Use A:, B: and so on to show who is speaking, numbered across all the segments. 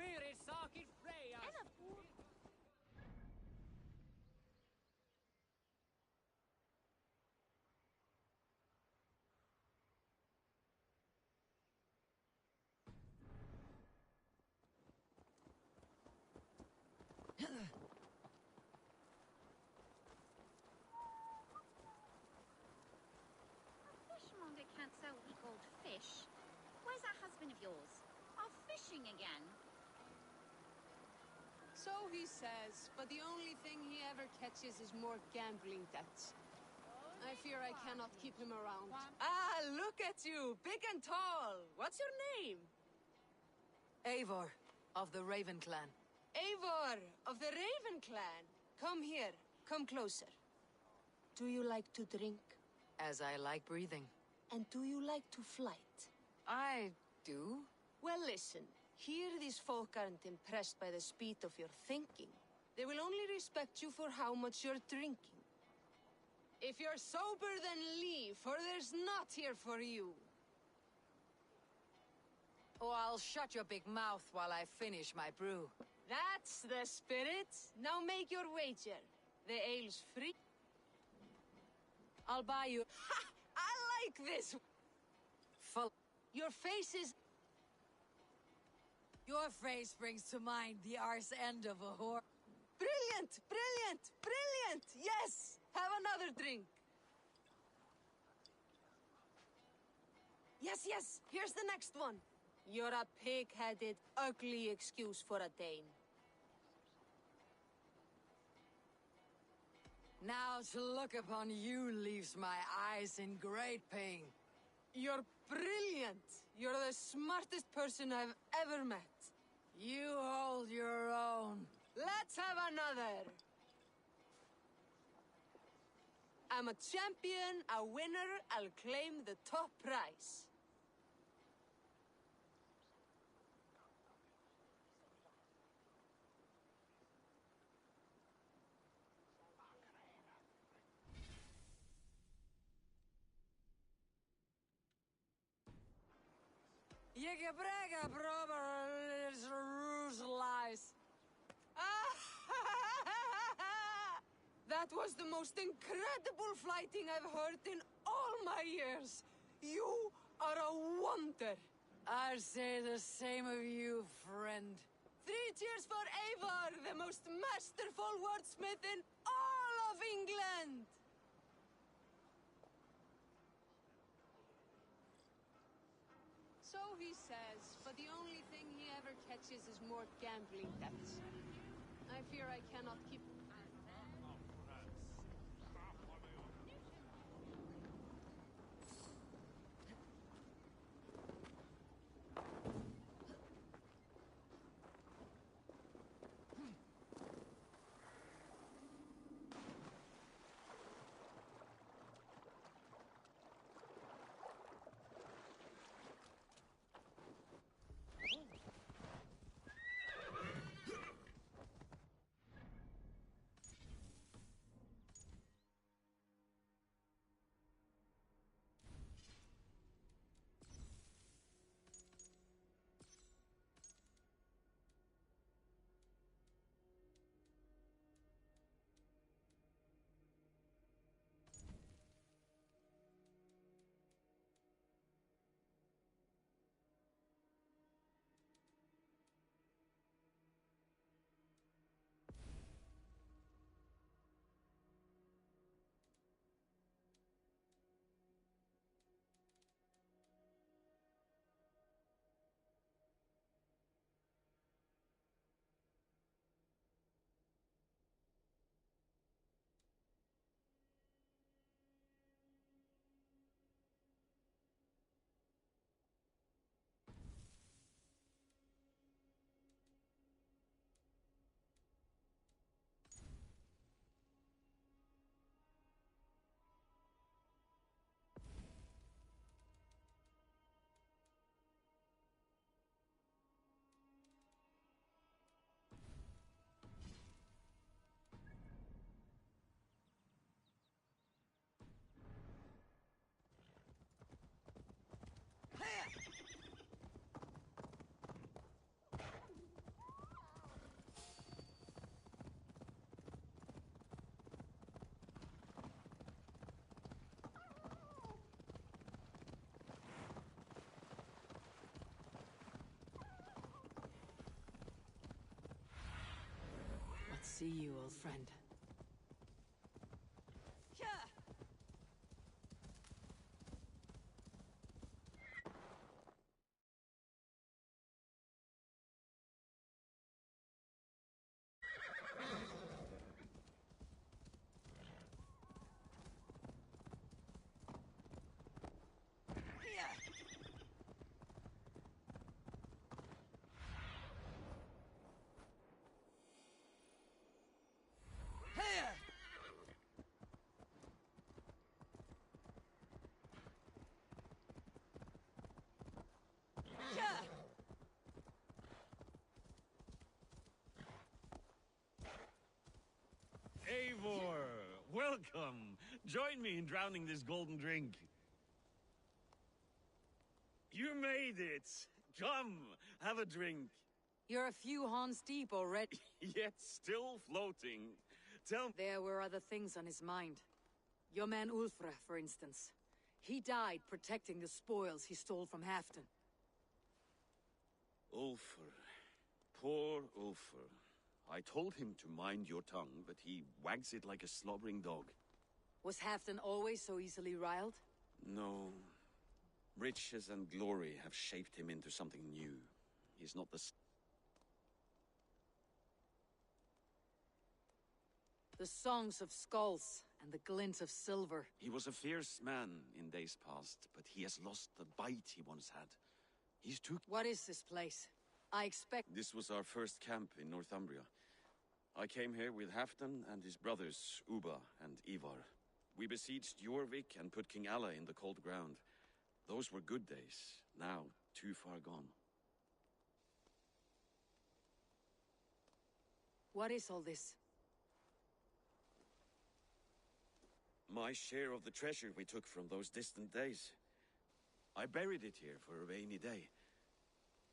A: Fyri sakit Freyjas!
B: Fishmonger can't sell weak old fish. Where's that husband of yours? Off fishing again?
C: So he says, but the only thing he ever catches is more gambling debts. I fear I cannot keep him around.
D: Ah, look at you, big and tall. What's your name?
E: Eivor, of the Raven clan.
D: Eivor, of the Raven clan. Come here, come closer. Do you like to drink?
E: As I like breathing.
D: And do you like to flight?
E: I do.
D: Well, listen. Here these folk aren't impressed by the speed of your thinking. They will only respect you for how much you're drinking. If you're sober, then leave, for there's naught here for you.
E: Oh, I'll shut your big mouth while I finish my brew.
D: That's the spirit. Now make your wager. The ale's free. I'll buy you... Ha! I like this!
E: Full.
D: Your face is...
E: Your face brings to mind the arse end of a whore.
D: Brilliant! Brilliant! Brilliant! Yes! Have another drink. Yes, yes! Here's the next one. You're a pig-headed, ugly excuse for a Dane.
E: Now to look upon you leaves my eyes in great pain.
D: You're brilliant! You're the smartest person I've ever met.
E: You hold your own.
D: Let's have another! I'm a champion, a winner, I'll claim the top prize.
E: Je gebreka proper is ruse lies.
D: That was the most incredible fighting I've heard in all my years. You are a wonder.
E: I say the same of you, friend.
D: 3 cheers for Eivor, the most masterful wordsmith in all of England.
C: So he says, but the only thing he ever catches is more gambling debts. I fear I cannot keep...
E: see you, old friend.
F: Eivor, welcome. Join me in drowning this golden drink. You made it. Come, have a drink.
E: You're a few Hans deep already.
F: Yet still floating. Tell me.
E: There were other things on his mind. Your man Ulfra, for instance. He died protecting the spoils he stole from Halfdan.
F: Ulfr. Poor Ulfr. I told him to mind your tongue, but he wags it like a slobbering dog.
E: Was Halfdan always so easily riled?
F: No. Riches and glory have shaped him into something new. He's not the...
E: The songs of skulls and the glint of silver.
F: He was a fierce man in days past, but he has lost the bite he once had. He's too...
E: What is this place? I expect...
F: This was our first camp in Northumbria. I came here with Halfdan and his brothers, Ubba and Ivar. We besieged Jorvik and put King Alla in the cold ground. Those were good days, now too far gone.
E: What is all this?
F: My share of the treasure we took from those distant days. I buried it here for a rainy day.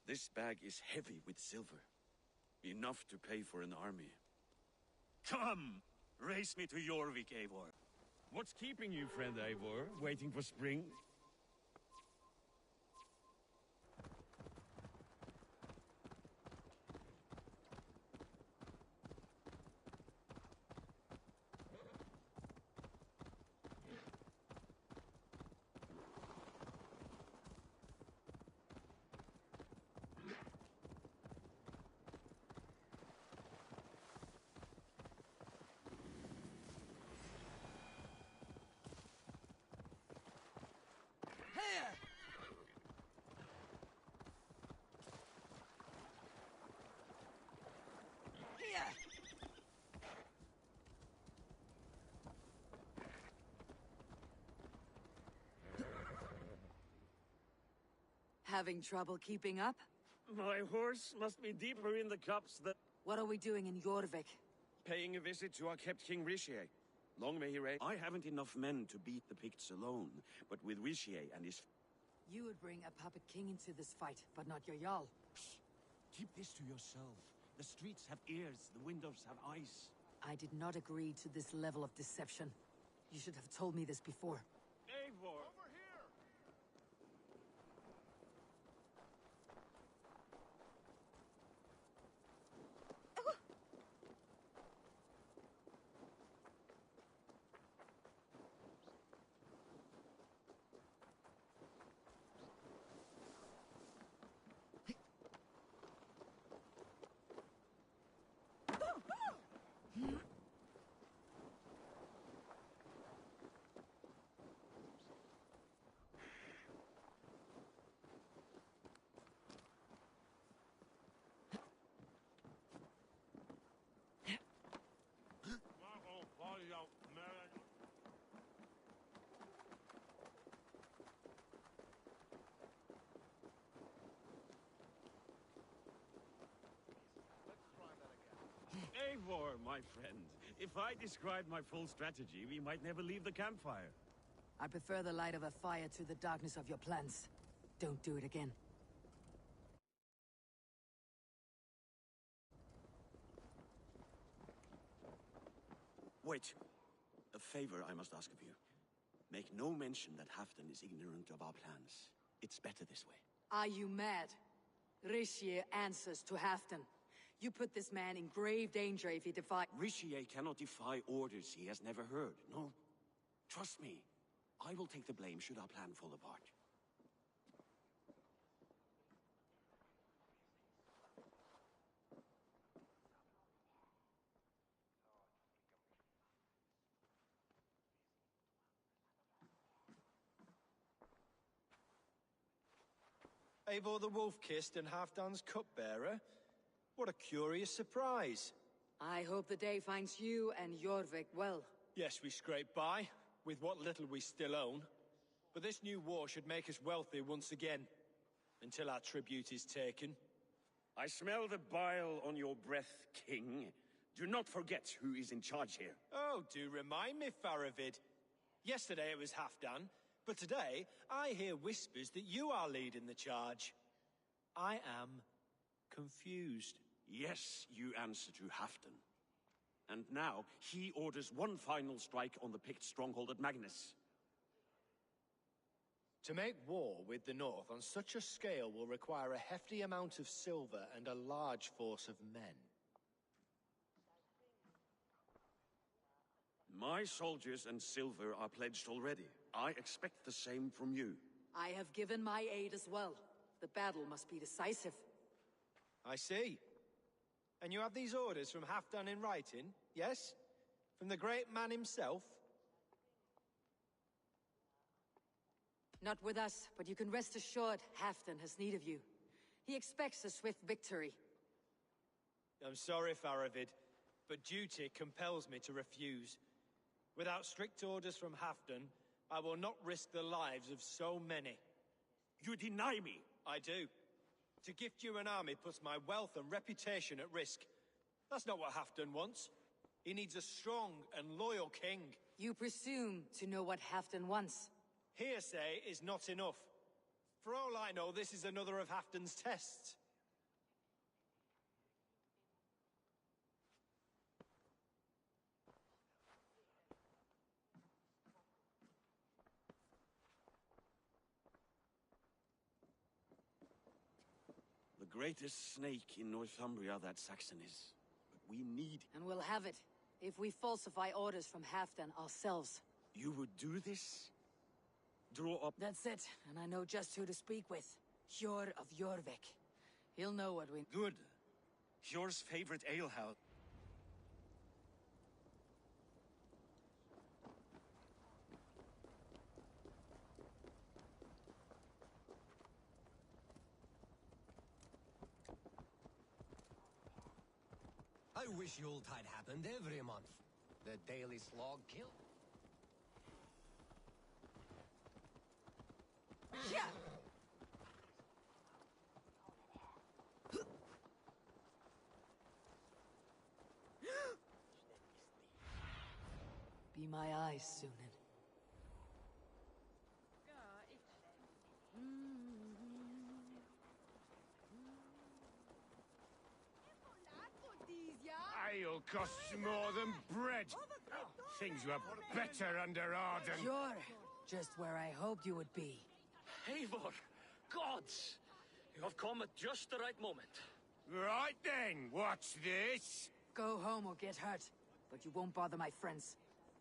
F: This bag is heavy with silver. Enough to pay for an army. Come! Race me to Jorvik, Eivor. What's keeping you, friend Eivor? Waiting for spring?
E: Having trouble keeping up?
F: My horse must be deeper in the cups than...
E: What are we doing in Jorvik?
F: Paying a visit to our kept King Rishi. Long may he reign. I haven't enough men to beat the Picts alone, but with Rishi and his...
E: You would bring a puppet king into this fight, but not your Jarl.
F: Keep this to yourself. The streets have ears, the windows have eyes.
E: I did not agree to this level of deception. You should have told me this before.
F: Eivor! Eivor, my friend. If I described my full strategy, we might never leave the campfire.
E: I prefer the light of a fire to the darkness of your plans. Don't do it again.
F: Wait. A favor I must ask of you. Make no mention that Halfdan is ignorant of our plans. It's better this way.
E: Are you mad? Rishi answers to Halfdan. You put this man in grave danger if he defies...
F: Richier cannot defy orders he has never heard. No. Trust me. I will take the blame should our plan fall apart.
G: Eivor the Wolf-Kissed and Halfdan's cupbearer? What a curious surprise.
E: I hope the day finds you and Jorvik well.
G: Yes, we scrape by, with what little we still own. But this new war should make us wealthy once again. Until our tribute is taken.
F: I smell the bile on your breath, King. Do not forget who is in charge here.
G: Oh, do remind me, Faravid. Yesterday it was Halfdan, but today I hear whispers that you are leading the charge. I am confused.
F: Yes, you answer to Halfdan. And now, he orders one final strike on the Pict stronghold at Magnus.
G: To make war with the North on such a scale will require a hefty amount of silver and a large force of men.
F: My soldiers and silver are pledged already. I expect the same from you.
E: I have given my aid as well. The battle must be decisive.
G: I see. And you have these orders from Halfdan in writing, yes? From the great man himself?
E: Not with us, but you can rest assured Halfdan has need of you. He expects a swift victory.
G: I'm sorry, Faravid, but duty compels me to refuse. Without strict orders from Halfdan, I will not risk the lives of so many.
F: You deny me!
G: I do. To gift you an army puts my wealth and reputation at risk. That's not what Halfdan wants. He needs a strong and loyal king.
E: You presume to know what Halfdan wants.
G: Hearsay is not enough. For all I know, this is another of Halfdan's tests.
F: The greatest snake in Northumbria that Saxon is. But we need...
E: And we'll have it, if we falsify orders from Halfdan ourselves.
F: You would do this? Draw up...
E: That's it, and I know just who to speak with. Hjor of Jorvik. He'll know what we...
F: Good. Hjor's favorite alehouse.
H: I wish Yuletide happened every month. The daily slog kill.
E: Yeah. Be my eyes, Sunan.
I: Ale costs more than bread. Things were better under Arden.
E: You're just where I hoped you would be.
J: Eivor, gods! You have come at just the right moment.
I: Right then, what's this?
E: Go home or get hurt, but you won't bother my friends.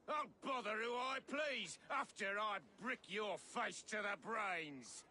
I: I'll bother who I please, after I brick your face to the brains.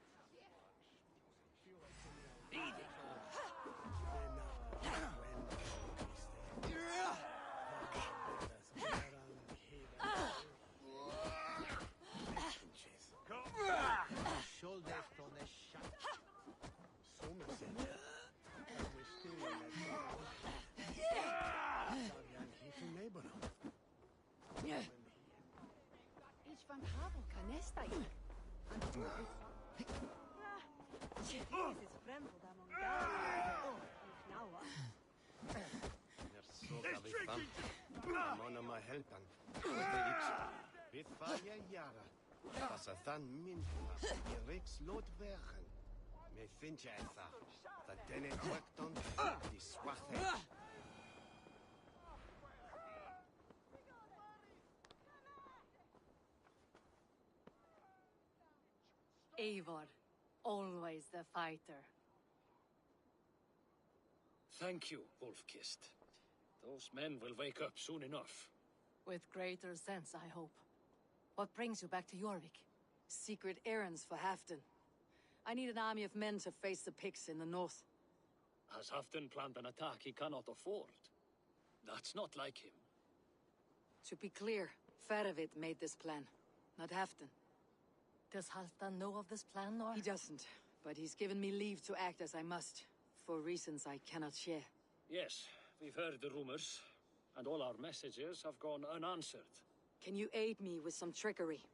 C: Ich van Havo canesta ik. And do it. This is fremd among Oh, now
I: It's tricky!
K: Monoma helpan. Bit faja jara. Pasathan min. Rex lot vergen. Me vind je etha. Dat denne trakton. Die swachhe.
E: Eivor, always the fighter.
J: Thank you, Wolf-Kissed. Those men will wake up soon enough.
E: With greater sense, I hope. What brings you back to Jorvik? Secret errands for Halfdan. I need an army of men to face the Picts in the north.
J: Has Halfdan planned an attack he cannot afford? That's not like him.
E: To be clear, Faravid made this plan, not Halfdan.
L: Does Halfdan know of this plan, or...?
E: He doesn't, but he's given me leave to act as I must, for reasons I cannot share.
J: Yes, we've heard the rumors, and all our messages have gone unanswered.
E: Can you aid me with some trickery?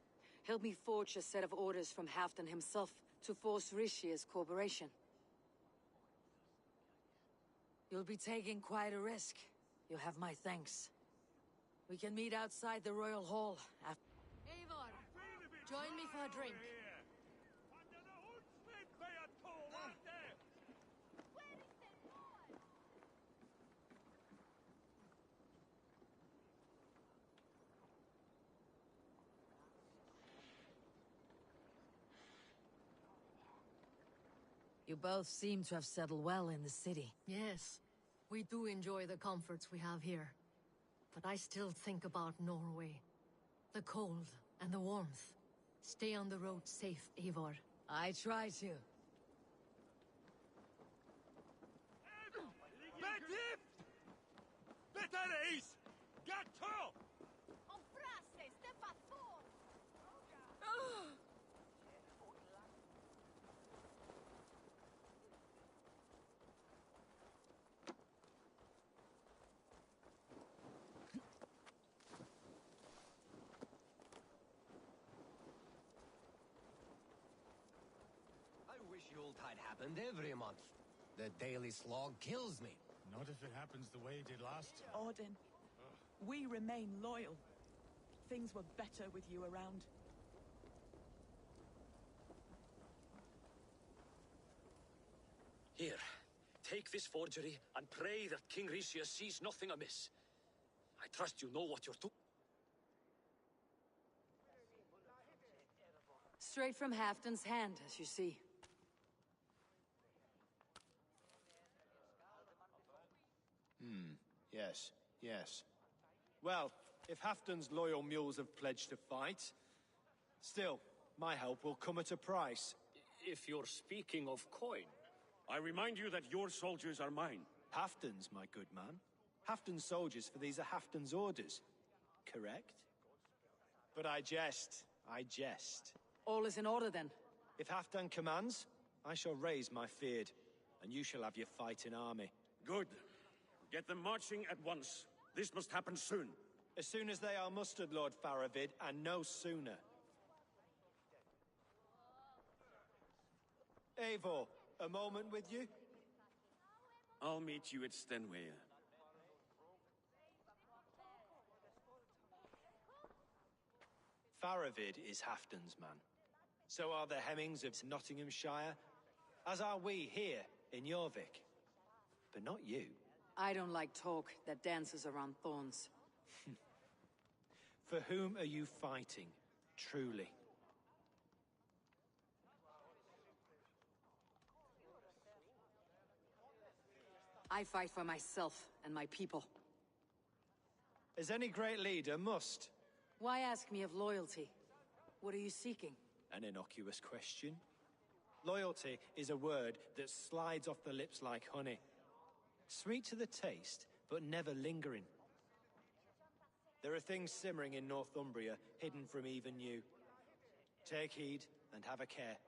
E: Help me forge a set of orders from Halfdan himself to force Rishia's cooperation.
L: You'll be taking quite a risk. You have my thanks. We can meet outside the Royal Hall after... Eivor, join me for a drink. You both seem to have settled well in the city.
M: Yes, we do enjoy the comforts we have here. But I still think about Norway. The cold and the warmth. Stay on the road safe, Eivor.
L: I try to.
H: I wish Yuletide happened every month. The daily slog kills me.
N: Not if it happens the way it did last time.
O: Odin, we remain loyal. Things were better with you around.
J: Here, take this forgery and pray that King Rishia sees nothing amiss. I trust you know what you're doing.
E: Straight from Halfdan's hand, as you see.
G: Yes, yes. Well, if Halfdan's loyal mules have pledged to fight, still, my help will come at a price.
J: If you're speaking of coin...
F: I remind you that your soldiers are mine.
G: Halfdan's, my good man. Halfdan's soldiers, for these are Halfdan's orders. Correct? But I jest. I jest.
E: All is in order, then.
G: If Halfdan commands, I shall raise my feared, and you shall have your fighting army.
F: Good. Get them marching at once. This must happen soon.
G: As soon as they are mustered, Lord Faravid, and no sooner. Eivor, a moment with you?
F: I'll meet you at Stenway.
G: Faravid is Halfdan's man. So are the Hemmings of Nottinghamshire, as are we here in Jorvik. But not you.
E: I don't like talk that dances around thorns.
G: For whom are you fighting, truly?
E: I fight for myself and my people.
G: As any great leader must.
E: Why ask me of loyalty? What are you seeking?
G: An innocuous question. Loyalty is a word that slides off the lips like honey. Sweet to the taste, but never lingering. There are things simmering in Northumbria, hidden from even you. Take heed and have a care.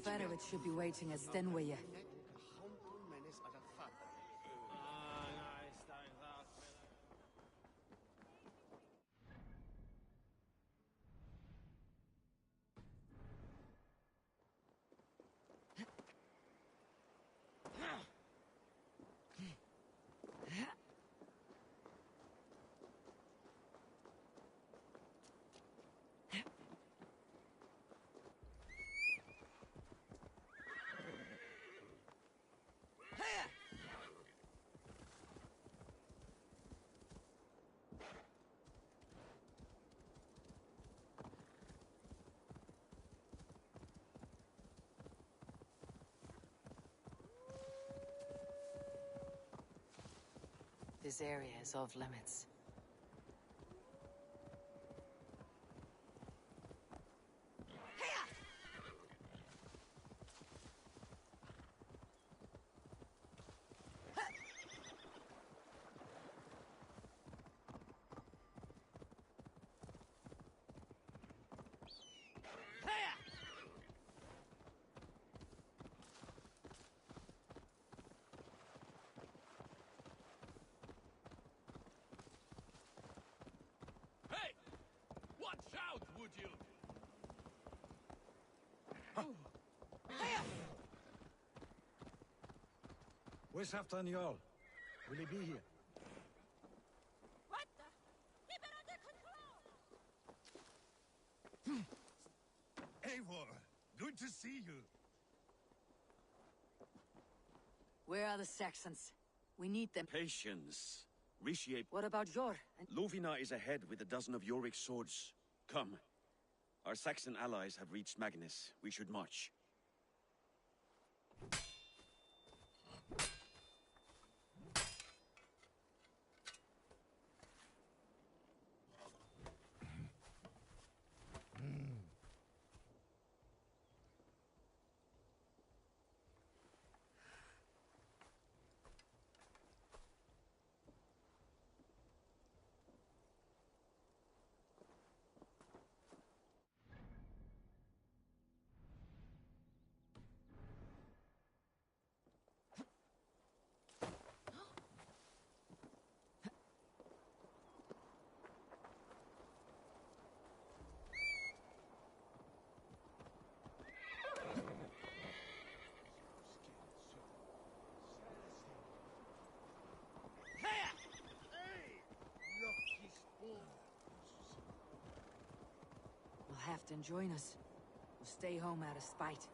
L: Faravid should be waiting at Stenway. This area is off limits.
I: Hey! Watch out, would you?
N: Where's Halfdan Jarl? Will he be here?
A: What the? Keep it under control!
N: Eivor, good to see you.
L: Where are the Saxons? We need them.
F: Patience. Reshape.
L: What about Jor?
F: Lovina is ahead with a dozen of Yorick's swords. Come. Our Saxon allies have reached Magnus. We should march.
L: Will Halfdan join us? We'll stay home out of spite.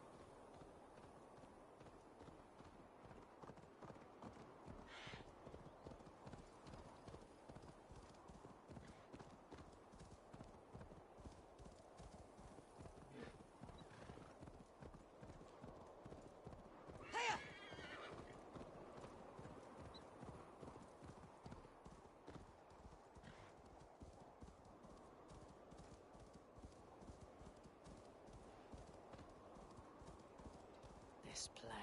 L: This plan,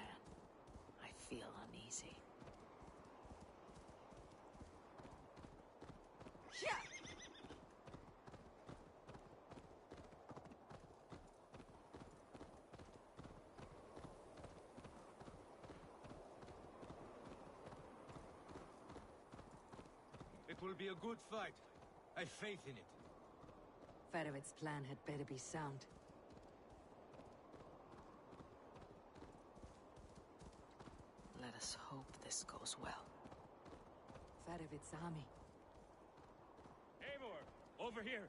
L: I feel uneasy.
N: It will be a good fight. I have faith in it.
L: Faravid's plan had better be sound. Let us hope this goes well. Faravid's army.
F: Eivor, over here.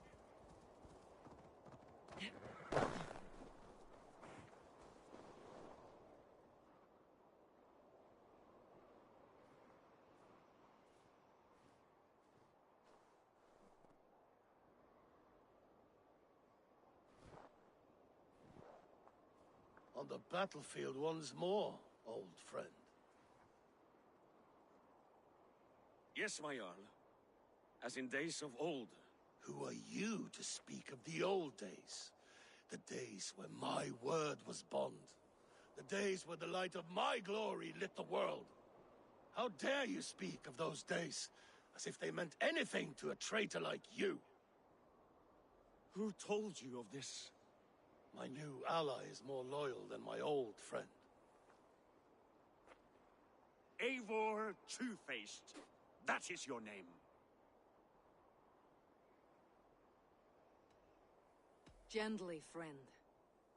K: On the battlefield once more, old friend.
F: Yes, my Jarl. As in days of old.
K: Who are you to speak of the old days? The days when my word was bond. The days when the light of my glory lit the world. How dare you speak of those days as if they meant anything to a traitor like you?
F: Who told you of this?
K: My new ally is more loyal than my old friend.
F: Eivor Two-Faced. That is your name.
L: Gently, friend.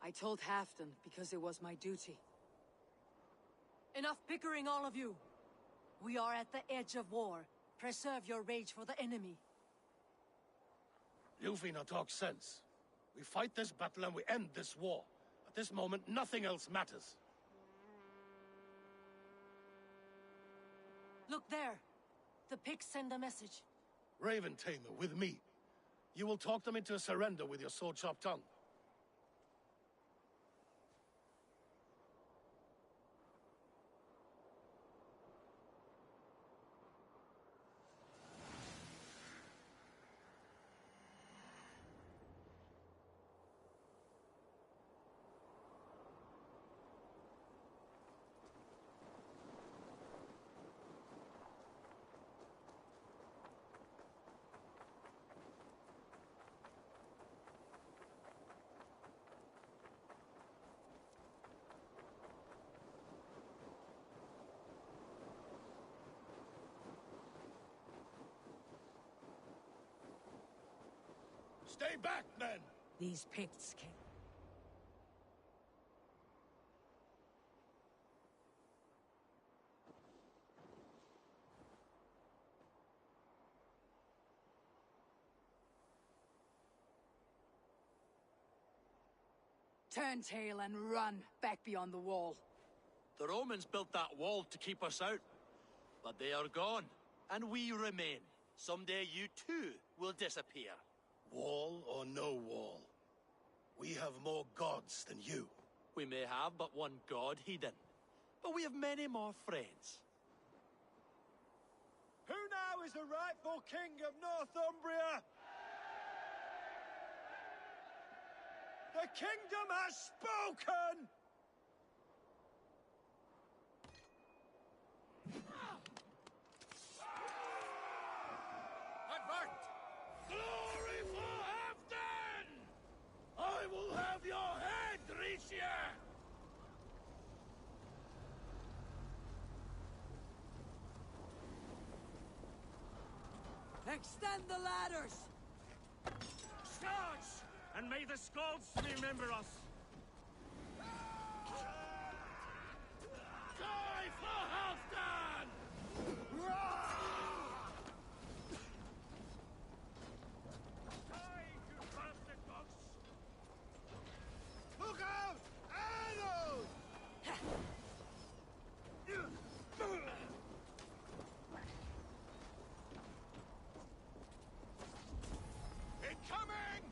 L: I told Halfdan because it was my duty. Enough bickering, all of you! We are at the edge of war. Preserve your rage for the enemy.
K: Lufina talks sense. We fight this battle and we end this war. At this moment, nothing else matters.
L: Look there! The pigs send a message.
K: Raven Tamer, with me. You will talk them into a surrender with your sword-sharp tongue. Stay back, men!
L: These Picts can... Turn tail and run back beyond the wall.
P: The Romans built that wall to keep us out. But they are gone, and we remain. Someday you too will disappear.
K: Wall or no wall, we have more gods than you.
P: We may have but one god hidden, but we have many more friends.
G: Who now is the rightful king of Northumbria? The kingdom has spoken!
K: Advert! Glory for Halfdan! I will have your head, Ricia!
L: Extend the ladders!
I: Charge! And may the Skalds remember us!
K: Die for Halfdan!
I: Die, you bastard dogs!
K: Look out! Arrows! Incoming!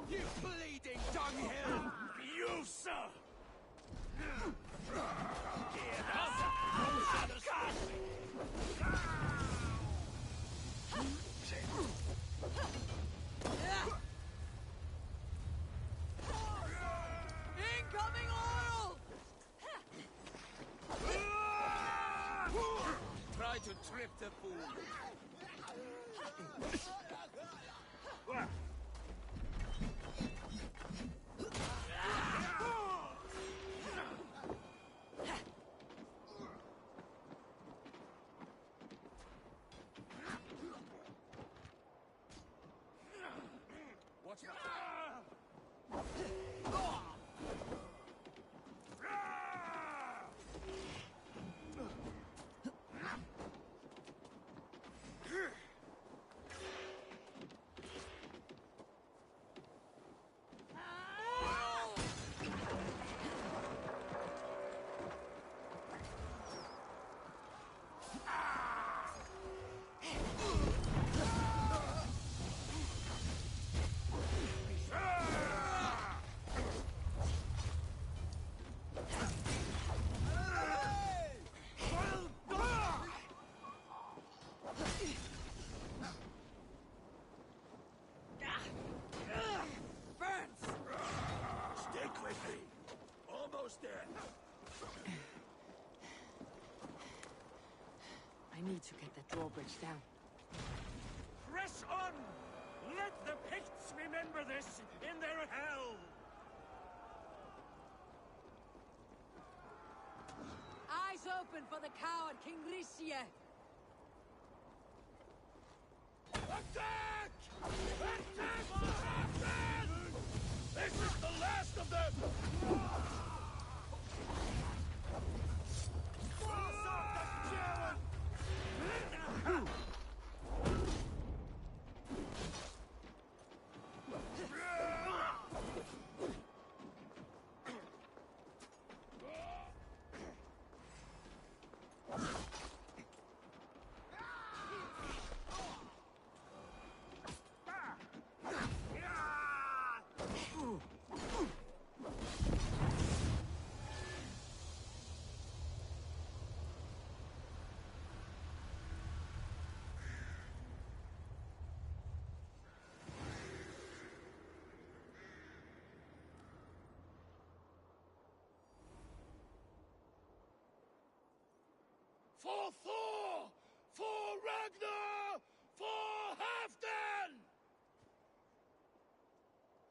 I: You bleeding dunghill! You, sir!
L: Incoming oil!
I: Try to trip the fool. Watch
K: Stick with me. Almost there.
L: I need to get that drawbridge down.
I: Press on! Let the Picts remember this in their hell!
L: Eyes open for the coward King Ricia!
K: Attack! Attack for Halfdan! This is the last of them!
I: Cross off the German!
K: For Thor! For Ragnar! For Halfdan!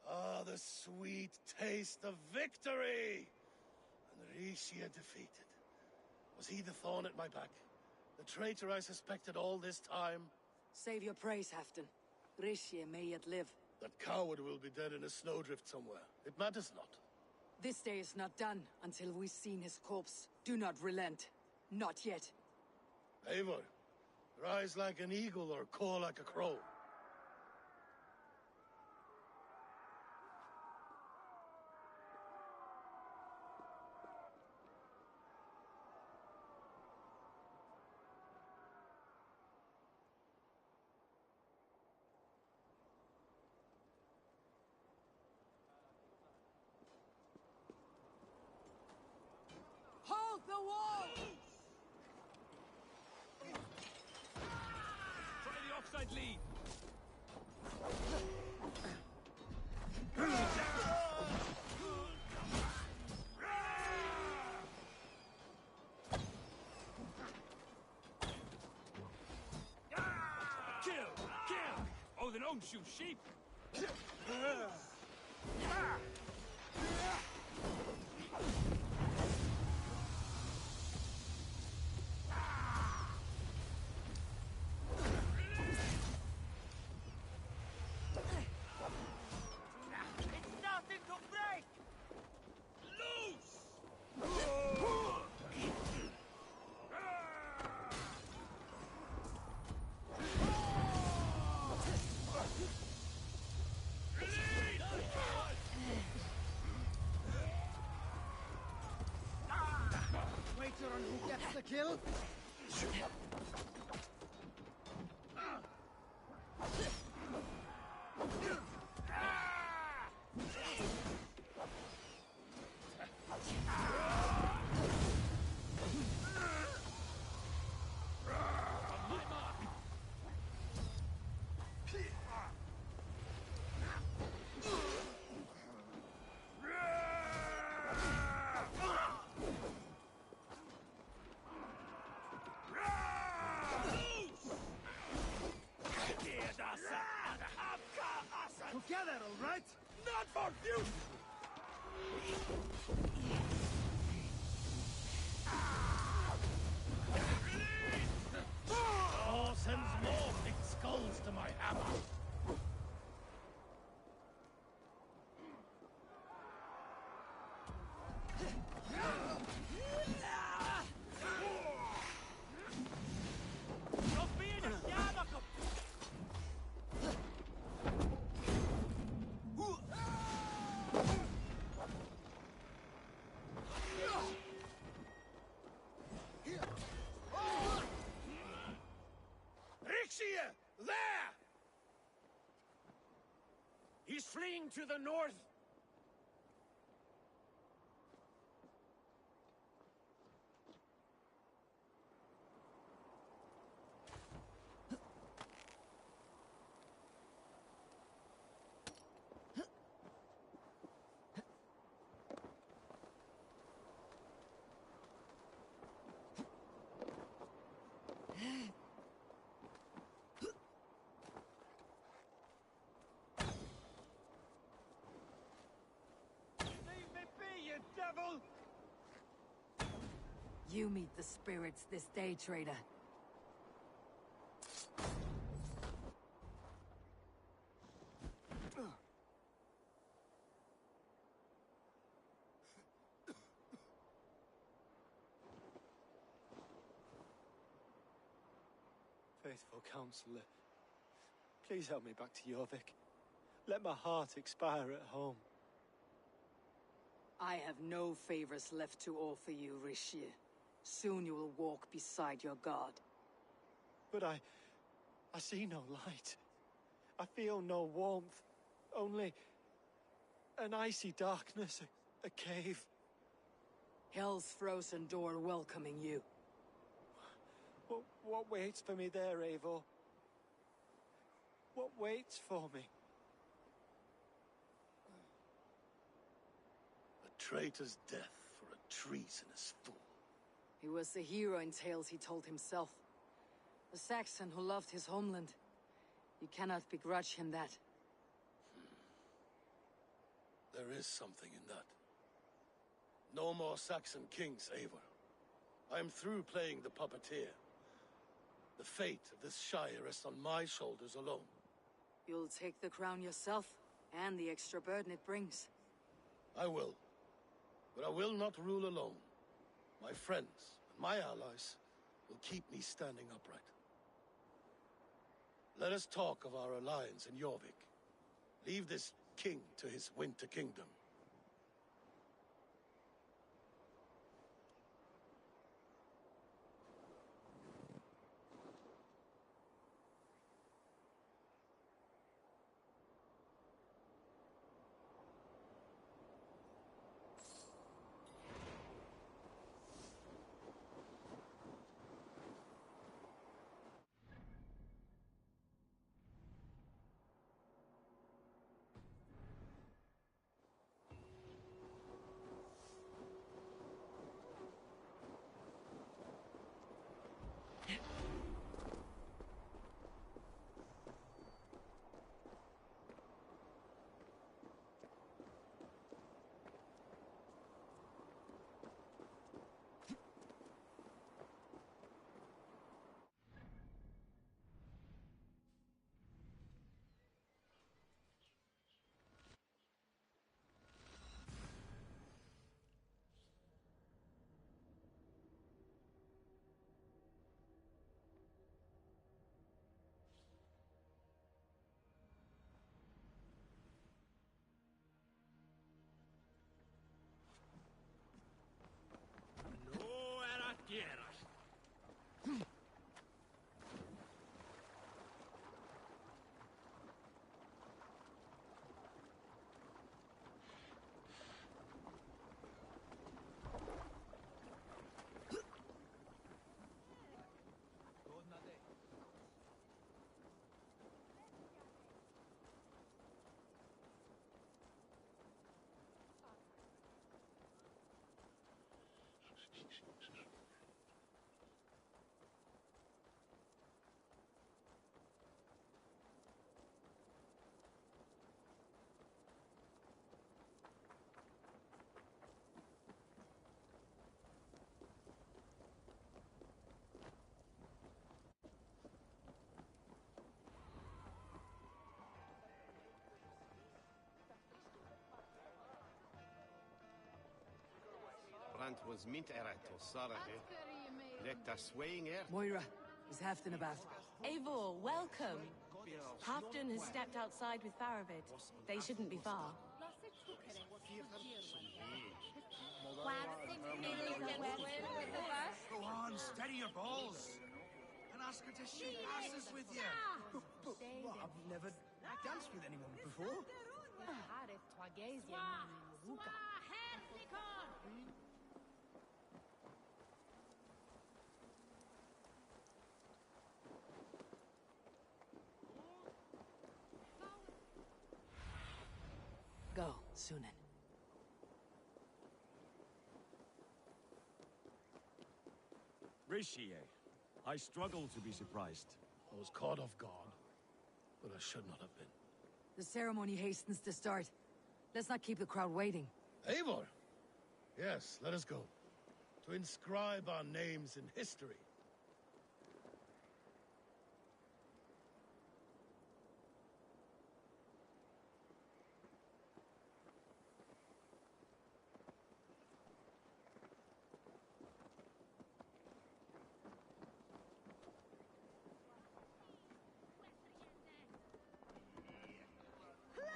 K: Ah, the sweet taste of victory! And Rishia defeated. Was he the thorn at my back? The traitor I suspected all this time?
L: Save your praise, Halfdan. Rishia may yet live.
K: That coward will be dead in a snowdrift somewhere. It matters not.
L: This day is not done until we've seen his corpse. Do not relent. Not yet.
K: Eivor, rise like an eagle or caw like a crow.
D: Hold the wall!
I: Try the offside lead. Kill! Kill! Oh, they don't shoot sheep.
Q: Wager on who gets the kill? Together, all right?
K: Not for you! Oh, sends more big skulls to my hammer. There!
I: He's fleeing to the north.
Q: Devil!
L: You meet the spirits this day, traitor.
G: Faithful counselor, please help me back to Jorvik. Let my heart expire at home.
L: I have no favors left to offer you, Rishir. Soon you will walk beside your god.
G: But I see no light. I feel no warmth. Only an icy darkness, a cave.
L: Hell's frozen door welcoming you.
G: What waits for me there, Eivor? What waits for me?
K: A traitor's death for a treasonous fool.
L: He was the hero in tales he told himself. A Saxon who loved his homeland. You cannot begrudge him that.
K: There is something in that. No more Saxon kings, Eivor. I am through playing the puppeteer. The fate of this shire rests on my shoulders alone.
L: You'll take the crown yourself, and the extra burden it brings.
K: I will. But I will not rule alone. My friends and my allies will keep me standing upright. Let us talk of our alliance in Jorvik. Leave this king to his winter kingdom.
R: Brand was mint erat or Sarah. Let us swaying air.
L: Moira, is Halfdan about?
S: Eivor, welcome. Halfdan has stepped outside with Faravid. They shouldn't be far.
A: Go on, steady your balls. And ask her to shake asses with you.
Q: But I've never danced with anyone before.
L: Go, Sunan.
F: Rishi, I struggle to be surprised.
K: I was caught off guard, but I should not have been.
L: The ceremony hastens to start. Let's not keep the crowd waiting.
K: Eivor! Yes, let us go. To inscribe our names in history.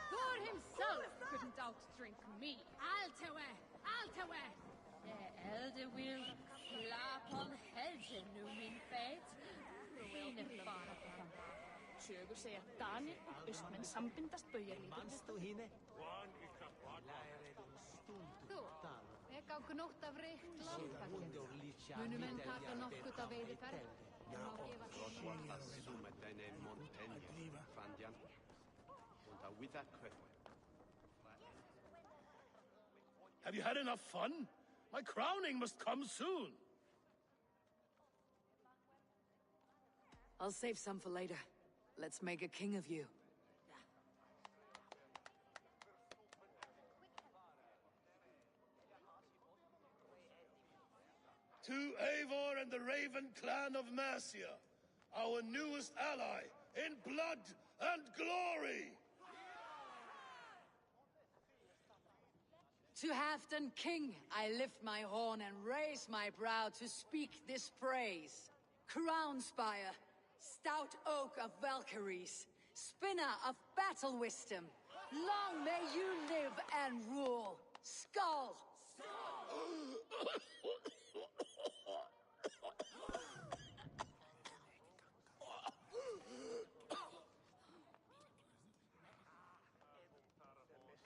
B: Thor himself couldn't outdrink me. Altawe! Altawe! The elder will clap on heads nu min fet. Fine bara fram. Sögur segja að Danir og Austmenn sambindast baujarlítið. Þú, vek á gnótt af reykt lambakjöt. Munu menn taka nokkurt af veiðiferð?
K: Have you had enough fun? My crowning must come soon.
E: I'll save some for later. Let's make a king of you.
K: To Eivor and the Raven clan of Mercia, our newest ally in blood and glory!
L: To Halfdan King, I lift my horn and raise my brow to speak this praise. Crown spire, stout oak of Valkyries, spinner of battle wisdom, long may you live and rule. Skull!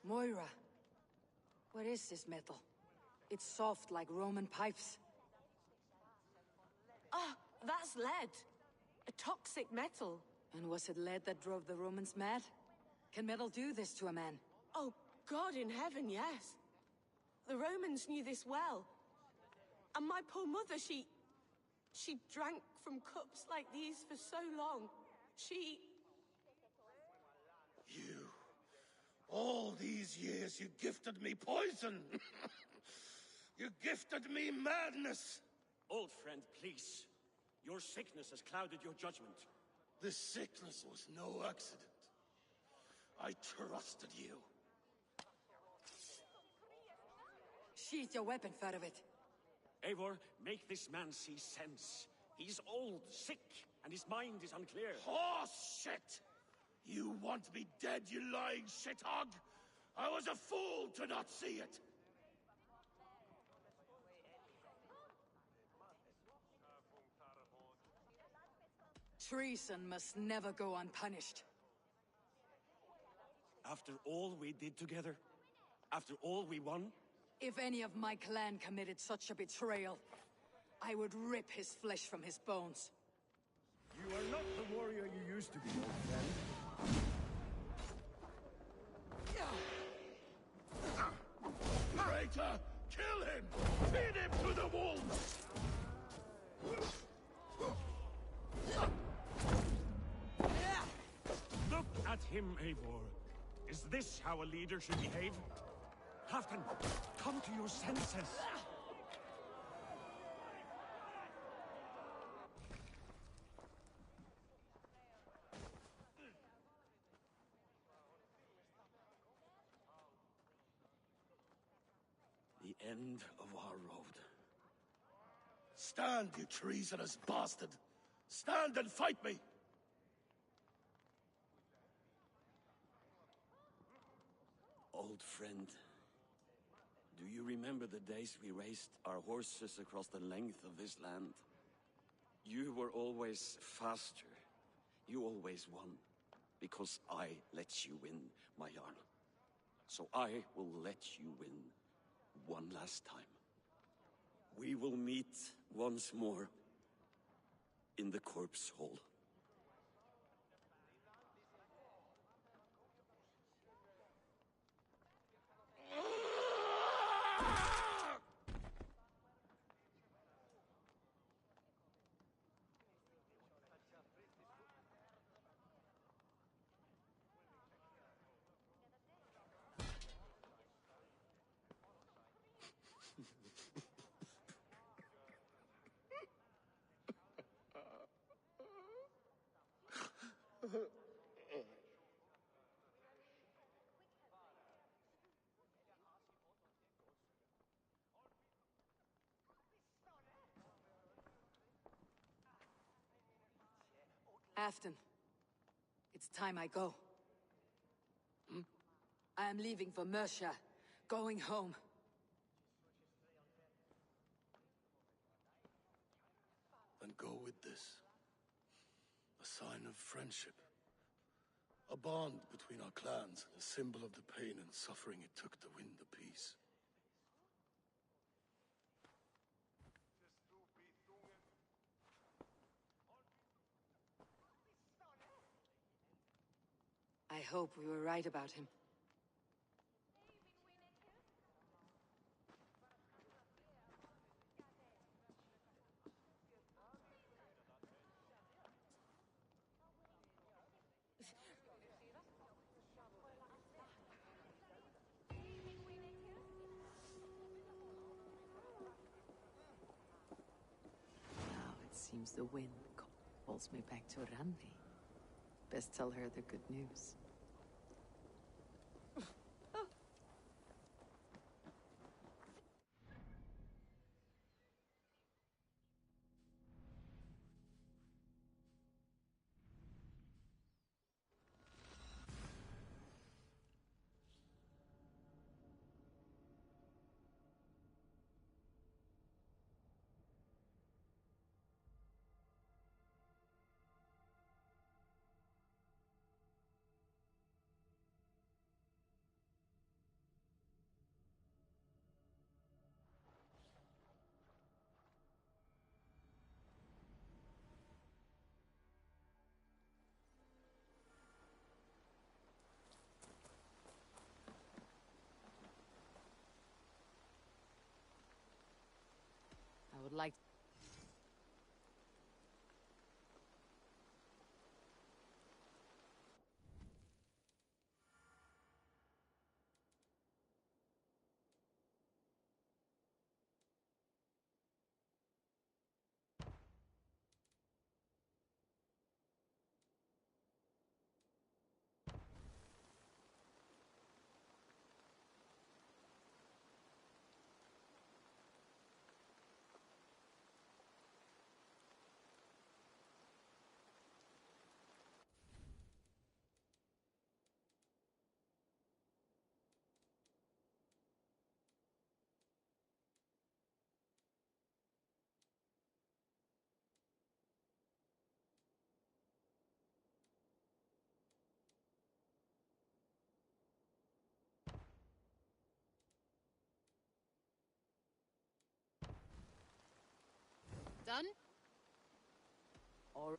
E: Moira, what is this metal? It's soft like Roman pipes.
S: Ah, that's lead. A toxic metal.
E: And was it lead that drove the Romans mad? Can metal do this to a man?
S: Oh, God in heaven, yes. The Romans knew this well. And my poor mother, she drank from cups like these for so long.
K: You... all these years you gifted me poison! You gifted me madness!
I: Old friend, please. Your sickness has clouded your judgment.
K: This sickness was no accident. I trusted you.
E: Sheath your weapon, Farovit.
I: Eivor, make this man see sense. He's old, sick, and his mind is unclear.
K: Horse shit! You want me dead, you lying shithog? I was a fool to not see it!
E: Treason must never go unpunished.
I: After all we did together? After all we won?
E: If any of my clan committed such a betrayal, I would rip his flesh from his bones.
I: You are not the warrior you used to be, old friend.
K: Traitor! Kill him! Feed him to the wolves!
I: Look at him, Eivor. Is this how a leader should behave? Halfdan, come to your senses. The end of our road.
K: Stand, you treasonous bastard! Stand and fight me!
F: Old friend, do you remember the days we raced our horses across the length of this land? You were always faster. You always won. Because I let you win, my Jarl. So I will let you win one last time. We will meet once more in the corpse hall.
E: Afton, it's time I go. I am leaving for Mercia, going home.
K: Then go with this. A sign of friendship. A bond between our clans, a symbol of the pain and suffering it took to win the peace.
E: I hope we were right about him. Seems the wind calls me back to Randi. Best tell her the good news. I would like...
B: Done?
E: Or...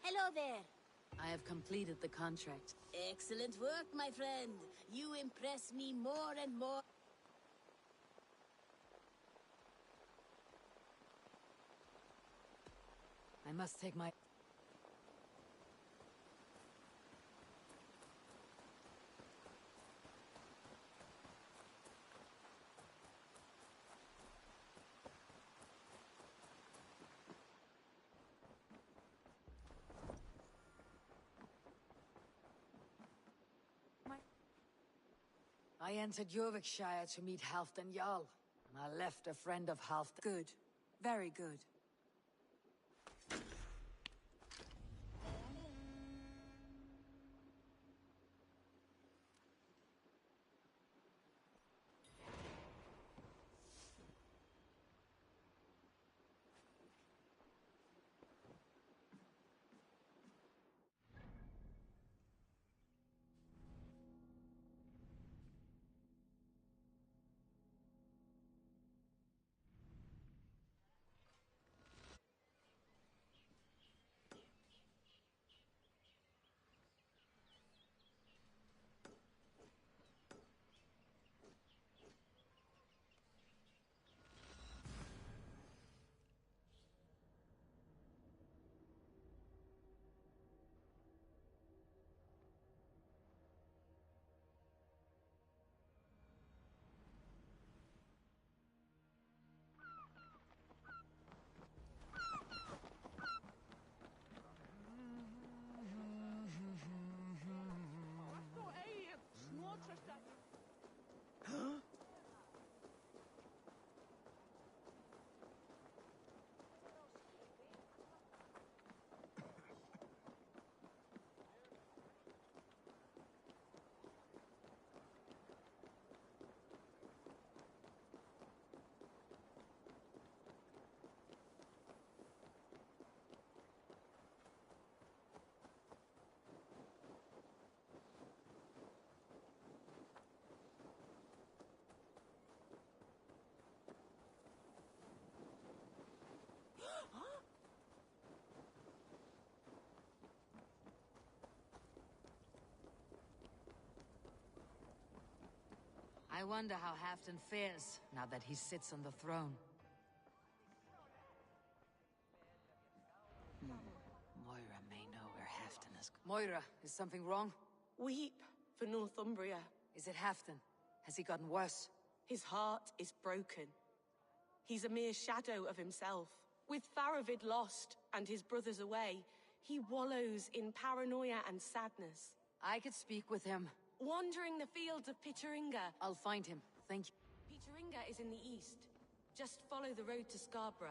T: Hello there.
E: I have completed the contract.
T: Excellent work, my friend. You impress me more and more.
E: I must take my... I entered Jorvikshire to meet Halfdan Jarl, and I left a friend of Halfdan.
L: Good. Very good.
E: I wonder how Halfdan fares, now that he sits on the throne. Moira may know where Halfdan is. Moira, is something wrong?
S: Weep for Northumbria.
E: Is it Halfdan? Has he gotten worse?
S: His heart is broken. He's a mere shadow of himself. With Faravid lost and his brothers away, he wallows in paranoia and sadness.
E: I could speak with him.
S: Wandering the fields of Pitteringa.
E: I'll find him. Thank you.
S: Pitteringa is in the east. Just follow the road to Scarborough.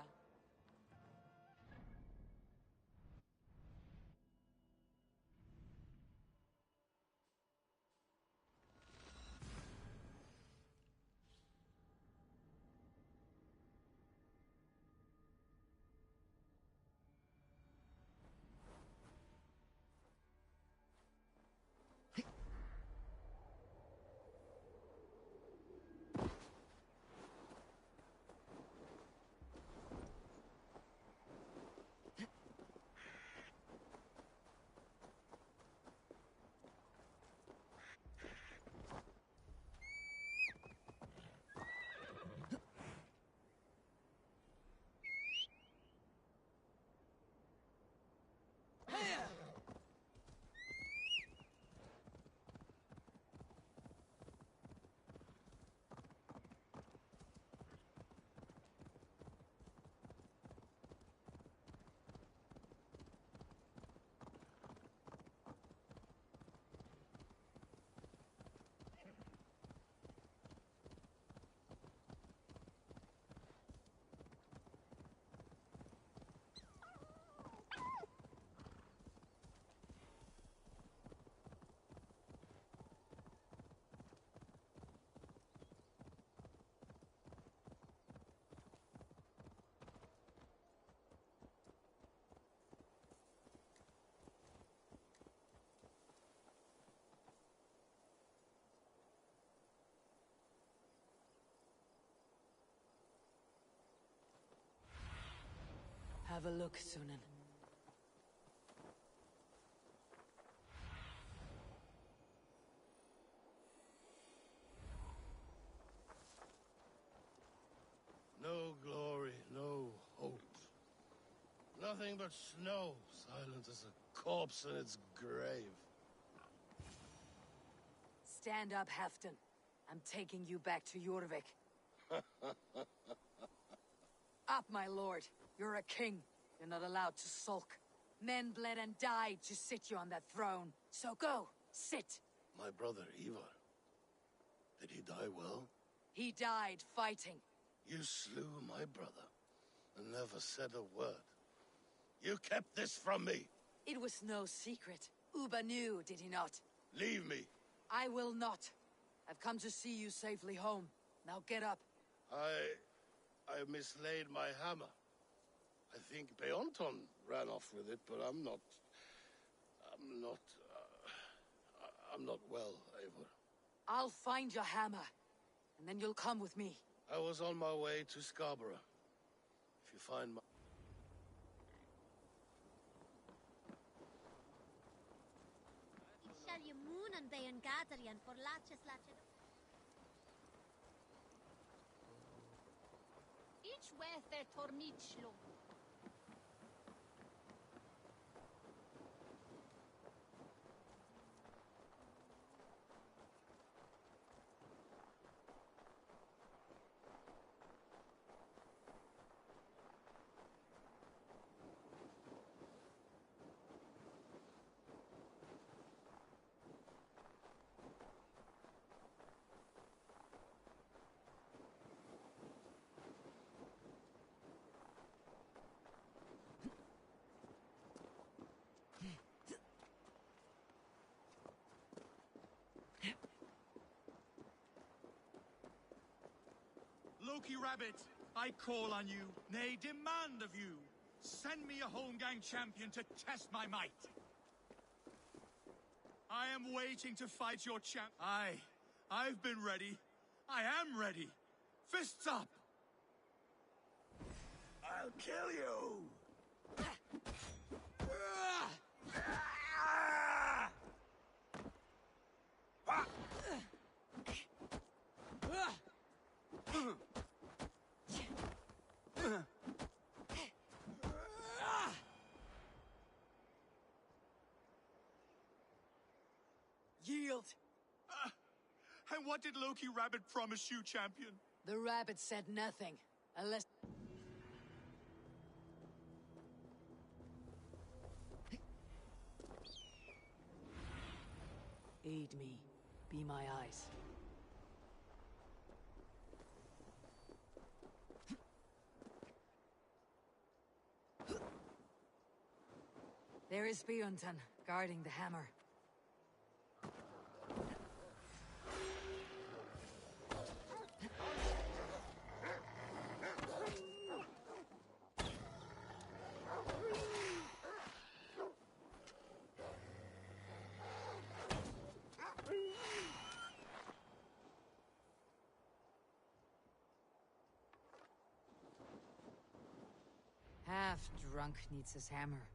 E: Have a look, Sunan.
K: No glory, no hope. Nothing but snow, silent as a corpse in its grave.
E: Stand up, Halfdan. I'm taking you back to Jorvik. Up, my lord. You're a king. You're not allowed to sulk. Men bled and died to sit you on that throne. So go, sit.
K: My brother Ivar. Did he die well?
L: He died fighting.
K: You slew my brother and never said a word. You kept this from me.
L: It was no secret. Uba knew, did he not?
K: Leave me.
L: I will not. I've come to see you safely home. Now get up.
K: I mislaid my hammer. I think Beonton ran off with it, but I'm not well, Eivor.
L: I'll find your hammer, and then you'll come with me.
K: I was on my way to Scarborough. If you find my...
B: Each way their tornichlo.
A: Loki Rabbit, I call on you, nay, demand of you. Send me a Holmgang champion to test my might. I am waiting to fight your champ. I've been ready. I am ready. Fists up! I'll kill you!
L: Yield!
A: And what did Loki Rabbit promise you, champion?
L: The rabbit said nothing, unless... Aid me. Be my eyes. There is Bjornton, guarding the hammer. Half drunk needs his hammer.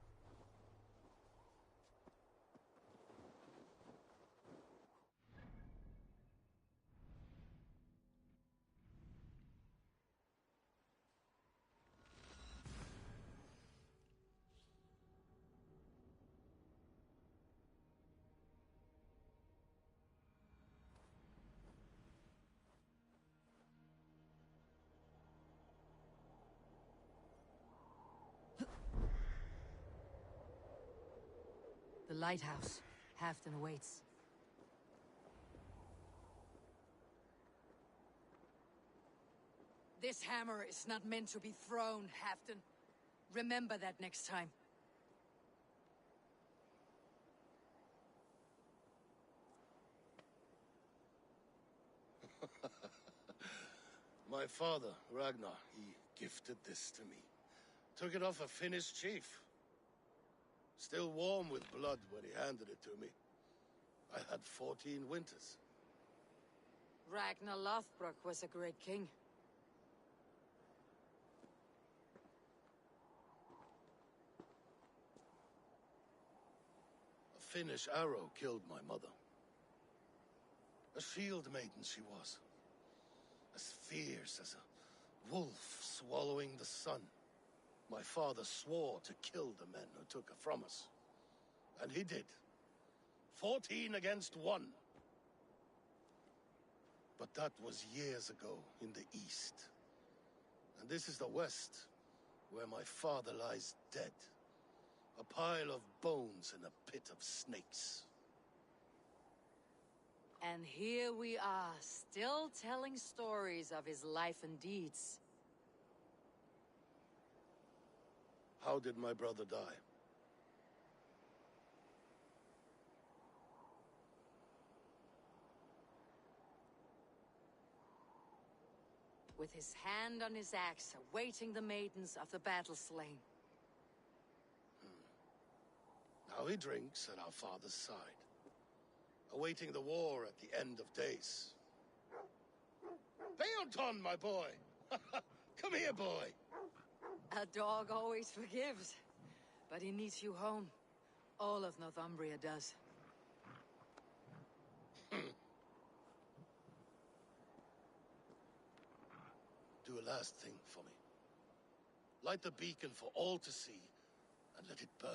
L: The lighthouse. Halfton awaits. This hammer is not meant to be thrown, Halfton. Remember that next time.
K: My father, Ragnar, he gifted this to me. Took it off a Finnish chief. Still warm with blood when he handed it to me. I had 14 winters.
L: Ragnar Lothbrok was a great king.
K: A Finnish arrow killed my mother. A shield maiden she was. As fierce as a wolf swallowing the sun. My father swore to kill the men who took her from us. And he did. 14 against 1. But that was years ago in the east. And this is the west, where my father lies dead. A pile of bones in a pit of snakes.
E: And here we are, still telling stories of his life and deeds.
K: How did my brother die?
E: With his hand on his axe, awaiting the maidens of the battle slain.
K: Now he drinks at our father's side, awaiting the war at the end of days. Beoton, my boy! Come here, boy!
E: A dog always forgives, but he needs you home. All of Northumbria does.
K: Do a last thing for me. Light the beacon for all to see, and let it burn.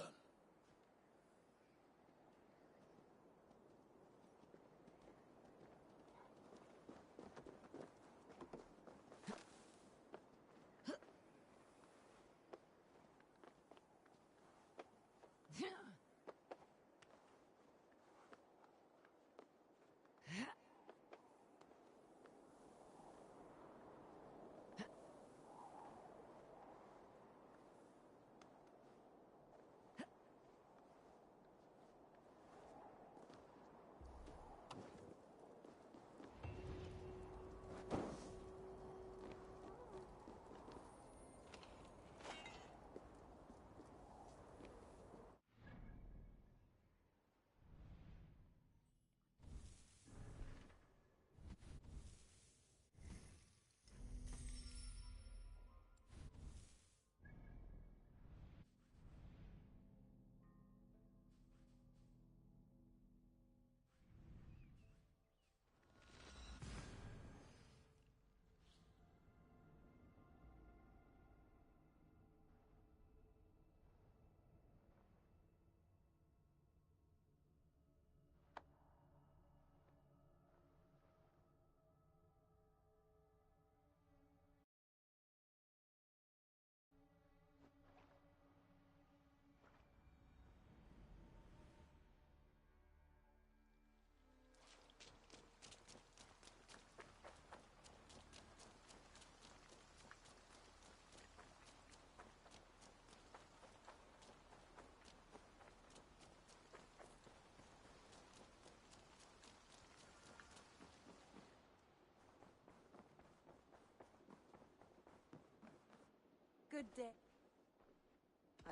E: Good day.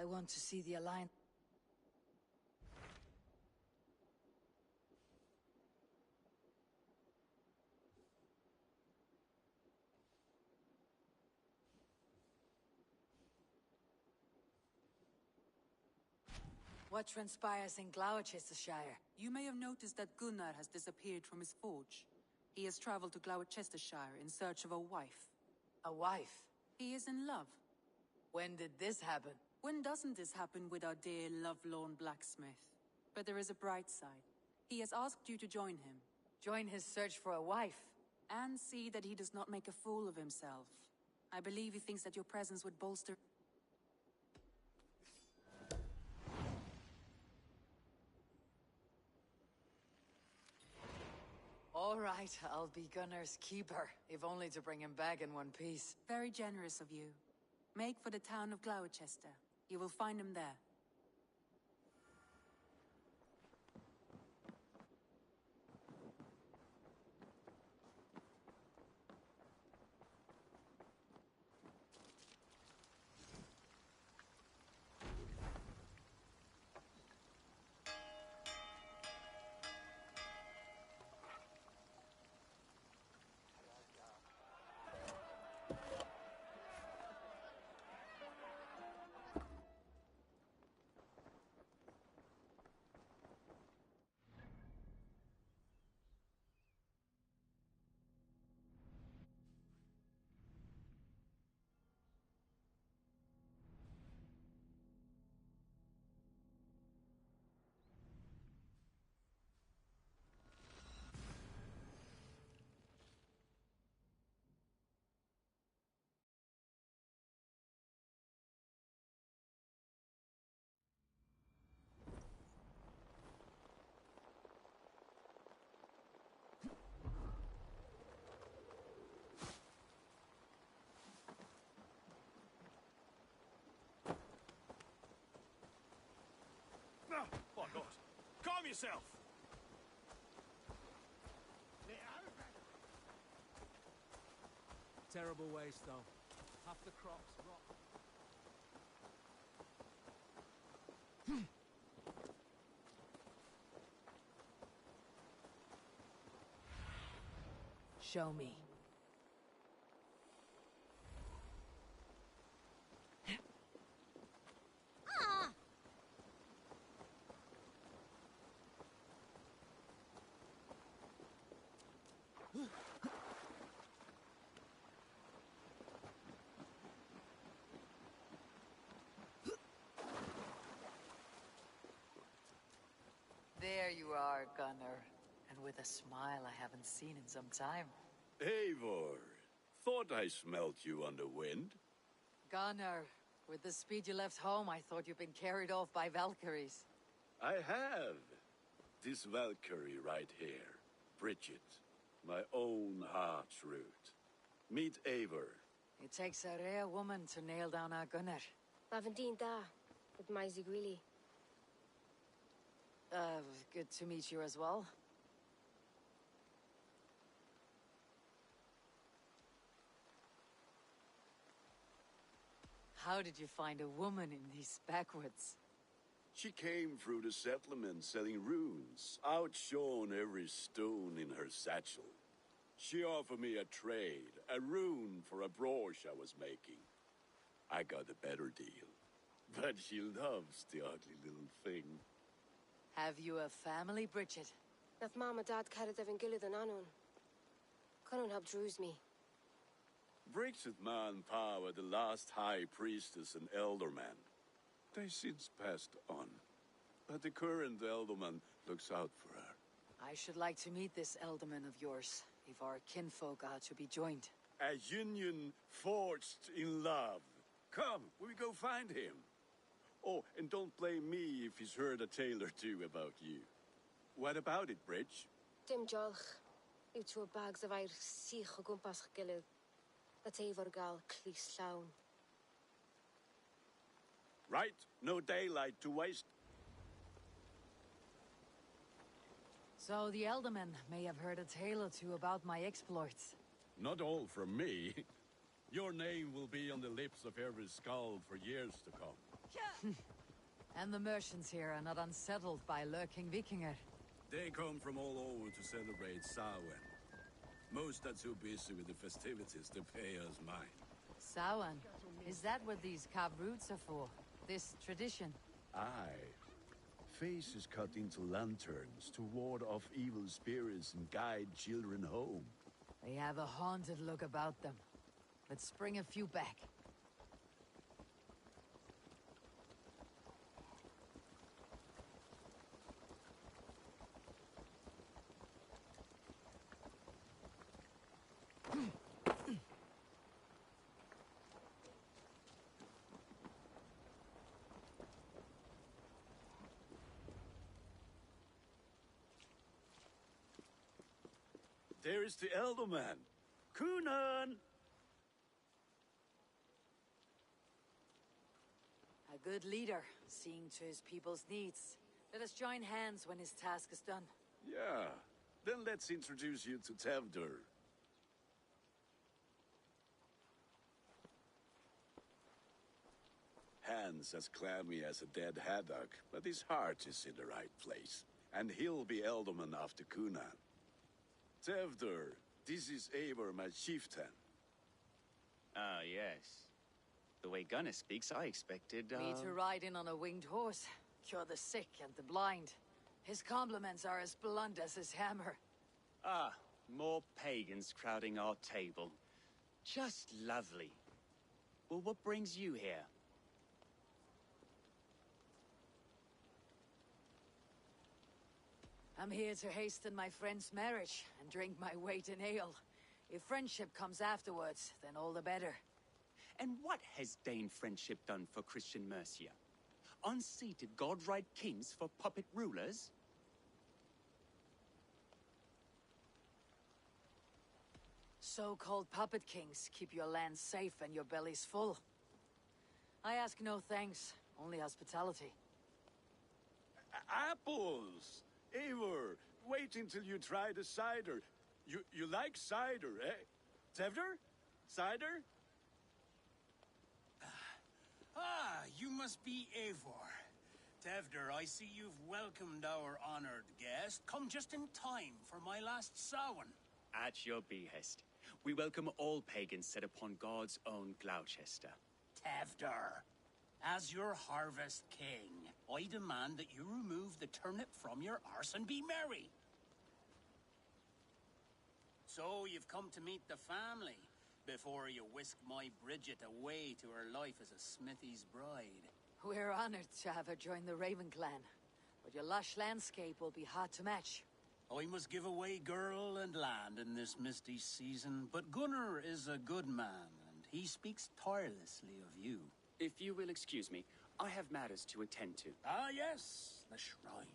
E: I want to see the Alliance. What transpires in Gloucestershire?
U: You may have noticed that Gunnar has disappeared from his forge. He has traveled to Gloucestershire in search of a wife.
E: A wife?
U: He is in love.
E: When did this happen?
U: When doesn't this happen with our dear lovelorn blacksmith? But there is a bright side. He has asked you to join him.
E: Join his search for a wife?
U: And see that he does not make a fool of himself. I believe he thinks that your presence would bolster...
E: All right, I'll be Gunnar's keeper, if only to bring him back in one piece.
U: Very generous of you. Make for the town of Gloucester. You will find him there.
I: yourself!
C: Terrible waste, though. Half the crops rot.
L: Show me. There you are, Gunnar. And with a smile I haven't seen in some time.
V: Eivor, thought I smelt you on the wind.
L: Gunnar, with the speed you left home, I thought you'd been carried off by Valkyries.
V: I have. This Valkyrie right here, Bridget, my own heart's root. Meet Eivor.
L: It takes a rare woman to nail down our Gunnar.
W: Lavendine da, with Maisy Greeley.
L: Good to meet you as well. How did you find a woman in these backwoods?
V: She came through the settlement selling runes, outshone every stone in her satchel. She offered me a trade, a rune for a brooch I was making. I got a better deal. But she loves the ugly little thing.
L: Have you a family, Bridget?
W: Naf Mom and Dad carried Evan Gillid and Anon. Couldn't help drues me.
V: Bridget Man Pa were the last high priestess and elderman. They since passed on. But the current elderman looks out for her.
L: I should like to meet this elderman of yours, if our kinfolk are to be joined.
V: A union forged in love. Come, we go find him. Oh, and don't blame me if he's heard a tale or two about you. What about it, Bridge?
W: Dim Jolch. You two bags of air sich o gwmpas gilydd. That Eivor gal clis llawn.
V: Right, no daylight to waste.
L: So the Elderman may have heard a tale or two about my exploits.
V: Not all from me. Your name will be on the lips of every skull for years to come.
L: And the merchants here are not unsettled by lurking Vikinger.
V: They come from all over to celebrate Samhain. Most are too busy with the festivities to pay us mind.
L: Samhain? Is that what these carved roots are for? This tradition?
V: Aye. Faces cut into lanterns to ward off evil spirits and guide children home.
L: They have a haunted look about them. Let's bring a few back.
V: There is the Elderman. Kunan!
L: A good leader, seeing to his people's needs. Let us join hands when his task is done.
V: Yeah. Then let's introduce you to Tevdur. Hands as clammy as a dead haddock, but his heart is in the right place. And he'll be Elderman after Kunan. Tevdur, this is Eivor, my chieftain.
X: Ah, yes. The way Gunnar speaks, I expected,
L: Me to ride in on a winged horse, cure the sick and the blind. His compliments are as blunt as his hammer.
X: Ah, more pagans crowding our table. Just lovely. Well, what brings you here?
L: I'm here to hasten my friend's marriage and drink my weight in ale. If friendship comes afterwards, then all the better.
X: And what has Dane friendship done for Christian Mercia? Unseated godright kings for puppet rulers?
L: So-called puppet kings keep your lands safe and your bellies full. I ask no thanks, only hospitality.
V: Apples! wait until you try the cider. You like cider, eh? Tevder? Cider?
H: Ah, you must be Eivor. Tevder, I see you've welcomed our honored guest. Come just in time for my last Samhain.
X: At your behest. We welcome all pagans set upon God's own Gloucester.
H: Tevder, as your harvest king, I demand that you remove the turnip from your arse and be merry. So you've come to meet the family before you whisk my Bridget away to her life as a smithy's bride.
E: We're honored to have her join the Raven clan, but your lush landscape will be hard to match.
H: I must give away girl and land in this misty season, but Gunnar is a good man, and he speaks tirelessly of you.
X: If you will excuse me, I have matters to attend to.
H: Ah, yes, the shrine.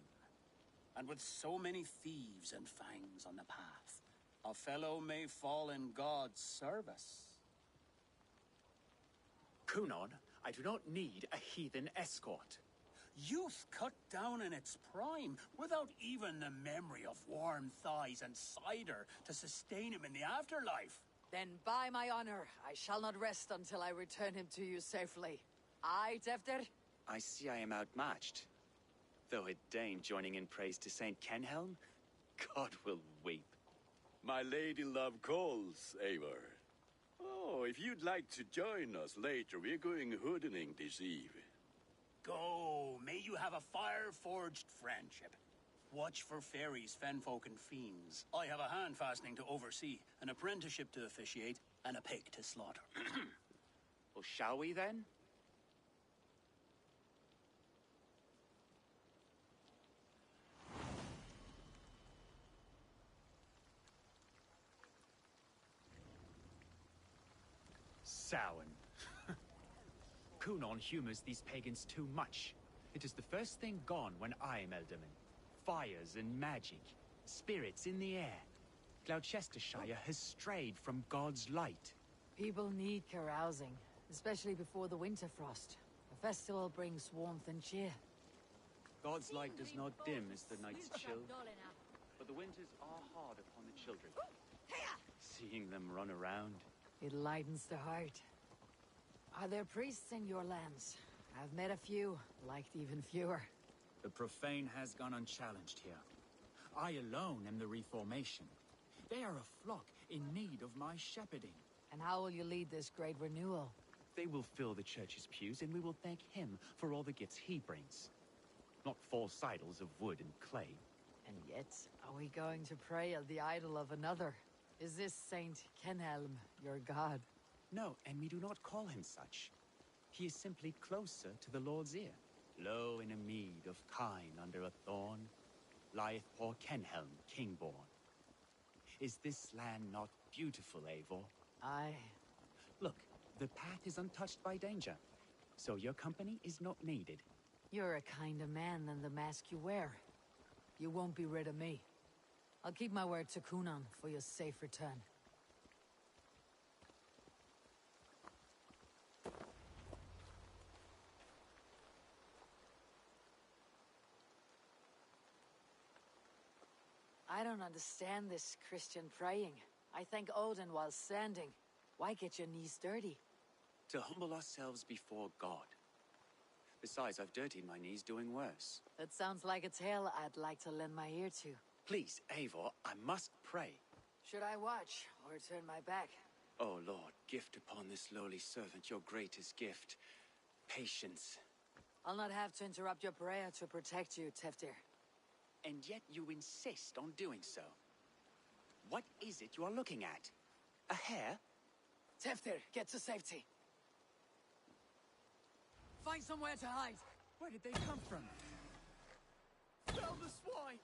H: And with so many thieves and fangs on the path, a fellow may fall in God's service.
X: Kunon, I do not need a heathen escort.
H: Youth cut down in its prime, without even the memory of warm thighs and cider to sustain him in the afterlife.
E: Then by my honor, I shall not rest until I return him to you safely. Aye, Tefter?
X: I see I am outmatched. Though a Dane joining in praise to Saint Kenhelm, God will weep.
V: My lady love calls, Eivor. Oh, if you'd like to join us later, we're going hoodening this eve.
H: Go, may you have a fire-forged friendship. Watch for fairies, fenfolk, and fiends. I have a hand fastening to oversee, an apprenticeship to officiate, and a pig to slaughter.
X: Well, shall we then? Samhain. Kunon humors these pagans too much. It is the first thing gone when I am Elderman. Fires and magic, spirits in the air. Gloucestershire has strayed from God's light.
E: People need carousing, especially before the winter frost. A festival brings warmth and cheer.
X: God's light does not dim as the nights chill, but the winters are hard upon the children. Seeing them run around.
E: It lightens the heart. Are there priests in your lands? I've met a few, liked even fewer.
J: The profane has gone unchallenged here. I alone am the reformation. They are a flock in need of my shepherding.
E: And how will you lead this great renewal?
X: They will fill the church's pews, and we will thank him for all the gifts he brings. Not false idols of wood and clay.
E: And yet, are we going to pray at the idol of another? Is this Saint Kenhelm your god?
X: No, and we do not call him such. He is simply closer to the Lord's ear. Low in a mead of kine under a thorn, lieth poor Kenhelm, king-born. Is this land not beautiful, Eivor?
E: Aye.
X: Look, the path is untouched by danger, so your company is not needed.
E: You're a kinder man than the mask you wear. You won't be rid of me. I'll keep my word to Kunon for your safe return. I don't understand this Christian praying. I thank Odin while standing. Why get your knees dirty?
X: To humble ourselves before God. Besides, I've dirtied my knees doing worse.
E: That sounds like a tale I'd like to lend my ear to.
X: Please, Eivor, I must pray.
E: Should I watch, or turn my back?
X: Oh Lord, gift upon this lowly servant your greatest gift. Patience.
E: I'll not have to interrupt your prayer to protect you, Teftir.
X: And yet you insist on doing so. What is it you are looking at? A hare?
E: Teftir, get to safety. Find somewhere to hide.
J: Where did they come from?
H: Tell the swine!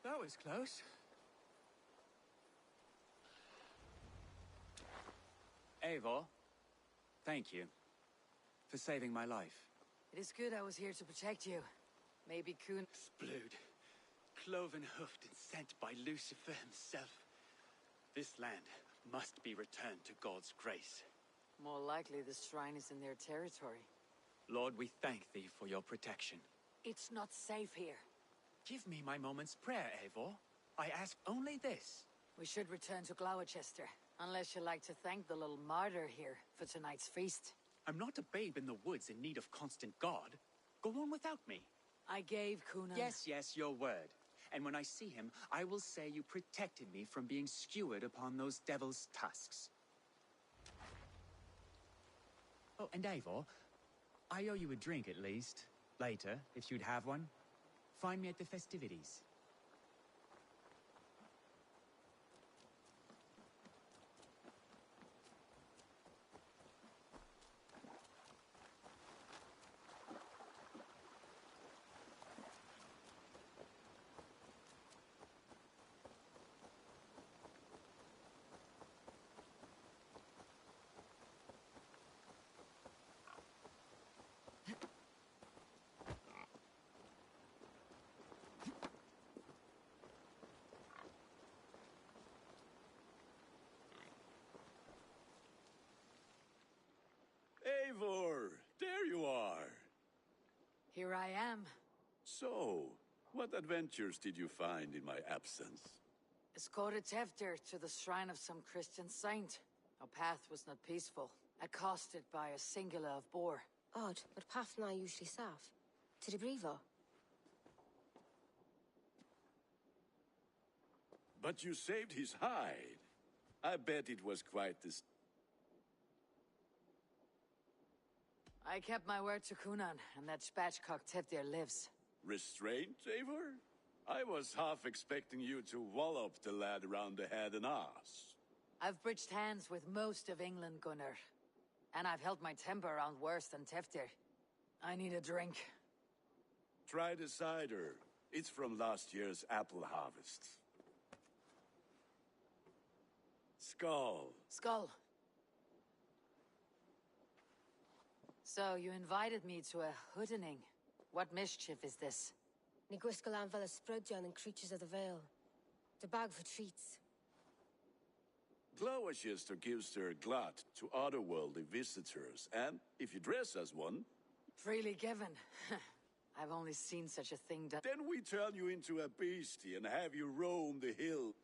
X: That was close. Eivor, thank you.
J: for saving my life.
E: It is good I was here to protect you. Maybe Kun...
J: Blood, cloven-hoofed and sent by Lucifer himself. This land must be returned to God's grace.
E: More likely the shrine is in their territory.
J: Lord, we thank thee for your protection.
E: It's not safe here.
J: Give me my moment's prayer, Eivor. I ask only this.
E: We should return to Gloucester, unless you'd like to thank the little martyr here for tonight's feast.
J: I'm not a babe in the woods in need of constant guard. Go on without me.
E: I gave Kunan...
J: Yes, your word. And when I see him, I will say you protected me from being skewered upon those devil's tusks. Oh, and Eivor, I owe you a drink at least. Later, if you'd have one. Find me at the festivities.
V: Eivor, there you are.
E: Here I am.
V: So, what adventures did you find in my absence?
E: Escorted Tefter to the shrine of some Christian saint. Our path was not peaceful, accosted by a singular of boar.
W: Odd, but Pathna usually saf. To the Brevo.
V: But you saved his hide. I bet it was quite this...
E: I kept my word to Kunan, and that spatchcock Teftir lives.
V: Restraint, Eivor? I was half expecting you to wallop the lad around the head and ass.
E: I've bridged hands with most of England, Gunnar. And I've held my temper around worse than Teftir. I need a drink.
V: Try the cider. It's from last year's apple harvest. Skull.
E: Skull. So, you invited me to a hoodening. What mischief is this?
W: Niguiskalan Vela Sprudjan and Creatures of the Vale. The bag for treats.
V: Gloucester gives their glut to otherworldly visitors, and if you dress as one...
E: Freely given. I've only seen such a thing done.
V: Then we turn you into a beastie and have you roam the hill.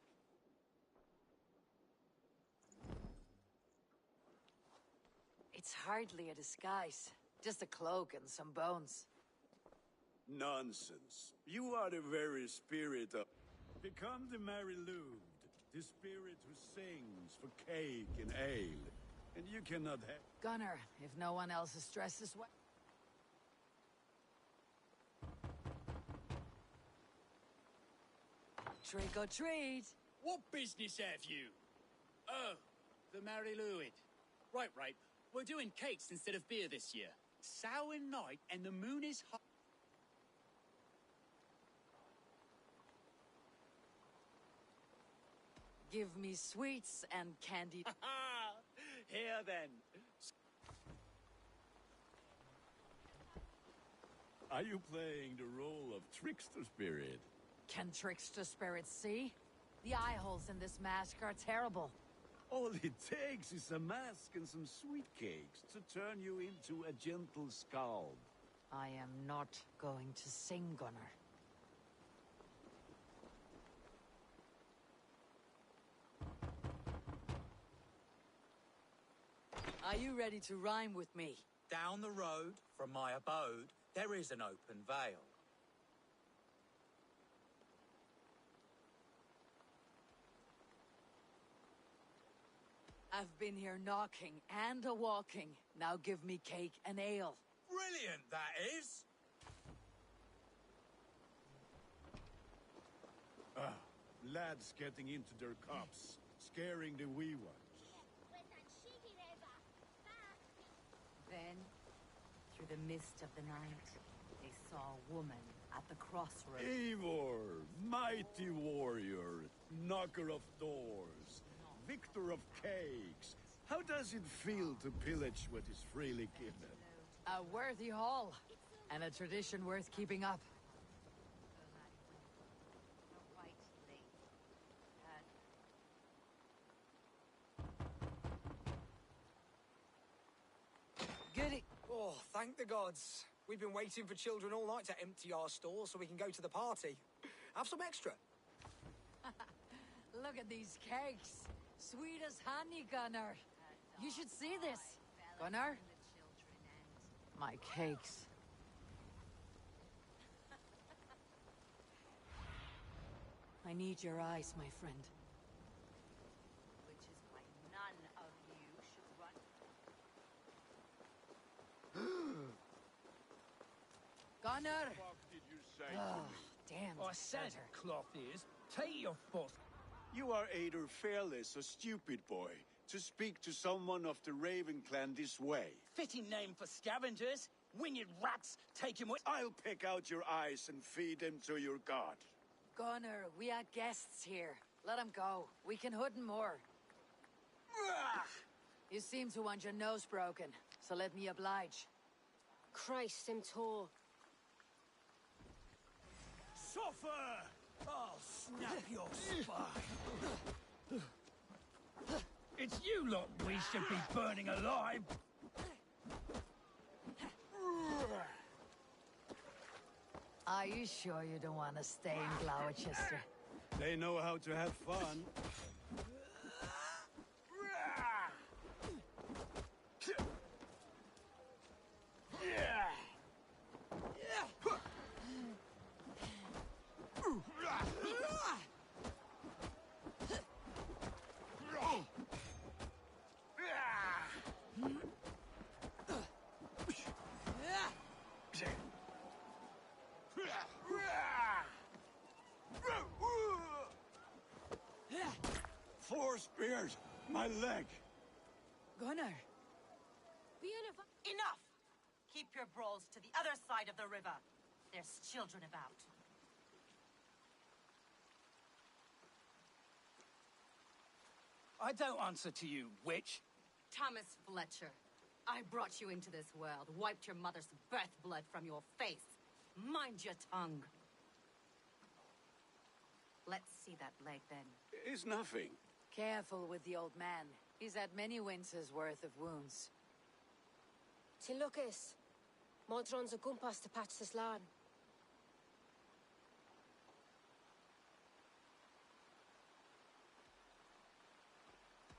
E: It's hardly a disguise. Just a cloak and some bones.
V: Nonsense. You are the very spirit of... Become the Mary Louved, the spirit who sings for cake and ale. And you cannot have...
E: Gunnar, if no one else is dressed as well... Trick or treat!
J: What business have you? Oh, the Mary Lwyd. Right. We're doing cakes instead of beer this year. Sour night and the moon is hot.
E: Give me sweets and candy.
J: Here then.
V: Are you playing the role of trickster spirit?
E: Can trickster spirits see? The eye holes in this mask are terrible.
V: All it takes is a mask and some sweet cakes to turn you into a gentle skald.
E: I am not going to sing, Gunnar. Are you ready to rhyme with me?
J: Down the road from my abode, there is an open vale.
E: I've been here knocking and a-walking. Now give me cake and ale.
J: Brilliant, that is!
V: Lads getting into their cups, scaring the wee ones.
M: Then, through the mist of the night, they saw a woman at the crossroads.
V: Eivor, mighty warrior, knocker of doors, victor of cakes. How does it feel to pillage what is freely given?
E: A worthy haul, and a tradition worth keeping up. Goody.
Q: Oh, thank the gods. We've been waiting for children all night to empty our stores so we can go to the party. Have some extra.
E: Look at these cakes. Sweet as honey, Gunnar. You should see this. Gunnar? My cakes. I need your eyes, my friend.
M: Which is why none of you should run.
E: Gunnar!
K: What did you say
E: Oh,
K: to me?
E: damn.
I: I said, cloth ears, take your foot.
V: You are either fearless or stupid, boy, to speak to someone of the Raven clan this way.
J: Fitting name for scavengers. Winged rats, take him with.
V: I'll pick out your eyes and feed them to your god.
E: Gunnar, we are guests here. Let him go. We can hood more. You seem to want your nose broken, so let me oblige.
W: Christ, him tall.
I: Suffer! I'll snap your spine. It's you lot we should be burning alive.
E: Are you sure you don't want to stay in Gloucester?
V: They know how to have fun. Four spears! My leg!
E: Gunnar!
M: Enough! Keep your brawls to the other side of the river. There's children about.
J: I don't answer to you, witch.
M: Thomas Fletcher, I brought you into this world, wiped your mother's birth blood from your face. Mind your tongue. Let's see that leg, then.
V: It's nothing.
E: Careful with the old man. He's had many winters' worth of wounds.
W: Till Lucas. Modron's a gumpas to patch this land.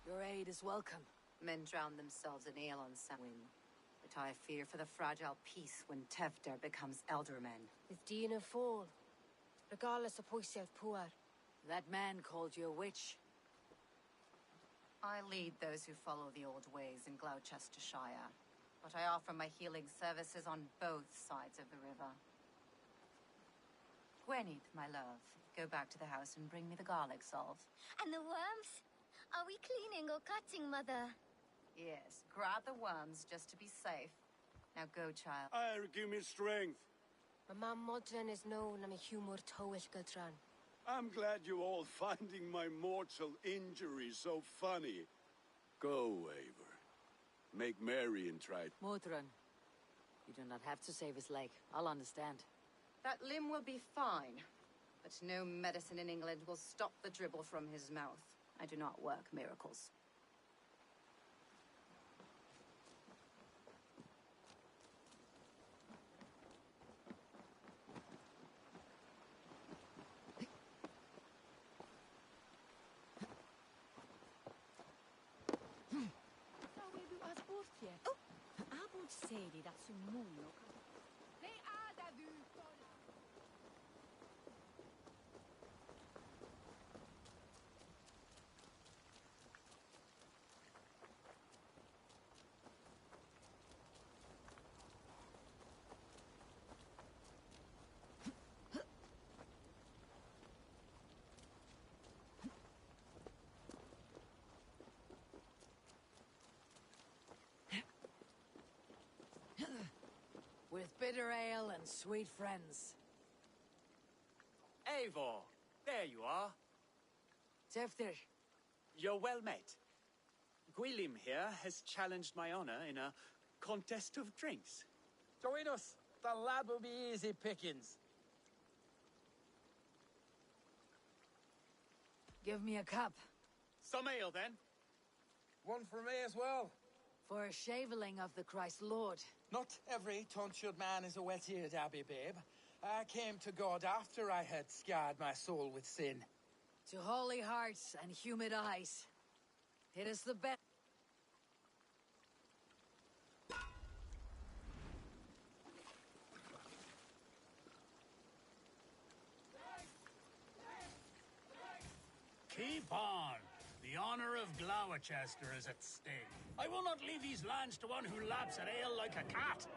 E: Your aid is welcome.
M: Men drown themselves in ale on Samhain. But I fear for the fragile peace when Tevder becomes eldermen.
W: With Dean and Fall. Regardless of Poisiel Puar.
E: That man called you a witch.
M: I lead those who follow the old ways in Gloucestershire. But I offer my healing services on both sides of the river. Gwenith, my love, go back to the house and bring me the garlic salt.
D: And the worms? Are we cleaning or cutting, Mother?
M: Yes, grab the worms just to be safe. Now go, child.
V: Give me strength.
W: My mam Modron is known am a humor towish gadran.
V: I'm glad you all finding my mortal injury so funny. Go, Waver. Make merry and try.
E: Modron, you do not have to save his leg. I'll understand.
M: That limb will be fine. But no medicine in England will stop the dribble from his mouth. I do not work miracles.
B: Sedi da sul mulo. Lei ha da visto.
E: With bitter ale and sweet friends.
J: Eivor, there you are.
E: Tefter.
J: You're well met. Gwilym here has challenged my honor in a contest of drinks.
G: Join us. The lad will be easy pickings.
E: Give me a cup.
J: Some ale, then.
G: One for me as well.
E: For a shaveling of the Christ Lord.
G: Not every tonsured man is a wet-eared Abbey, babe. I came to God after I had scarred my soul with sin.
E: To holy hearts and humid eyes. It is the best.
H: Keep on. The honor of Gloucester is at stake. I will not leave these lands to one who laps at ale like a cat.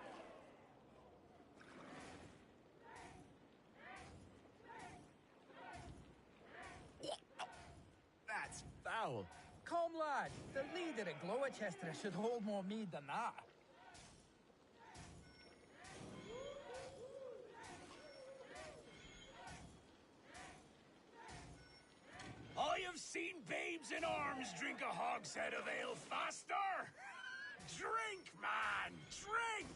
G: That's foul. Come, lad. The leader of Gloucester should hold more mead than that.
H: I have seen babes in arms drink a hogshead of ale faster! Drink, man! Drink!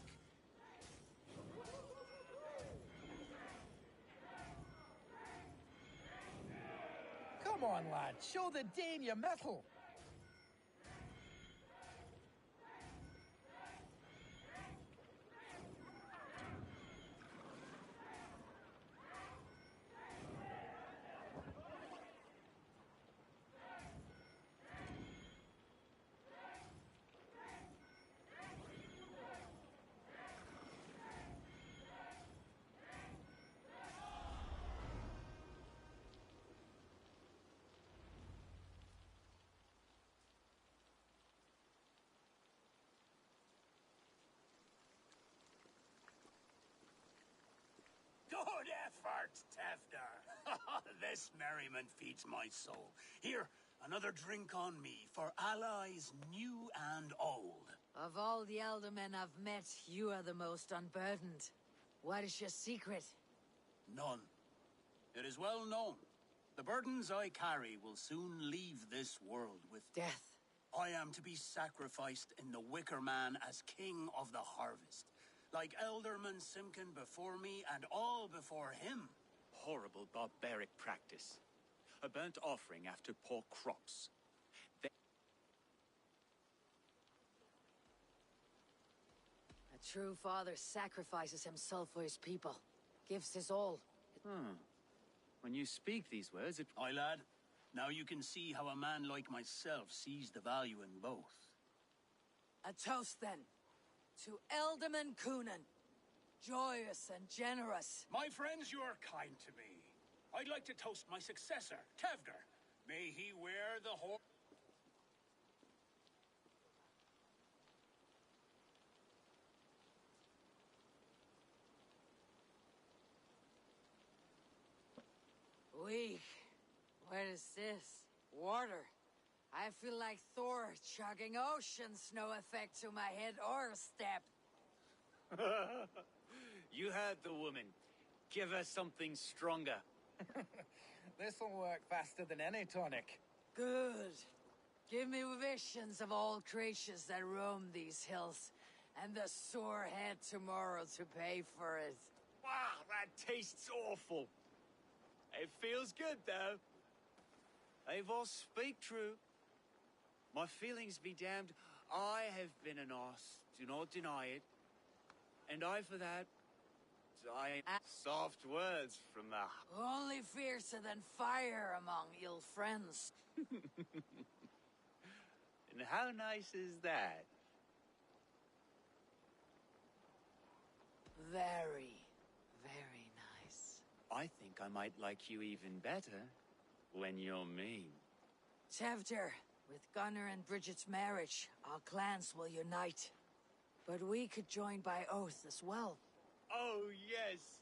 G: Come on, lad. Show the Dane your mettle.
H: Good effort, Tefter. This merriment feeds my soul. Here, another drink on me for allies new and old.
E: Of all the aldermen I've met, you are the most unburdened. What is your secret?
H: None. It is well known. The burdens I carry will soon leave this world with
E: death.
H: I am to be sacrificed in the Wicker Man as king of the harvest. Like Elderman Simkin before me and all before him.
X: Horrible barbaric practice. A burnt offering after poor crops.
E: A true father sacrifices himself for his people. Gives his all.
X: When you speak these words, it...
H: Aye, lad. Now you can see how a man like myself sees the value in both.
E: A toast, then. To Elderman Coonan. Joyous and generous.
H: My friends, you are kind to me. I'd like to toast my successor, Tevder. May he wear the horn.
E: Weak. What is this? Water. I feel like Thor chugging ocean snow effect to my head or step.
X: You heard the woman. Give her something stronger.
G: This'll work faster than any tonic.
E: Good. Give me visions of all creatures that roam these hills, and the sore head tomorrow to pay for it.
X: Wow, that tastes awful. It feels good, though. Eivor, speak true. My feelings be damned. I have been an arse. Do not deny it. And I, for that, soft words from the...
E: Only fiercer than fire among ill friends.
X: And how nice is that?
E: Very, very nice.
X: I think I might like you even better when you're mean.
E: Tevder, with Gunnar and Bridget's marriage, our clans will unite. But we could join by oath as well.
X: Oh, yes.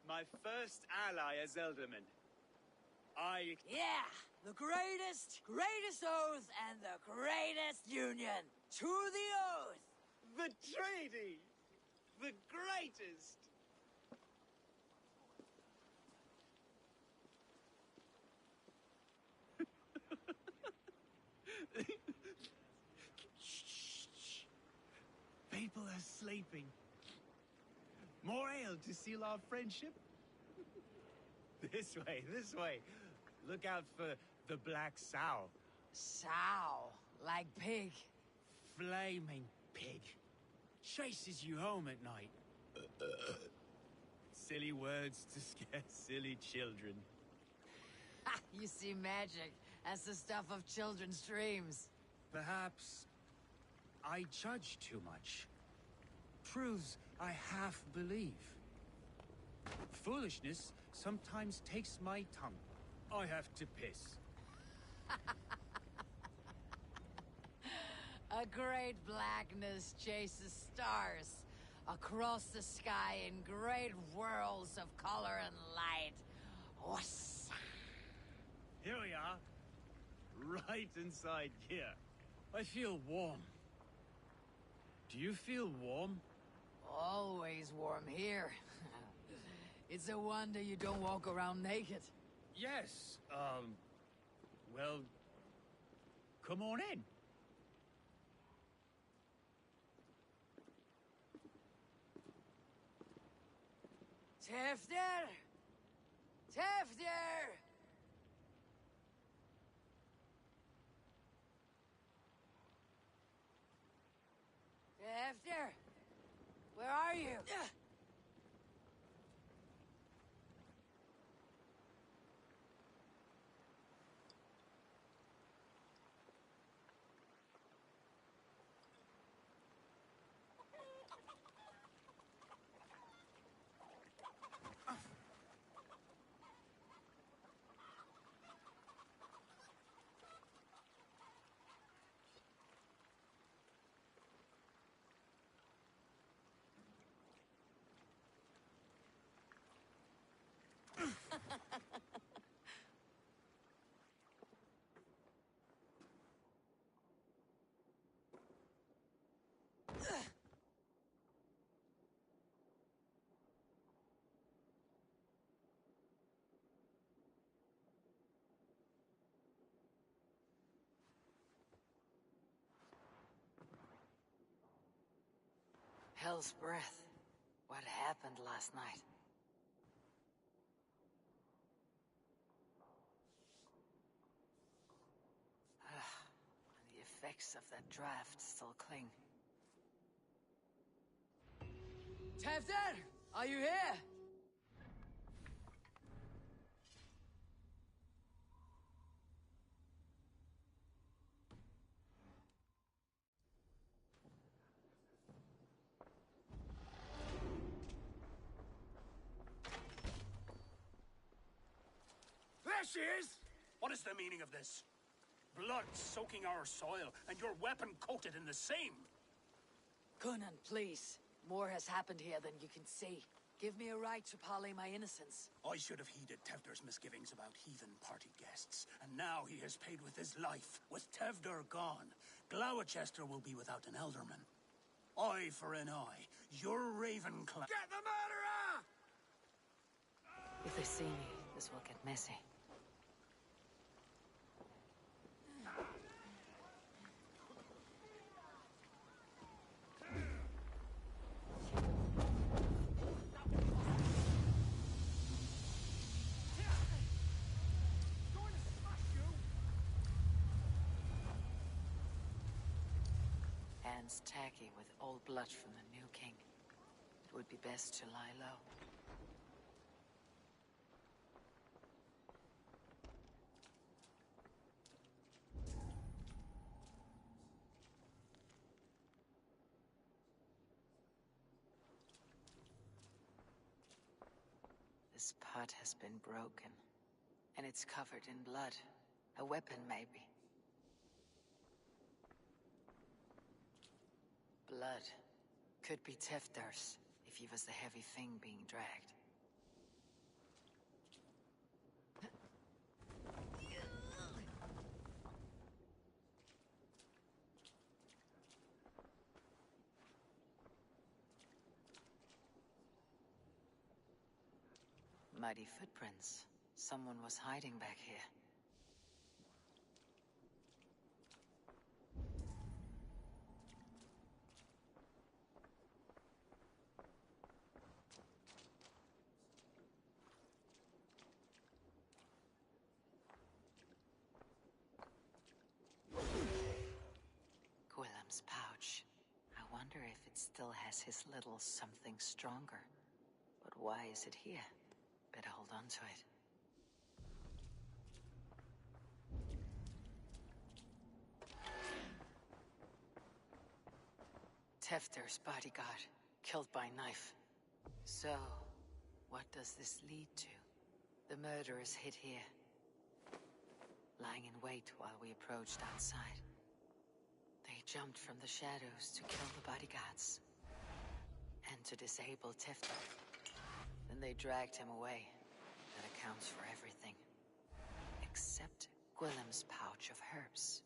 X: My first ally as Elderman.
E: Yeah! The greatest oath and the greatest union! To the oath!
X: The treaty! The greatest! Shh. People are sleeping.
C: More ale to seal our friendship? This way, this way. Look out for the black sow.
E: Sow? Like pig?
C: Flaming pig. Chases you home at night. Silly words to scare silly children.
E: You see magic. That's the stuff of children's dreams.
C: Perhaps I judge too much. Truths I half believe. Foolishness sometimes takes my tongue. I have to piss.
E: A great blackness chases stars across the sky in great whirls of color and light. Whoosh.
C: Here we are. Right inside here. I feel warm. Do you feel warm?
E: Always warm here. It's a wonder you don't walk around naked.
C: Yes, well, come on in.
E: Tefter! Tefter! Tefter! Where are you? Hell's breath. What happened last night? The effects of that draft still cling. Tefter! Are you here?
H: There she is! What is the meaning of this? Blood soaking our soil, and your weapon coated in the same!
E: Conan, please. More has happened here than you can see. Give me a right to parley my innocence.
H: I should have heeded Tevder's misgivings about heathen party guests, and now he has paid with his life. With Tevder gone, Gloucester will be without an elderman. Eye for an eye. Your Ravenclaw— Get the murderer!
E: If they see me, this will get messy. Hands tacky with old blood from the new king. It would be best to lie low. This pot has been broken, and it's covered in blood. A weapon, maybe. Blood. Could be Tefder's, if he was the heavy thing being dragged. Muddy footprints. Someone was hiding back here. still has his little something stronger. But why is it here? Better hold on to it. Tefter's bodyguard, killed by knife. So, what does this lead to? The murderers hid here, lying in wait while we approached outside. They jumped from the shadows to kill the bodyguards, and to disable Tefter. Then they dragged him away. That accounts for everything. Except Gwillem's pouch of herbs.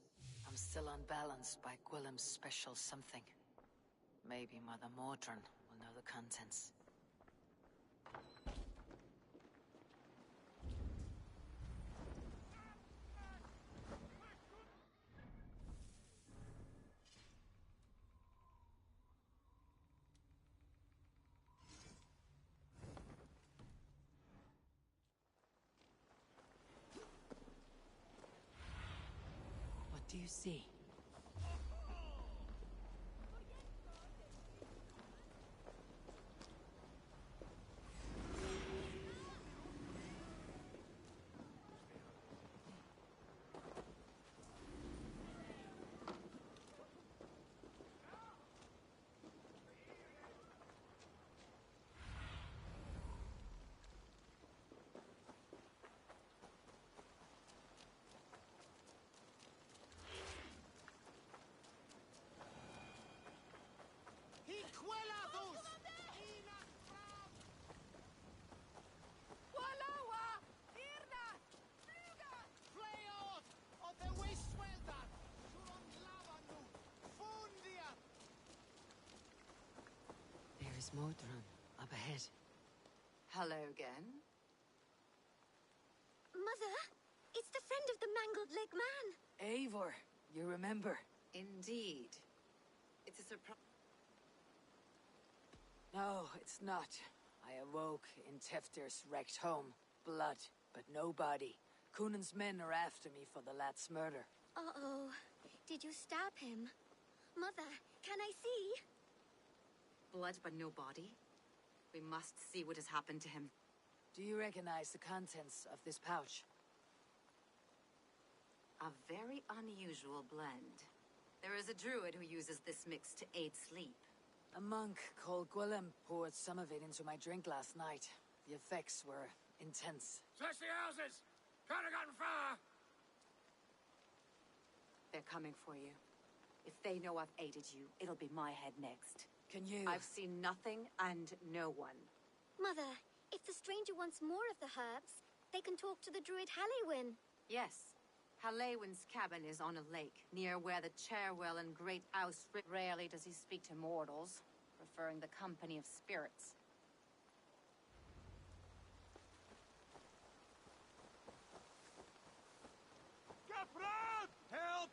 E: I'm still unbalanced by Gwillem's special something. Maybe Mother Mordran will know the contents. What do you see? There is Mordran up ahead.
M: Hello again.
D: Mother, it's the friend of the mangled leg man.
E: Eivor, you remember?
M: Indeed. It's a surprise.
E: No, it's not. I awoke in Tefter's wrecked home. Blood, but no body. Cunan's men are after me for the lad's murder.
D: Uh-oh. Did you stab him? Mother, can I see?
M: Blood but no body? We must see what has happened to him.
E: Do you recognize the contents of this pouch?
M: A very unusual blend. There is a druid who uses this mix to aid sleep.
E: A monk called Gwillem poured some of it into my drink last night. The effects were intense.
I: Search the houses! Can't have gotten far!
M: They're coming for you. If they know I've aided you, it'll be my head next.
E: Can you?
M: I've seen nothing and no one.
D: Mother, if the stranger wants more of the herbs, they can talk to the druid Hallywin.
M: Yes. Hallywin's cabin is on a lake, near where the Chairwell and Great Ouse. Rarely does he speak to mortals, preferring the company of spirits.
I: Kapran! Help!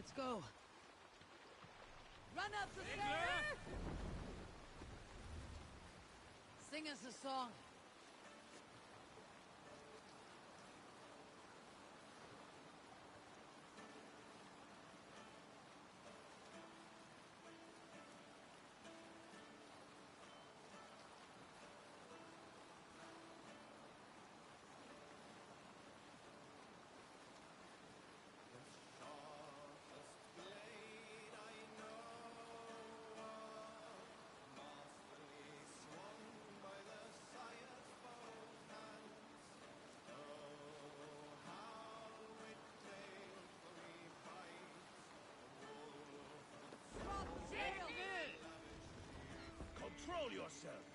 N: Let's go. Run up the
J: Ziggler!
N: stairs! Sing us a song.
K: Control yourself!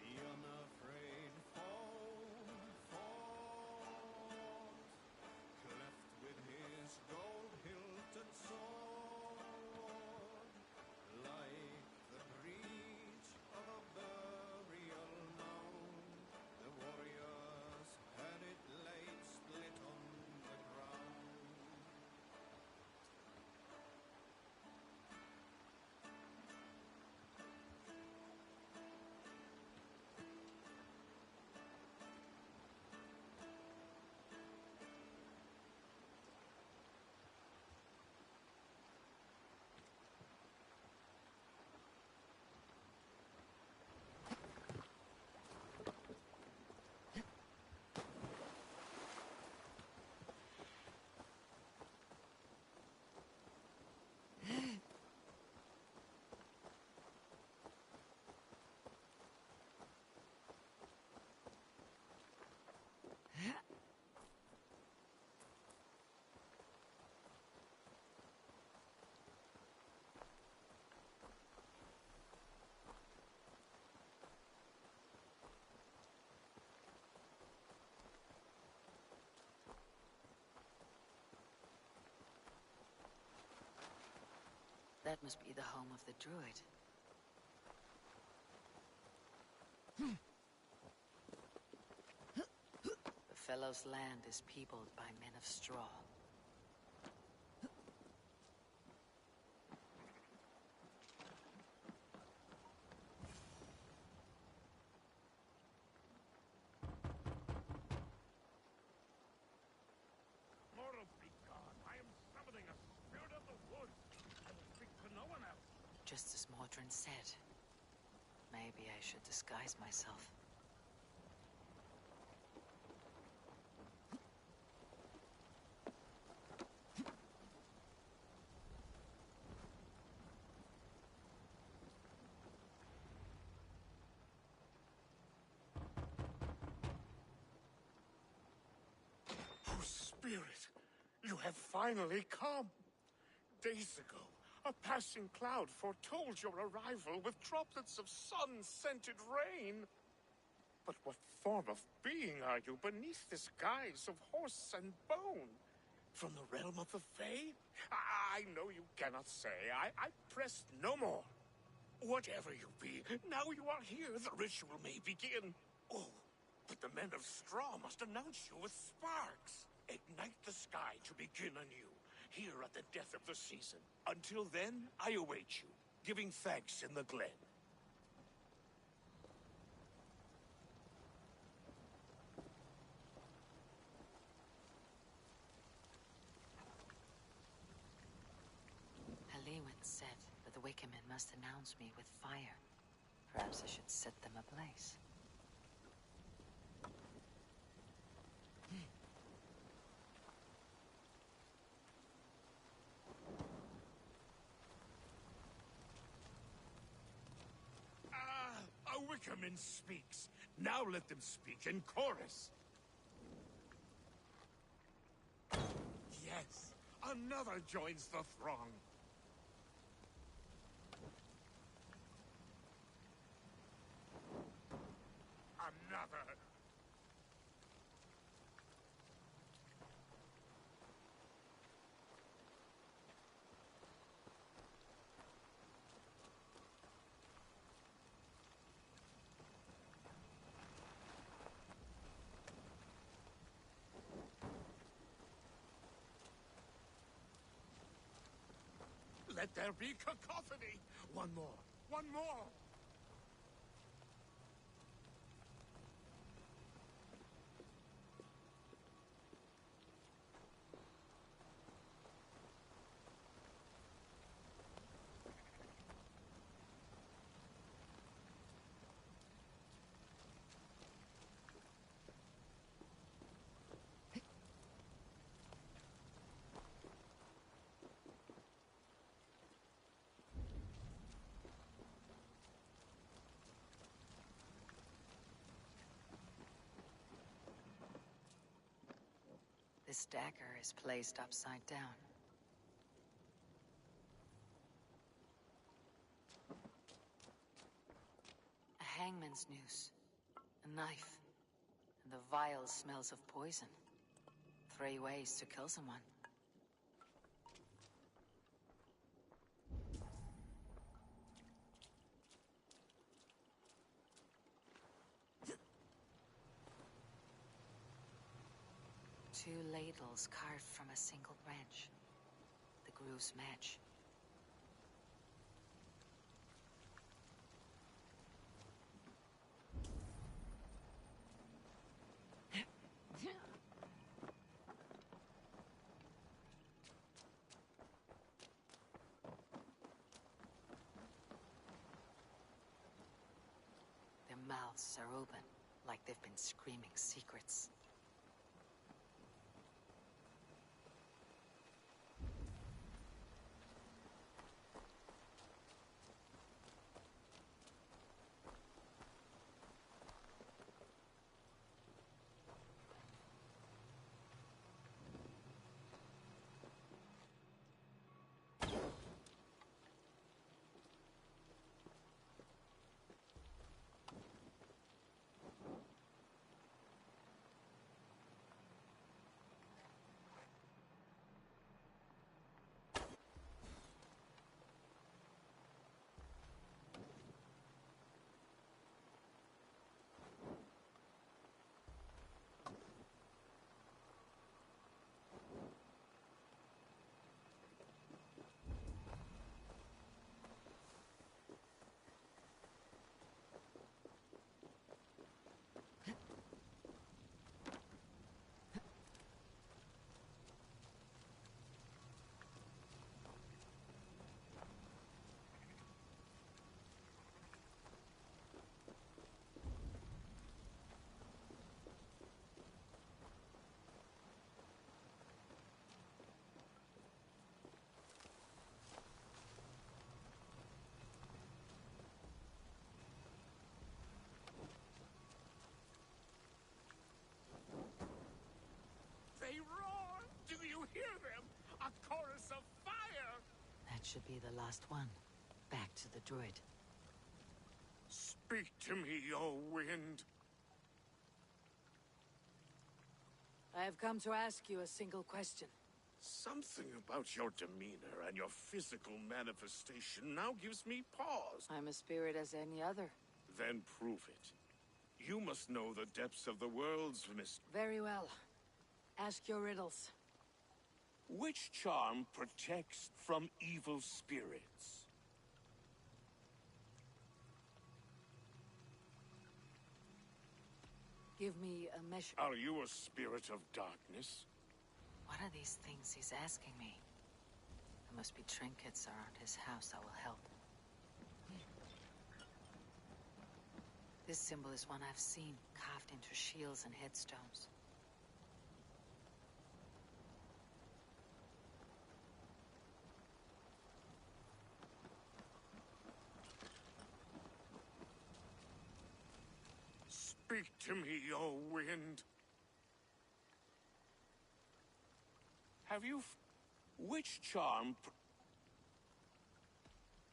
O: The unafraid fought, cleft with his gold-hilted sword, like the breach of a burial mound. The warriors had it laid split on the ground.
E: That must be the home of the druid. The fellow's land is peopled by men of straw.
I: Mortal be gone. I am summoning a spirit of the woods. I will speak to no one else.
E: Just as Mordrin said. Maybe I should disguise myself.
I: Oh, Spirit, you have finally come. Days ago, a passing cloud foretold your arrival with droplets of sun-scented rain. But what form of being are you beneath this guise of horse and bone? From the realm of the Fae? I know you cannot say. I press no more. Whatever you be, now you are here, the ritual may begin. Oh, but the men of straw must announce you with sparks. Ignite the sky to begin anew, here at the death of the season. Until then, I await you, giving thanks in the glen.
E: Halewin said that the Wickermen must announce me with fire. Perhaps I should set them ablaze.
K: A Wickerman speaks. Now let them speak in chorus. Yes, another joins the throng. Another.
I: Let there be cacophony! One more! One more!
E: This dagger is placed upside down. A hangman's noose, a knife, and the vile smells of poison. 3 ways to kill someone. Two ladles carved from a single branch. The grooves match. Their mouths are open, like they've been screaming secrets.
I: They roar! Do you hear them? A chorus of fire!
E: That should be the last one. Back to the druid.
I: Speak to me, O wind.
L: I have come to ask you a single question.
I: Something about your demeanor and your physical manifestation now gives me pause.
L: I'm a spirit as any other.
I: Then prove it. You must know the depths of the world's mystery.
L: Very well. Ask your riddles.
I: Which charm protects from evil spirits?
L: Give me a measure.
I: Are you a spirit of darkness?
E: What are these things he's asking me? There must be trinkets around his house that will help. This symbol is one I've seen, carved into shields and headstones.
I: Speak to me, O wind. Have you... Which charm...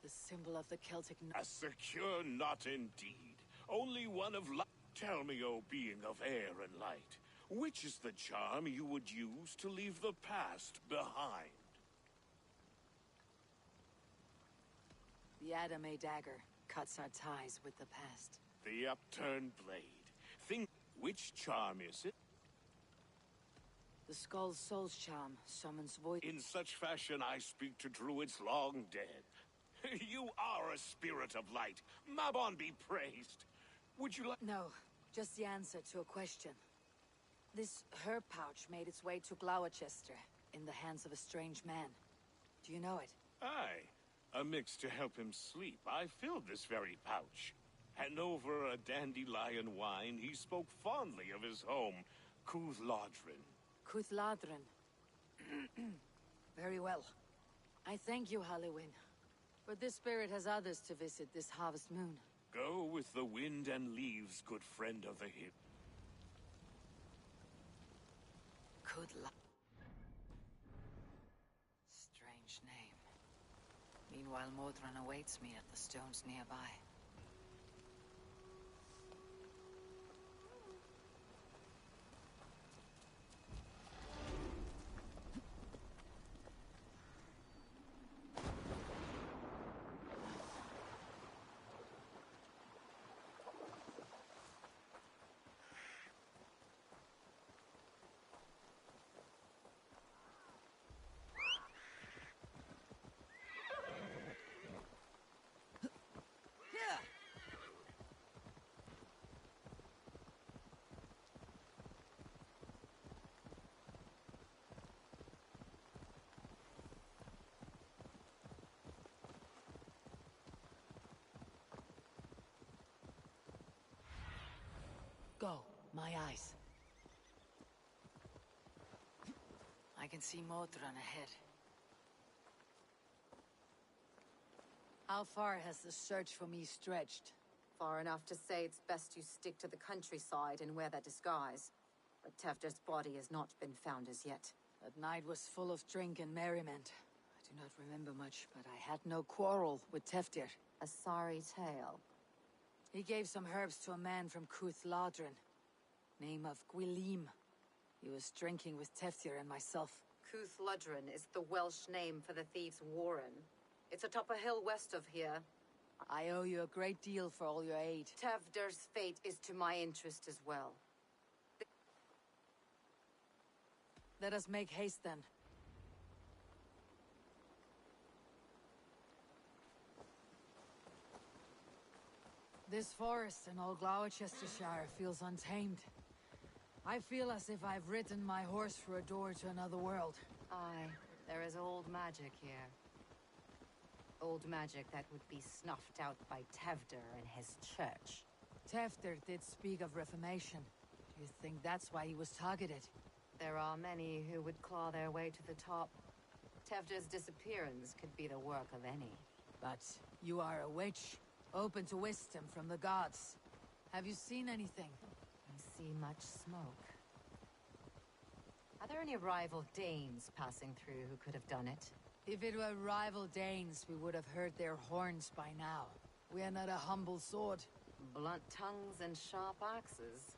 L: The symbol of the Celtic...
I: A secure knot indeed. Only one of light. Tell me, O being of air and light, which is the charm you would use to leave the past behind?
L: The Adame dagger cuts our ties with the past.
I: The upturned blade. Think, which charm is it?
N: The Skull's soul's charm summons voice.
K: In such fashion I speak to druids long dead. You are a spirit of light. Mabon be praised. Would you like—
N: No, just the answer to a question. This herb pouch made its way to Gloucester in the hands of a strange man. Do you know it?
K: Aye. A mix to help him sleep. I filled this very pouch. And over a dandelion wine, he spoke fondly of his home, Cooth-Lodrin.
N: Cooth-Lodrin. Very well. I thank you, Halliwyn. But this spirit has others to visit this harvest moon.
K: Go with the wind and leaves, good friend of the hip.
E: Strange name. Meanwhile, Modron awaits me at the stones nearby.
N: Go, my eyes.
E: I can see Modron ahead.
N: How far has the search for me stretched?
M: Far enough to say it's best you stick to the countryside and wear that disguise. But Tefder's body has not been found as yet.
N: That night was full of drink and merriment. I do not remember much, but I had no quarrel with Tefdir.
M: A sorry tale.
N: He gave some herbs to a man from Cooth-Lodrin. Name of Gwilim. He was drinking with Tefdir and myself.
M: Cooth-Lodrin is the Welsh name for the thieves' warren. It's atop a hill west of here.
N: I owe you a great deal for all your aid.
M: Tefder's fate is to my interest as well.
N: Let us make haste then. This forest in all Gloucestershire feels untamed. I feel as if I've ridden my horse through a door to another world.
M: Aye, there is old magic here. Old magic that would be snuffed out by Tefder and his church.
N: Tefder did speak of reformation. Do you think that's why he was targeted?
M: There are many who would claw their way to the top. Tefder's disappearance could be the work of any.
N: But you are a witch, open to wisdom from the gods. Have you seen anything?
M: I see much smoke. Are there any rival Danes passing through who could have done it?
N: If it were rival Danes, we would have heard their horns by now. We are not a humble sword.
M: Blunt tongues and sharp axes.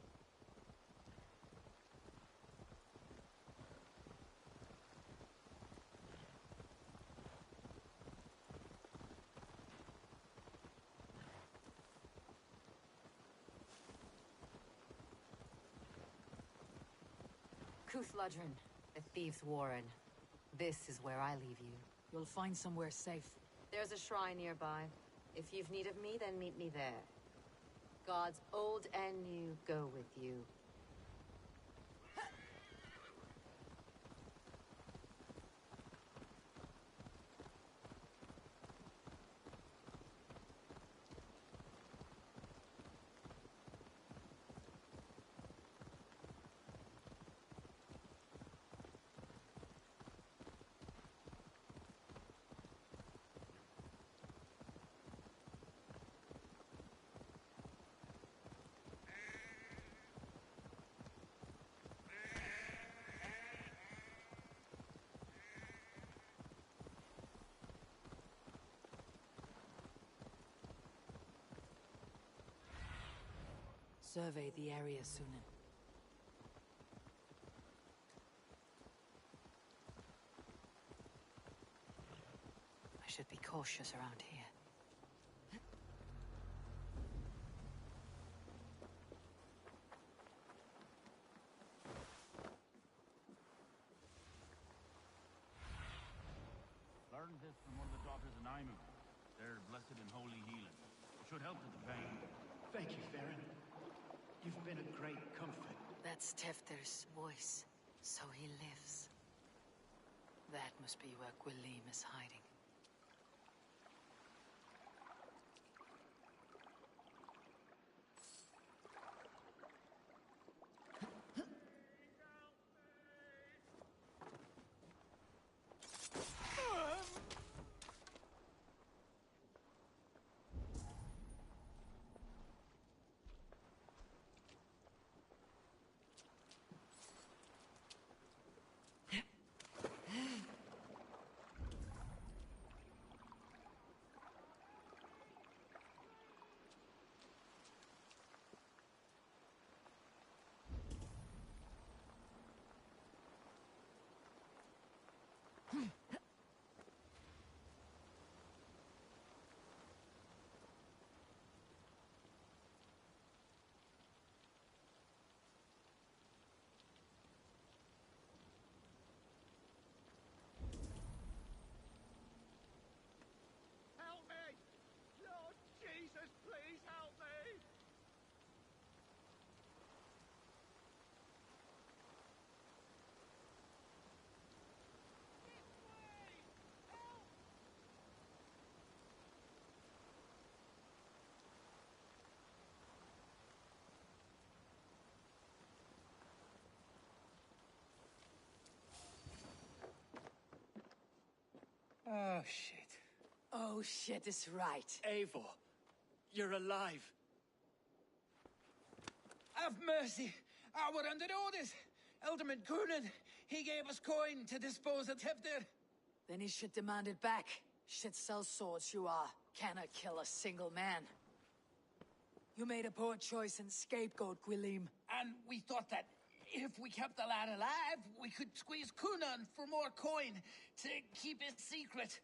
M: Cooth-Lodrin, the thieves' warren. This is where I leave you.
N: You'll find somewhere safe.
M: There's a shrine nearby. If you've need of me, then meet me there. Gods old and new go with you.
N: Survey the area, Sunan.
E: I should be cautious around here.
F: Daimon. They're blessed in holy healing. It should help with the pain.
P: Thank you, Farron. You've been a great comfort.
E: That's Tefter's voice. So he lives. That must be where Gwilym is hiding.
C: Help me! Lord Jesus, please help me!
G: Oh, shit.
L: Oh, shit is right.
J: Eivor, you're alive.
G: Have mercy. We're under orders. Alderman Coonan, he gave us coin to dispose of Tefter.
L: Then he should demand it back. Shit sells swords, you are. Cannot kill a single man. You made a poor choice and scapegoat, Gwilym.
G: And we thought that if we kept the lad alive, we could squeeze Coonan for more coin to keep it secret.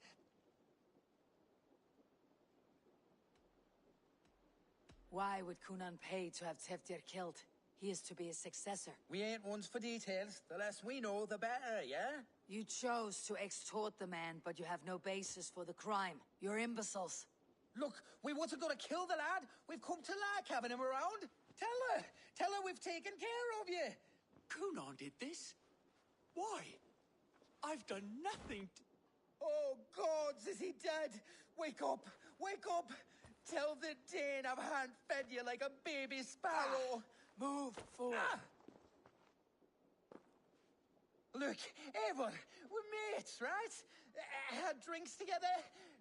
L: Why would Coonan pay to have Teftir killed? He is to be his successor.
G: We ain't ones for details. The less we know, the better, yeah?
L: You chose to extort the man, but you have no basis for the crime. You're imbeciles.
G: Look, we wasn't gonna kill the lad. We've come to like having him around. Tell her we've taken care of you.
J: Coonan did this? Why? I've done nothing to...
G: Oh, gods, is he dead? Wake up! Wake up! Tell the Dane I've hand-fed you like a baby sparrow.
L: Move forward.
G: Look, Eivor, we're mates, right? Had drinks together.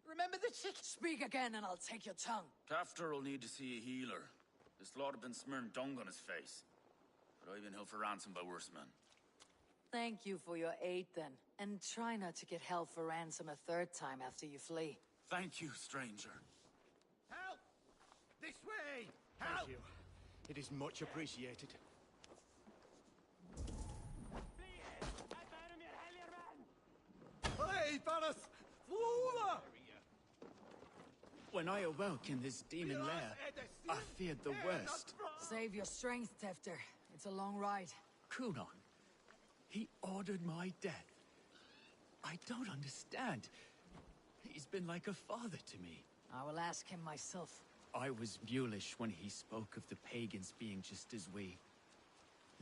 G: Remember the chick?
L: Speak again and I'll take your tongue.
F: Tafter will need to see a healer. This lord have been smearing dung on his face. But I've been held for ransom by worse men.
L: Thank you for your aid then. And try not to get held for ransom a third time after you flee.
F: Thank you, stranger.
C: Help! This way! Help!
P: Thank you. It is much appreciated.
C: Hey, Paris! Flula!
J: When I awoke in this demon lair, I feared the worst.
L: Save your strength, Tefter. It's a long ride.
J: Coonan, he ordered my death. I don't understand. He's been like a father to me.
L: I will ask him myself.
J: I was mulish when he spoke of the pagans being just as we.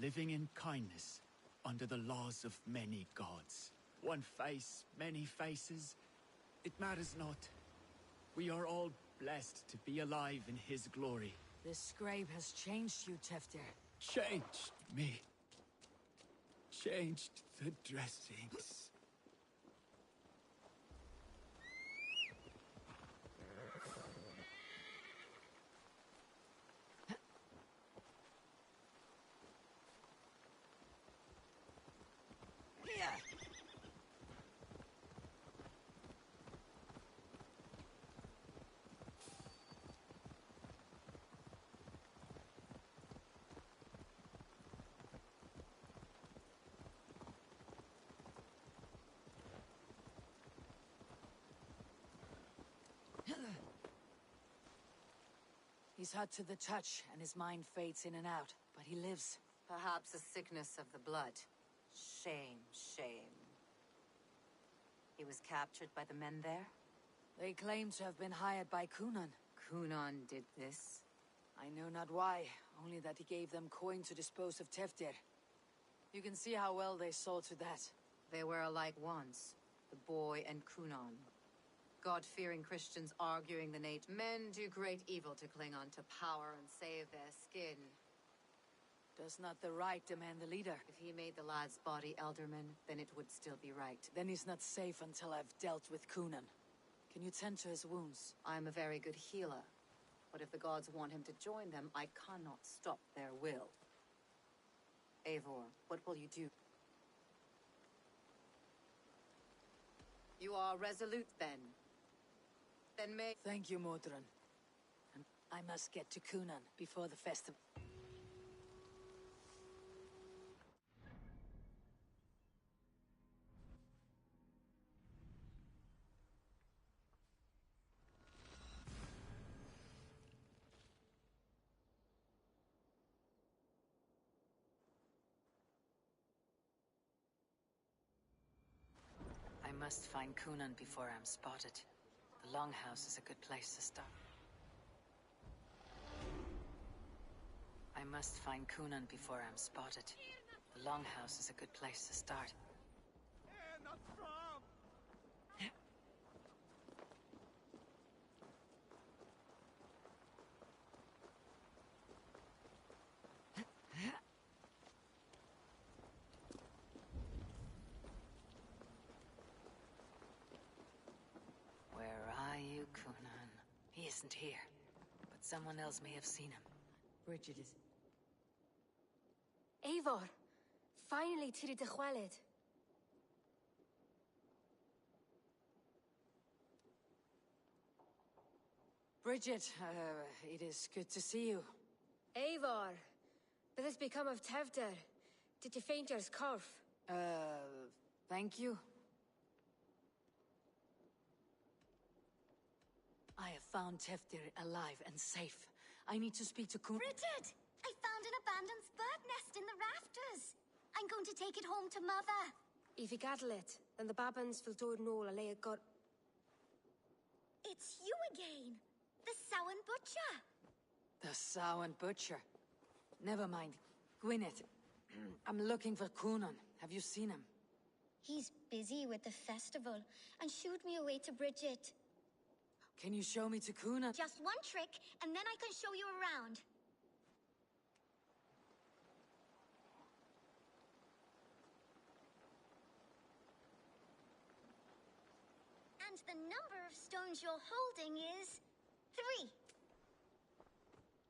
J: Living in kindness, under the laws of many gods. One face, many faces. It matters not. We are all blessed to be alive in his glory.
L: This scribe has changed you, Tefter.
J: Changed me. Changed the dressings.
L: He's hot to the touch, and his mind fades in and out, but he lives.
M: Perhaps a sickness of the blood. Shame, shame. He was captured by the men there?
N: They claim to have been hired by Kunan.
M: Kunan did this?
N: I know not why, only that he gave them coin to dispose of Teftir. You can see how well they saw to that.
M: They were alike once, the boy and Kunan. God-fearing Christians arguing the nature. Men do great evil to cling on to power and save their skin.
N: Does not the right demand the leader?
M: If he made the lad's body Elderman, then it would still be right.
N: Then he's not safe until I've dealt with Kunan. Can you tend to his wounds?
M: I'm a very good healer. But if the gods want him to join them, I cannot stop their will. Eivor, what will you do? You are resolute, then. Then may—
N: Thank you, Modron. And I must get to Kunan before the festival.
E: I must find Kunan before I'm spotted. The Longhouse is a good place to start. I must find Kunan before I'm spotted. The Longhouse is a good place to start.
O: Not from.
E: Where are you, Kunan? He isn't here, but someone else may have seen him.
N: Bridget is...
W: Eivor, finally tiri de chwaled.
N: Bridget, it is good to see you.
W: Eivor, what has become of Tevder? Did you faint your scarf?
N: Thank you. I have found Teftir alive and safe. I need to speak to Kun—
D: Bridget! I found an abandoned bird nest in the rafters. I'm going to take it home to Mother.
W: If you gather it, then the Babans will do it all. I got.
D: It's you again. The Samhain Butcher.
N: The Samhain Butcher. Never mind. Gwyneth, I'm looking for Kunan. Have you seen him?
D: He's busy with the festival and shooed me away to Bridget.
N: Can you show me to Kunan?
D: Just one trick, and then I can show you around. And the number of stones you're holding is 3.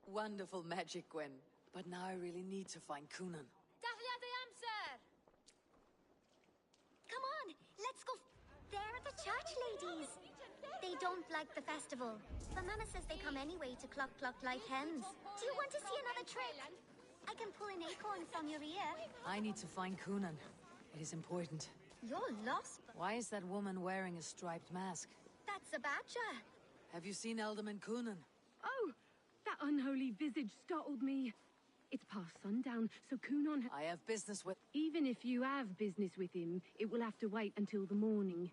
N: Wonderful magic, Gwen. But now I really need to find Kunan.
B: Dathliad the amser!
D: Come on, let's go. There are the church ladies. They don't like the festival. But Mama says they come anyway to cluck like hens. Do you want to see another trick? I can pull an acorn from your ear.
N: I need to find Kunan. It is important.
D: You're lost.
N: Why is that woman wearing a striped mask?
D: That's a badger.
N: Have you seen Alderman Kunan?
A: Oh, that unholy visage startled me. It's past sundown, so Kunan—
N: I have business with—
A: Even if you have business with him, it will have to wait until the morning.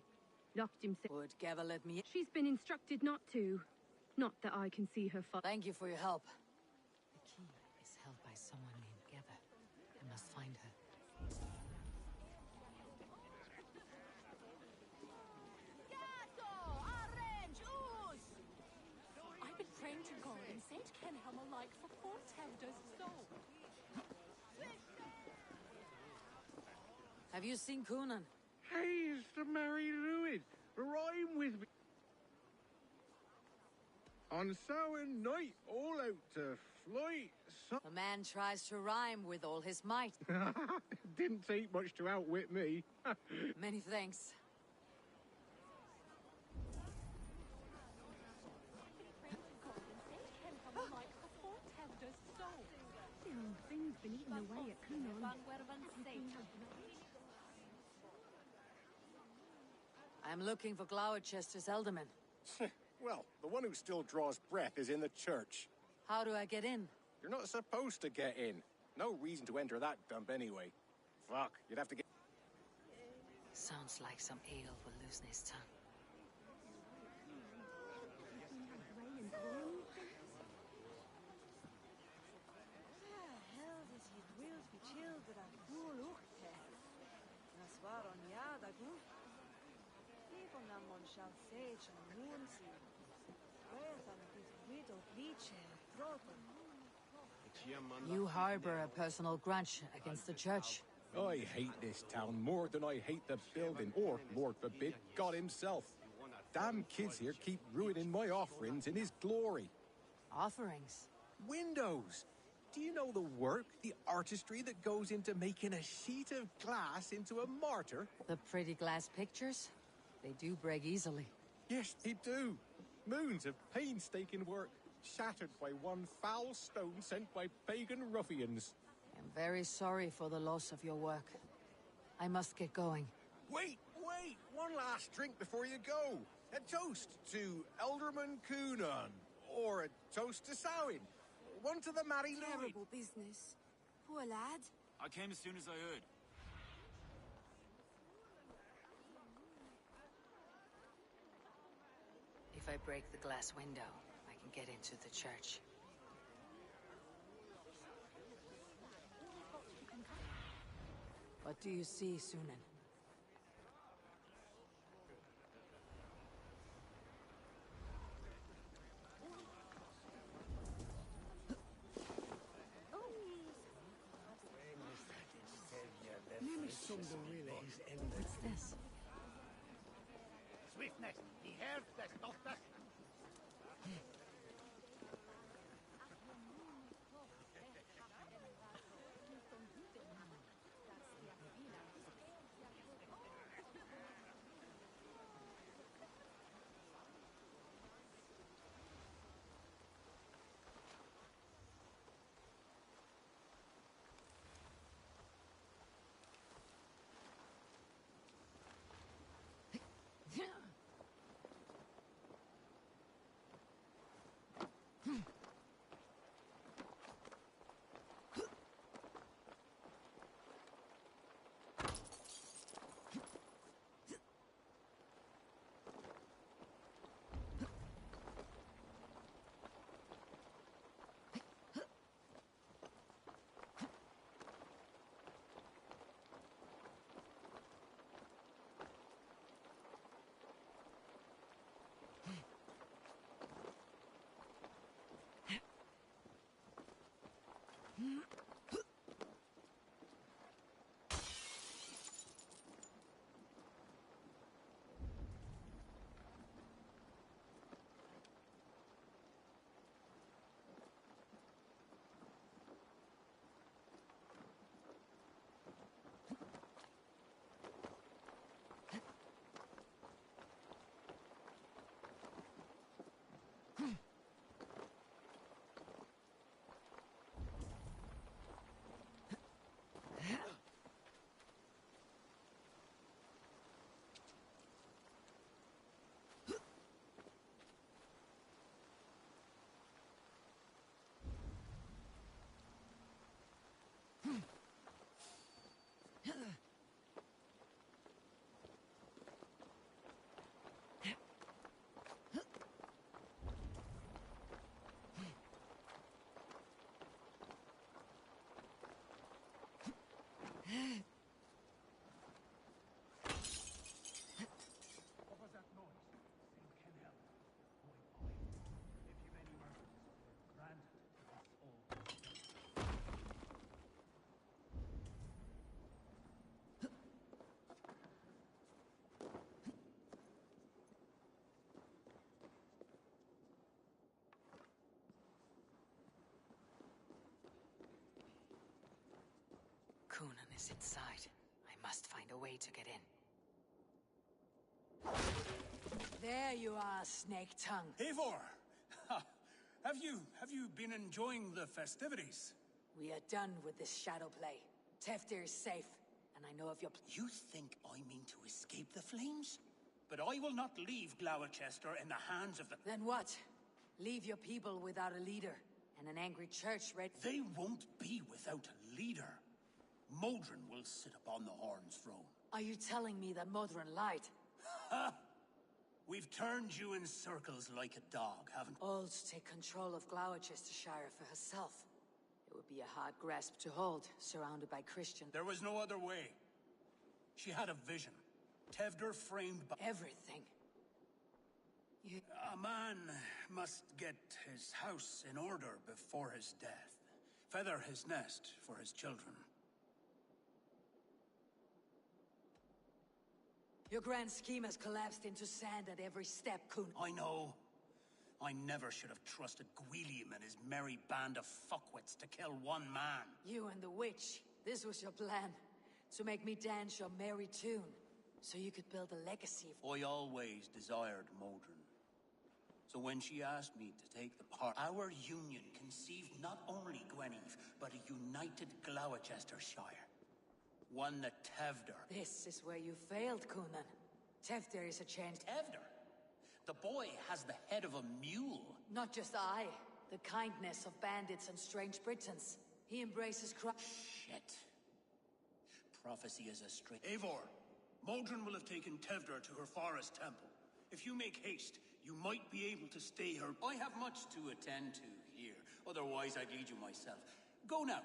A: Locked himself—
N: Would Gava let me in?
A: She's been instructed not to. Not that I can see her
N: Thank you for your help. The key is held by someone named Gava. I must find her.
B: I've been praying to God and Saint Kenhelm alike for poor Tevder's soul.
N: Have you seen Kunan?
R: Hey, it's the Merry Druid. Rhyme with me. On Samhain night, all out to flight.
N: The man tries to rhyme with all his might.
R: Didn't take much to outwit me.
N: Many thanks.
A: Things been eaten away at Kunan.
N: I'm looking for Gloucester's Elderman.
S: Well, the one who still draws breath is in the church.
N: How do I get in?
S: You're not supposed to get in. No reason to enter that dump anyway. Fuck, you'd have to get...
E: Sounds like some ale will loosen his tongue.
N: You harbor a personal grudge against the church.
S: I hate this town more than I hate the building, or, Lord forbid, God himself. Damn kids here keep ruining my offerings in his glory.
N: Offerings?
S: Windows! Do you know the work, the artistry that goes into making a sheet of glass into a martyr?
N: The pretty glass pictures? They do break easily.
S: Yes, they do. Moons of painstaking work, shattered by one foul stone sent by pagan ruffians.
N: I'm very sorry for the loss of your work. I must get going.
S: Wait! One last drink before you go. A toast to Elderman Coonan. Or a toast to Samhain. One to the Mary Louis.
W: Terrible business. Poor lad.
F: I came as soon as I heard.
E: If I break the glass window, I can get into the church.
N: What do you see, Sunan? What's this?
R: Swiftness, the hair that stopped us. What was that noise? Saint Kenhelm. Boy. If you've any mercies, grant it to us all.
E: Coonan is inside. I must find a way to get in.
N: There you are, Snake Tongue.
H: Eivor! Have you been enjoying the festivities?
N: We are done with this shadow play. Teftir is safe, and I know of your...
H: You think I mean to escape the flames? But I will not leave Gloucester in the hands of the...
N: Then what? Leave your people without a leader, and an angry church ready...
H: They won't be without a leader. Modron will sit upon the Horn's throne.
N: Are you telling me that Modron lied?
H: Ha! We've turned you in circles like a dog, haven't we?
N: All to take control of Gloucestershire for herself. It would be a hard grasp to hold, surrounded by Christians.
H: There was no other way. She had a vision. Tevder framed by...
N: Everything.
H: A man must get his house in order before his death. Feather his nest for his children.
N: Your grand scheme has collapsed into sand at every step, Kun.
H: I know. I never should have trusted Gwilliam and his merry band of fuckwits to kill one man.
N: You and the witch. This was your plan. To make me dance your merry tune. So you could build a legacy.
H: I always desired Modron. So when she asked me to take the part, our union conceived not only Gweneve, but a united Gloucestershire. One that Tevder...
N: This is where you failed, Kunan. Tevder is a changed...
H: Tevder? The boy has the head of a mule.
N: Not just I. The kindness of bandits and strange Britons. He embraces
H: Shit. Prophecy is a straight... Eivor, Modron will have taken Tevder to her forest temple. If you make haste, you might be able to stay her... I have much to attend to here. Otherwise, I'd lead you myself. Go now.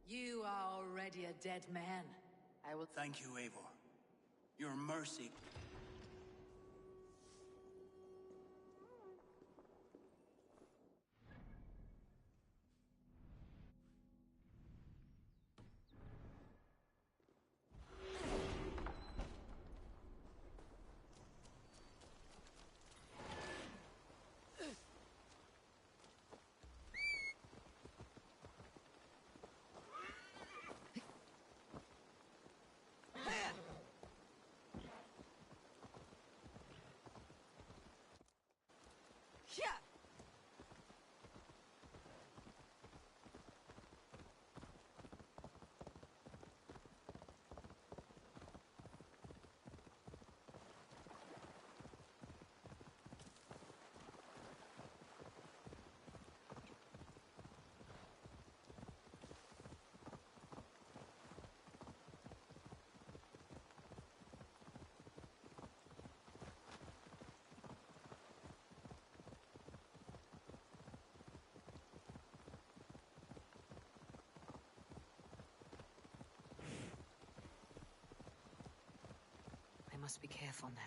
N: You are already a dead man. I will...
H: Thank you, Eivor. Your mercy...
N: Yeah!
M: I must be careful now.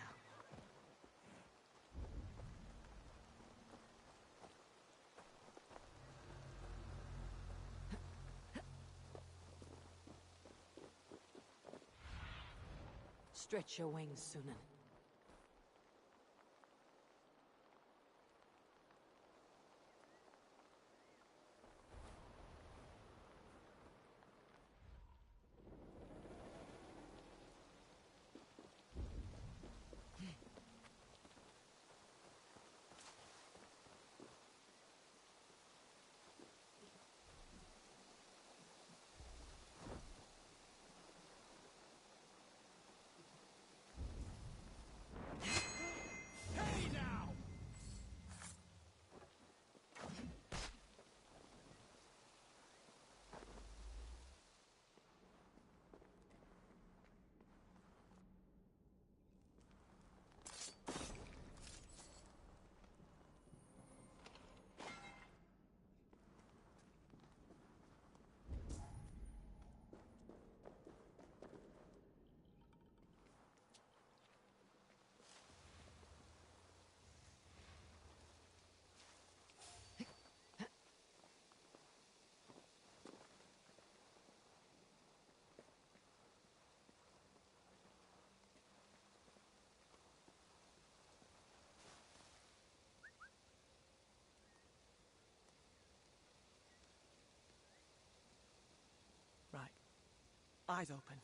N: Stretch your wings, Sunan.
G: Eyes open.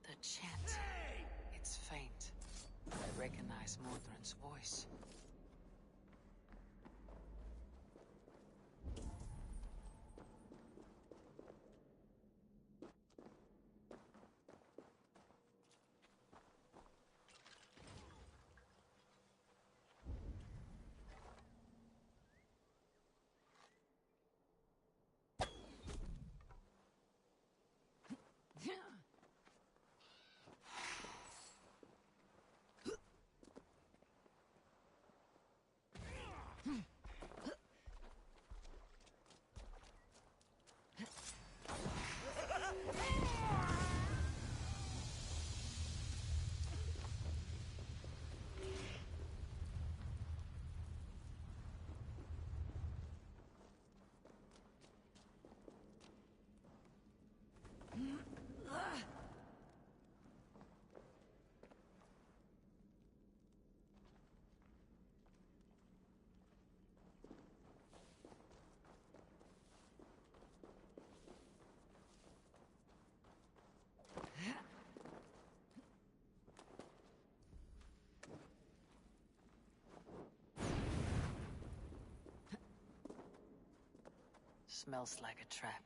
E: The chant. It's faint. I recognize Mordrin's voice. Smells like a trap.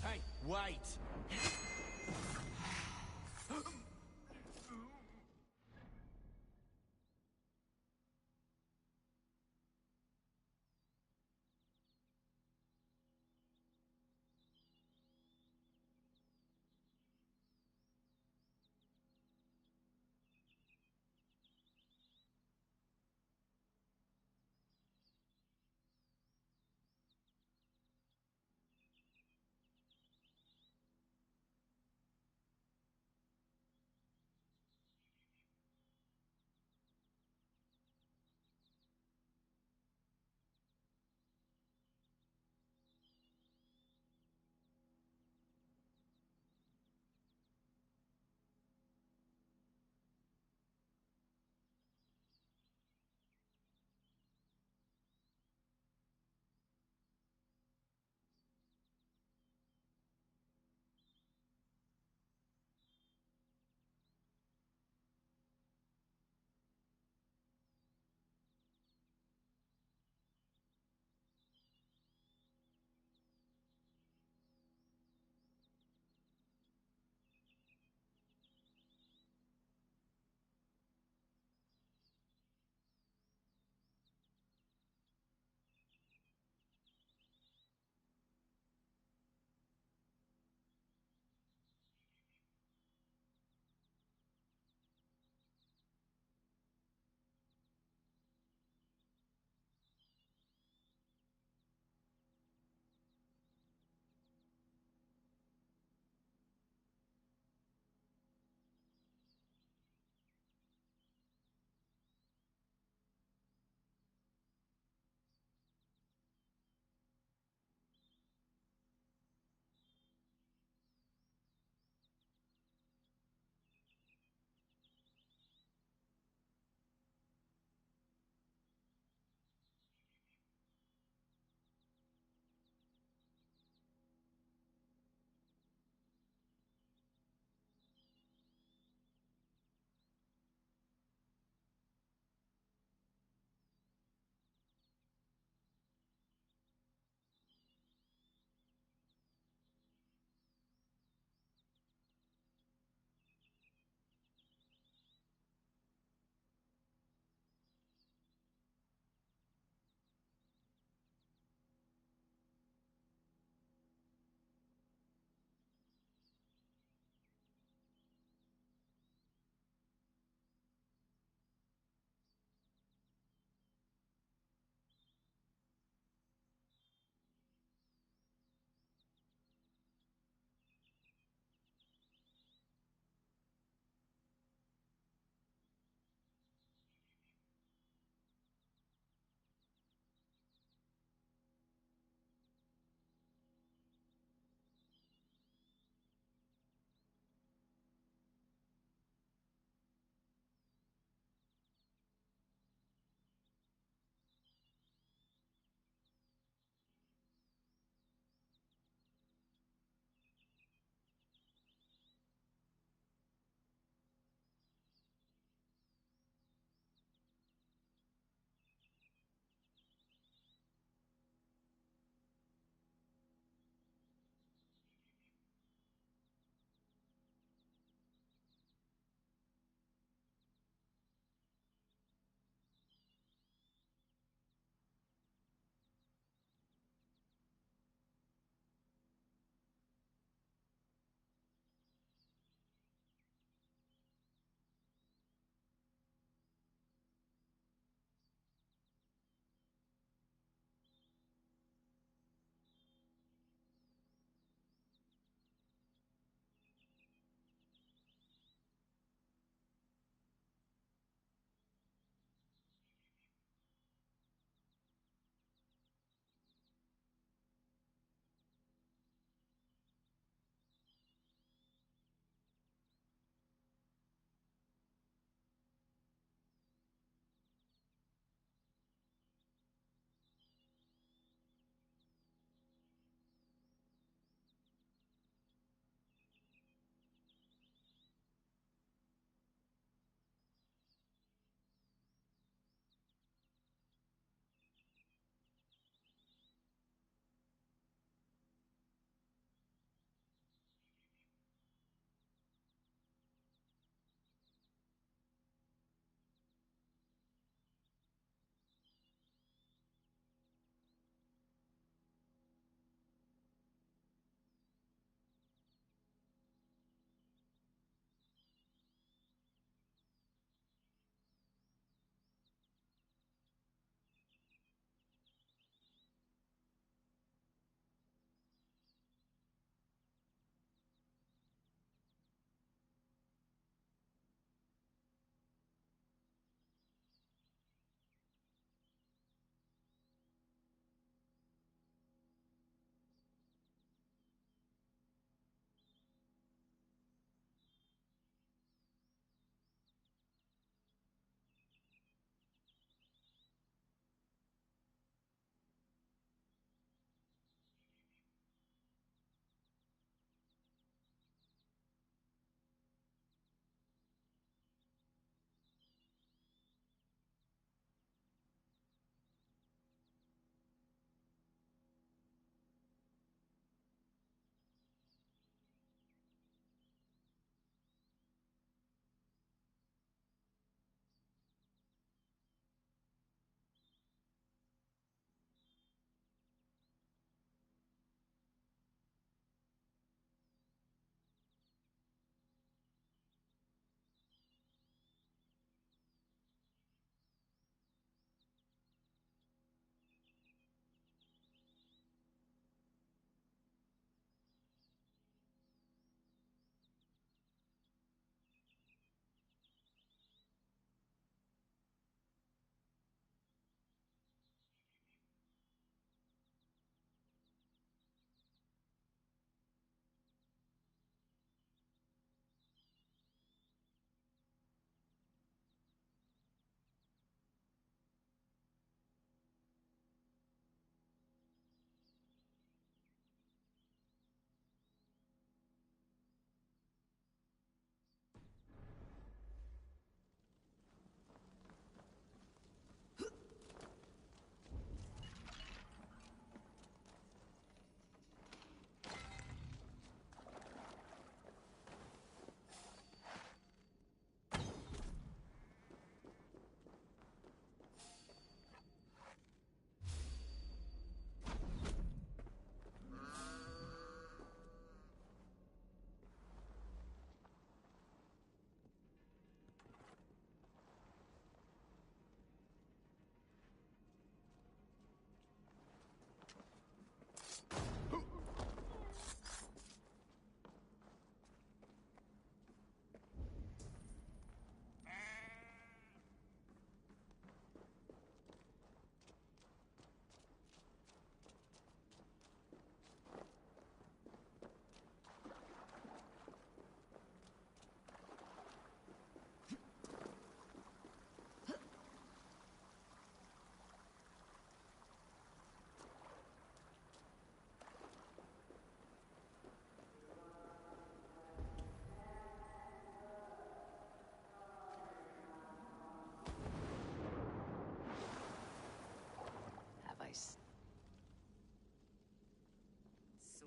G: Hey, wait!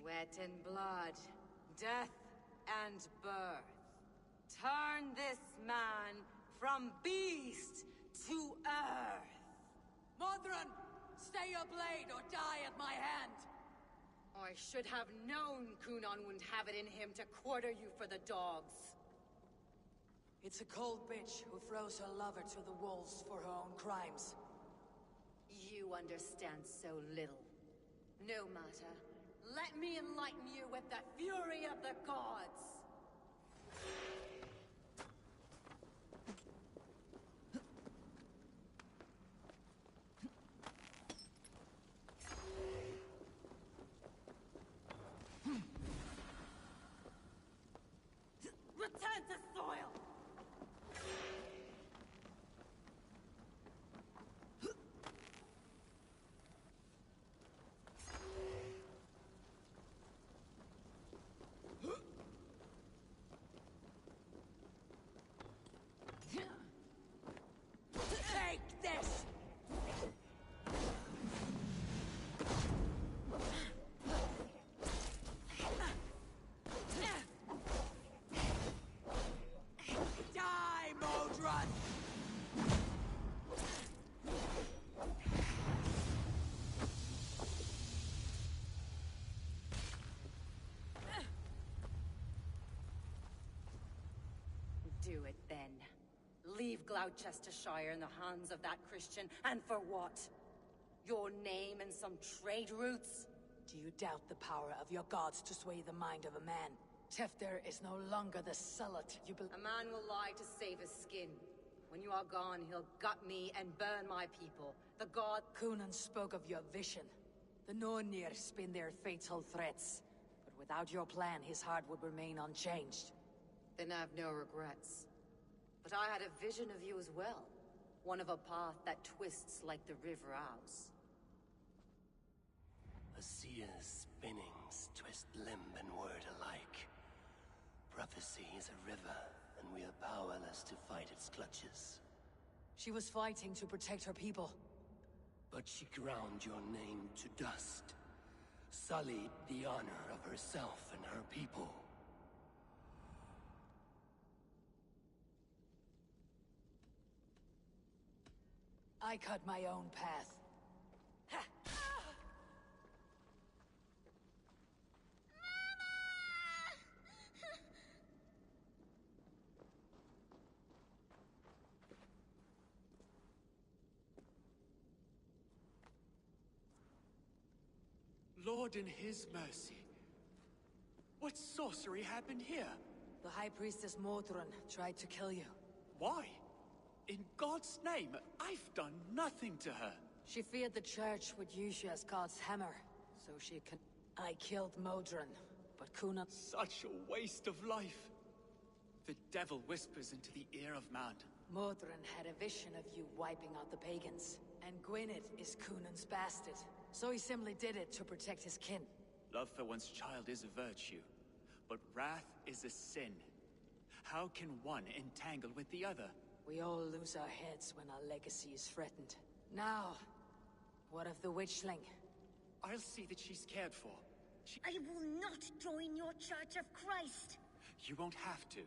M: Sweat and blood, death and birth. Turn this man from beast to earth.
L: Modron, stay your blade or die at my hand.
M: I should have known Kunon wouldn't have it in him to quarter you for the dogs.
L: It's a cold bitch who throws her lover to the wolves for her own crimes.
M: You understand so little. No matter. Let me enlighten you with the fury of the gods! Return to soil!
L: Take this! Die, Modron!
M: Do it then. Leave Gloucestershire in the hands of that Christian, and for what? Your name and some trade routes?
L: Do you doubt the power of your gods to sway the mind of a man? Tefter is no longer the zealot you
M: A man will lie to save his skin. When you are gone, he'll gut me and burn my people. The god...
L: Kunan spoke of your vision. The Nornir spin their fatal threats. But without your plan, his heart would remain unchanged.
M: Then I have no regrets. But I had a vision of you as well. One of a path that twists like the River Ouse.
K: A seer's spinnings twist limb and word alike. Prophecy is a river, and we are powerless to fight its clutches.
L: She was fighting to protect her people.
K: But she ground your name to dust. Sullied the honor of herself and her people.
L: I cut my own path.
J: Lord in his mercy. What sorcery happened here?
L: The High Priestess Modron tried to kill you.
J: Why? In God's name, I've done nothing to her.
L: She feared the Church would use you as God's hammer, so she can... I killed Modron, but Kunan...
J: Such a waste of life. The devil whispers into the ear of man.
L: Modron had a vision of you wiping out the pagans, and Gwynedd is Kunan's bastard. So he simply did it to protect his kin.
J: Love for one's child is a virtue, but wrath is a sin. How can one entangle with the other?
L: We all lose our heads when our legacy is threatened. Now, what of the witchling?
J: I'll see that she's cared for.
D: I will not join your Church of Christ!
J: You won't have to.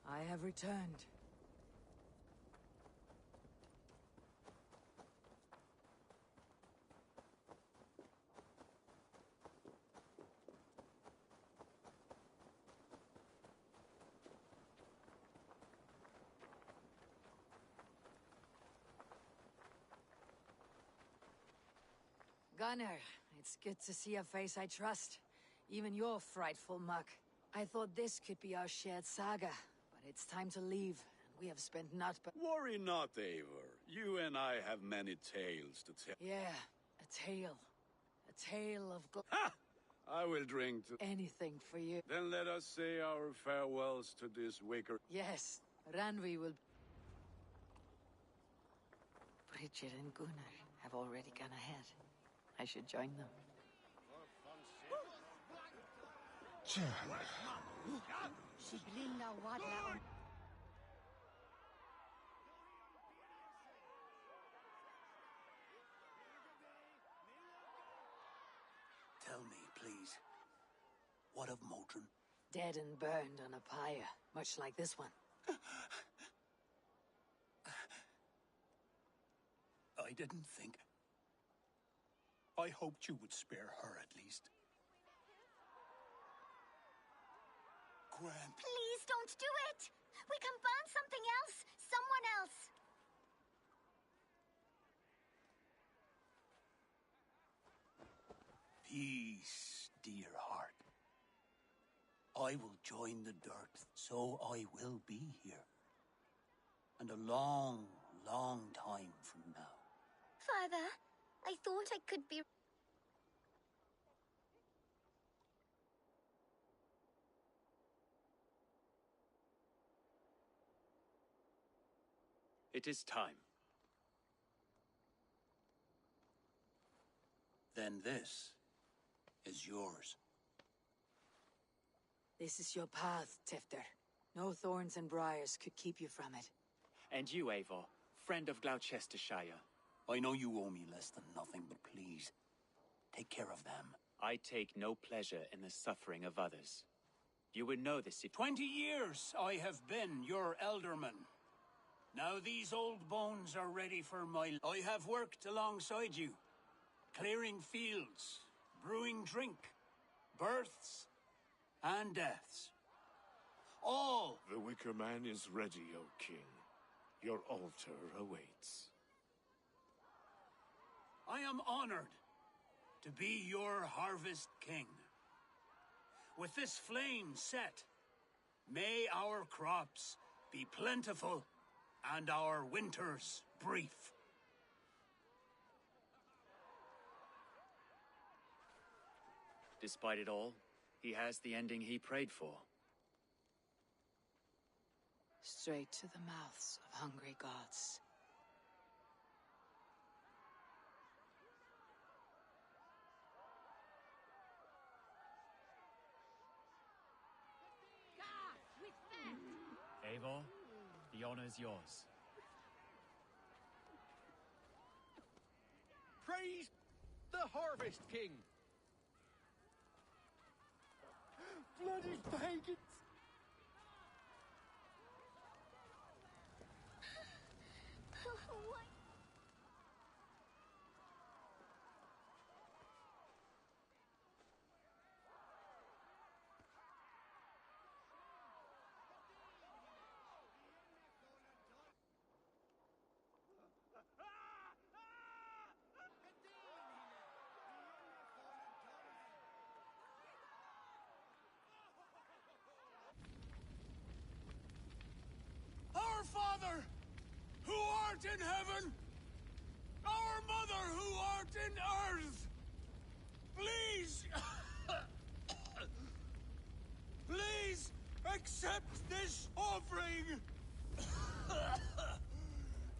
L: I have returned.
N: Gunnar, it's good to see a face I trust. Even your frightful muck. I thought this could be our shared saga, but it's time to leave. We have spent not but—
Q: Worry not, Eivor. You and I have many tales to tell.
N: Yeah, a tale. A tale of
Q: Ha! I will drink to—
N: anything for you.
Q: Then let us say our farewells to this wicker—
N: Yes, Ranvi will—
E: Bridget and Gunnar have already gone ahead. I should join them.
H: Tell me, please, what of Modron?
N: Dead and burned on a pyre, much like this one.
H: I didn't think. I hoped you would spare her at least. Gran.
D: Please don't do it! We can burn something else! Someone else!
H: Peace, dear heart. I will join the dirt, so I will be here. And a long, long time from now.
D: Father, I thought I could be...
J: It is time.
H: Then this is yours.
N: This is your path, Tifter. No thorns and briars could keep you from it.
J: And you, Eivor, friend of Gloucestershire.
H: I know you owe me less than nothing, but please, take care of them.
J: I take no pleasure in the suffering of others. You would know this if—
H: 20 years I have been your elderman. Now these old bones are ready for my... I have worked alongside you, clearing fields, brewing drink, births, and deaths. All.
I: The Wicker Man is ready, O King. Your altar awaits.
H: I am honored to be your Harvest King. With this flame set, may our crops be plentiful and our winters brief.
J: Despite it all, he has the ending he prayed for.
N: Straight to the mouths of hungry gods.
J: Eivor, the honor's yours.
G: Praise the Harvest King! Bloody pagans!
D: What?
H: Our Father, who art in heaven, our Mother, who art in earth, please, please accept this offering.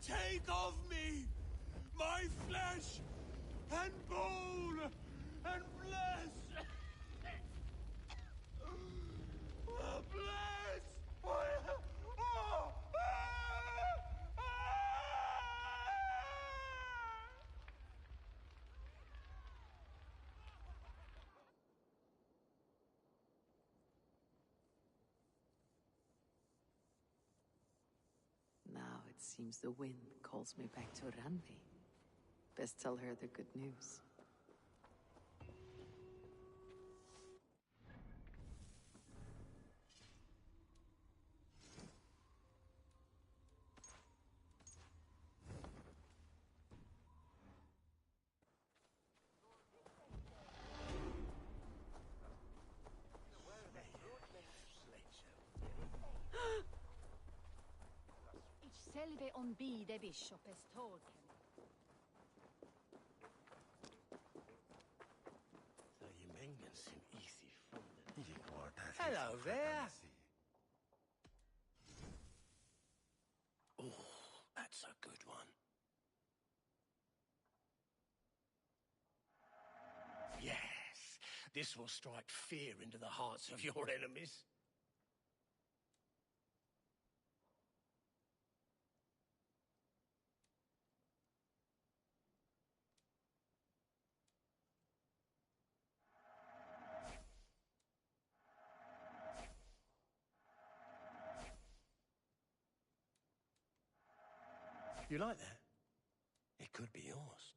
H: Take of me my flesh and bone and bless. Bless.
E: Now it seems the wind calls me back to Ranvi. Best tell her the good news.
N: Hon bide biskopes tåg.
K: Hello there. Oh, that's a good one. Yes, this will strike fear into the hearts of your enemies. You like that? It could be yours.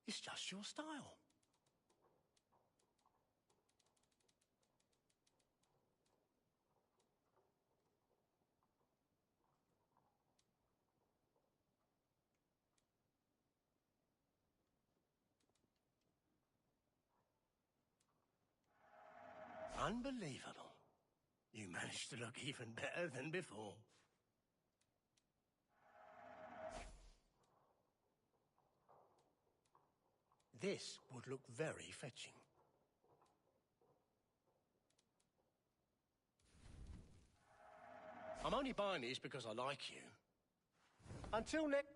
K: It's just your style. Unbelievable. You managed to look even better than before. This would look very fetching. I'm only buying these because I like you. Until next...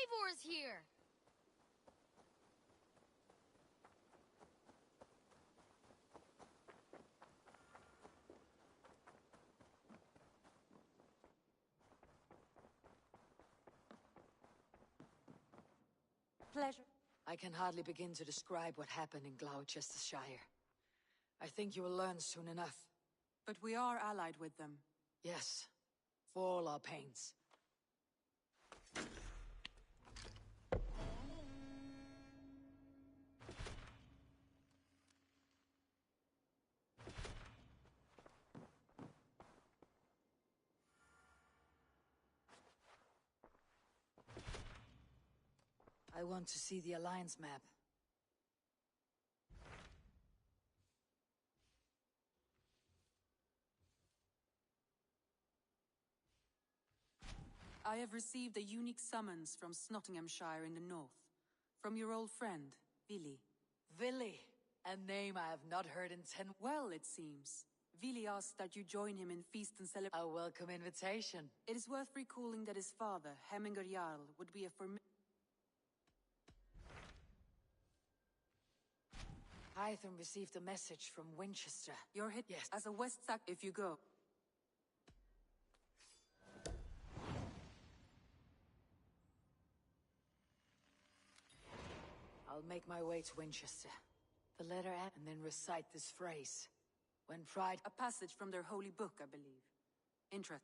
W: Eivor's here!
N: Pleasure. I can hardly begin to describe what happened in Gloucestershire. I think you will learn soon enough.
T: But we are allied with them.
N: Yes, for all our pains. I want to see the Alliance map.
T: I have received a unique summons from Nottinghamshire in the north. From your old friend, Vili.
N: Vili, a name I have not heard in 10...
T: Well, it seems. Vili asked that you join him in feast and celebration.
N: A welcome invitation.
T: It is worth recalling that his father, Hemminger Jarl, would be a
N: Hytham received a message from Winchester.
T: You're hit
N: yes.
T: As a West Sac if you go.
N: I'll make my way to Winchester. The letter and then recite this phrase. When pride...
T: A passage from their holy book, I believe. Interest.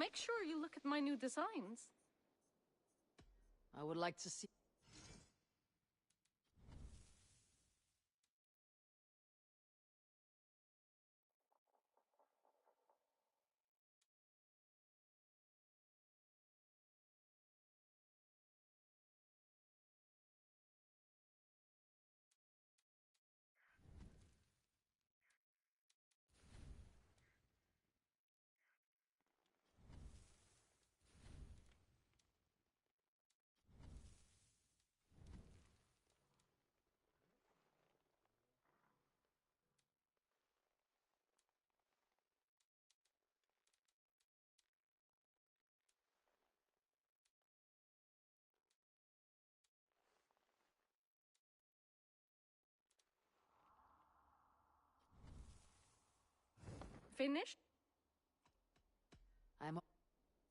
B: make sure you look at my new designs.
N: I would like to see...
B: Finished?
N: I'm...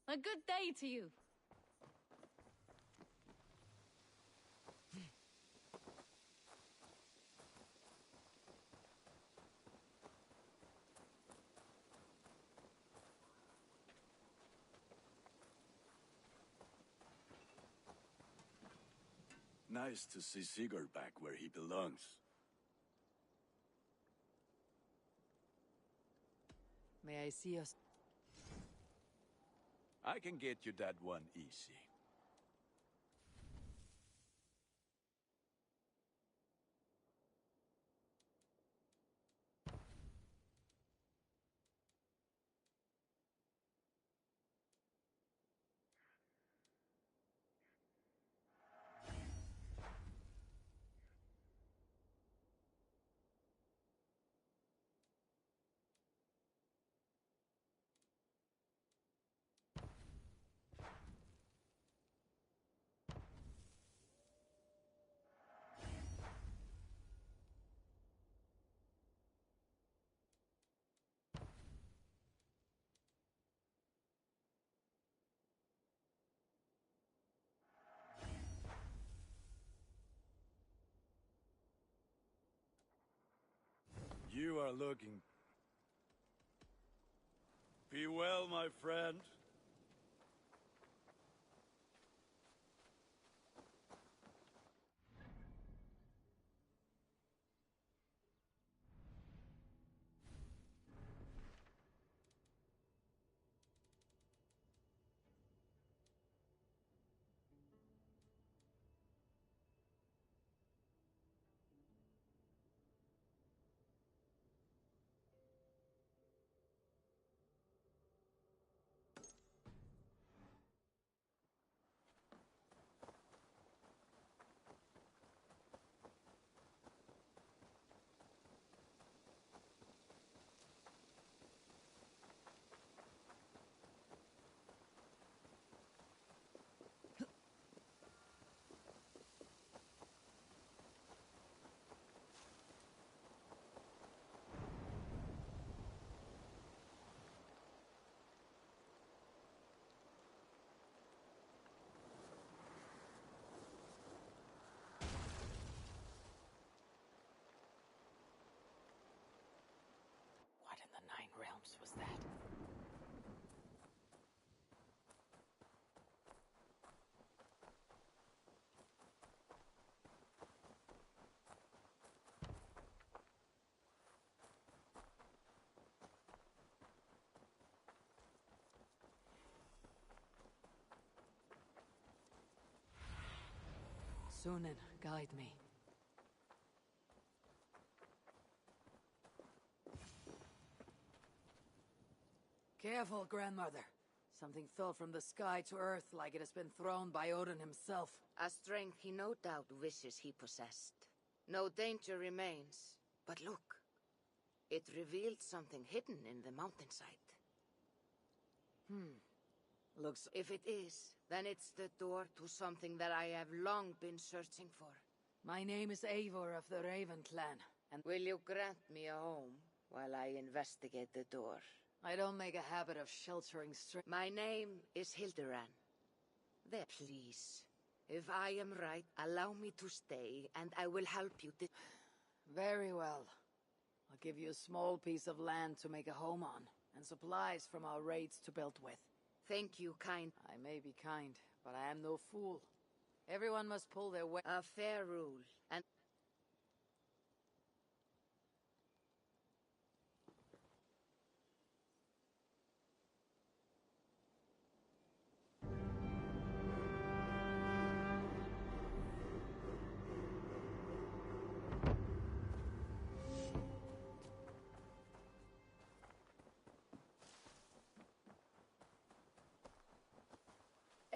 B: A good day to you.
Q: Nice to see Sigurd back where he belongs.
N: May I see us?
Q: I can get you that one easy. You are looking... Be well, my friend.
E: What in the Nine Realms was that?
N: Sunan, guide me. Careful, grandmother. Something fell from the sky to earth like it has been thrown by Odin himself.
P: A strength he no doubt wishes he possessed. No danger remains. But look, it revealed something hidden in the mountainside.
N: Looks...
P: If it is, then it's the door to something that I have long been searching for.
N: My name is Eivor of the Raven Clan, and...
P: Will you grant me a home while I investigate the door?
N: I don't make a habit of sheltering
P: My name is Hilderan. There, please. If I am right, allow me to stay, and I will help you.
N: Very well. I'll give you a small piece of land to make a home on, and supplies from our raids to build with.
P: Thank you, kind.
N: I may be kind, but I am no fool. Everyone must pull their weight.
P: A fair rule, and...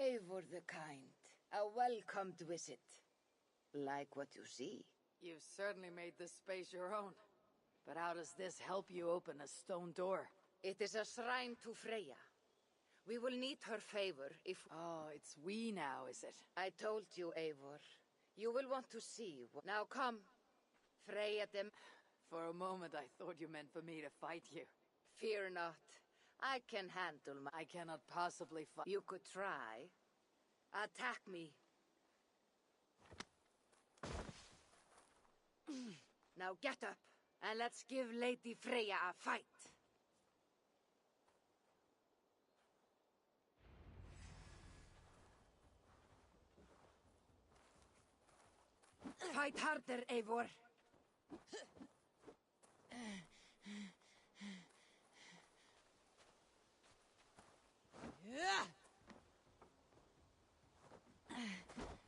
P: Eivor the Kind, a welcomed visit. Like what you see.
N: You've certainly made this space your own. But how does this help you open a stone door?
P: It is a shrine to Freya. We will need her favor if...
N: Oh, it's we now, is it?
P: I told you, Eivor. You will want to see what... Now come. Freya dem...
N: For a moment I thought you meant for me to fight you.
P: Fear not. I can handle my...
N: I cannot possibly fight...
P: You could try. Attack me. Now get up, and let's give Lady Freya a fight. Fight harder, Eivor.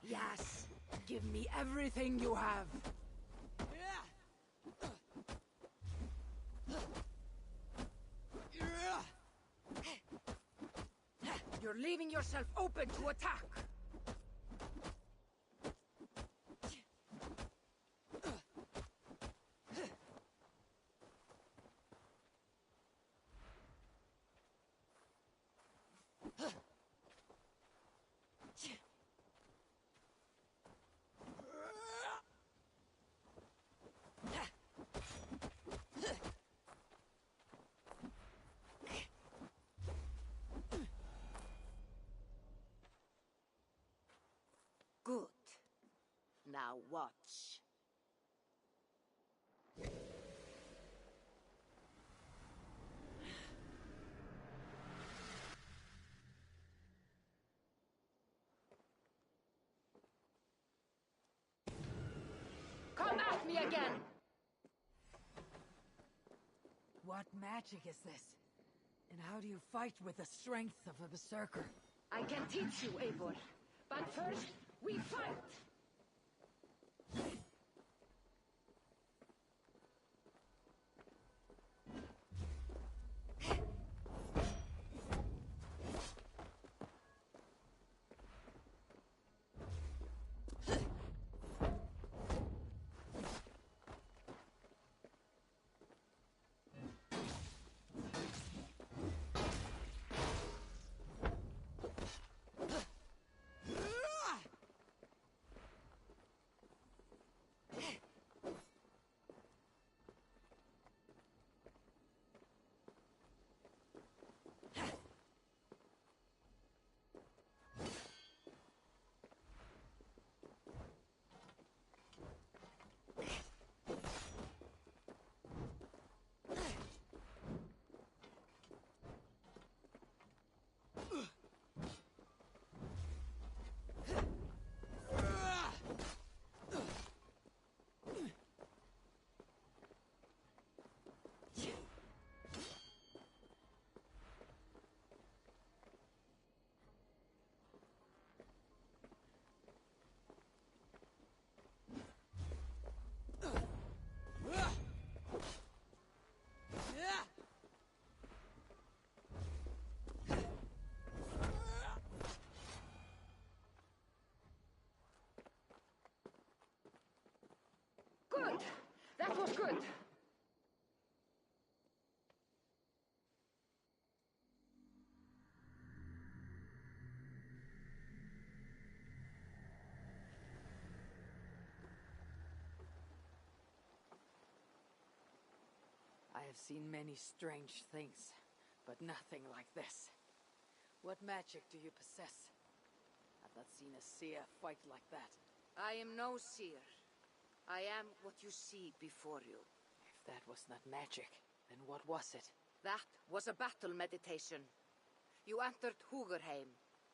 P: Yes, give me everything you have. You're leaving yourself open to attack. Good. Now watch. Come at me again!
N: What magic is this? And how do you fight with the strength of a berserker?
P: I can teach you, Eivor. But first, we fight! Good! That was good!
N: I have seen many strange things, but nothing like this. What magic do you possess? I've not seen a seer fight like that.
P: I am no seer. I am what you see before you.
N: If that was not magic, then what was it?
P: That was a battle meditation. You entered Hugerheim,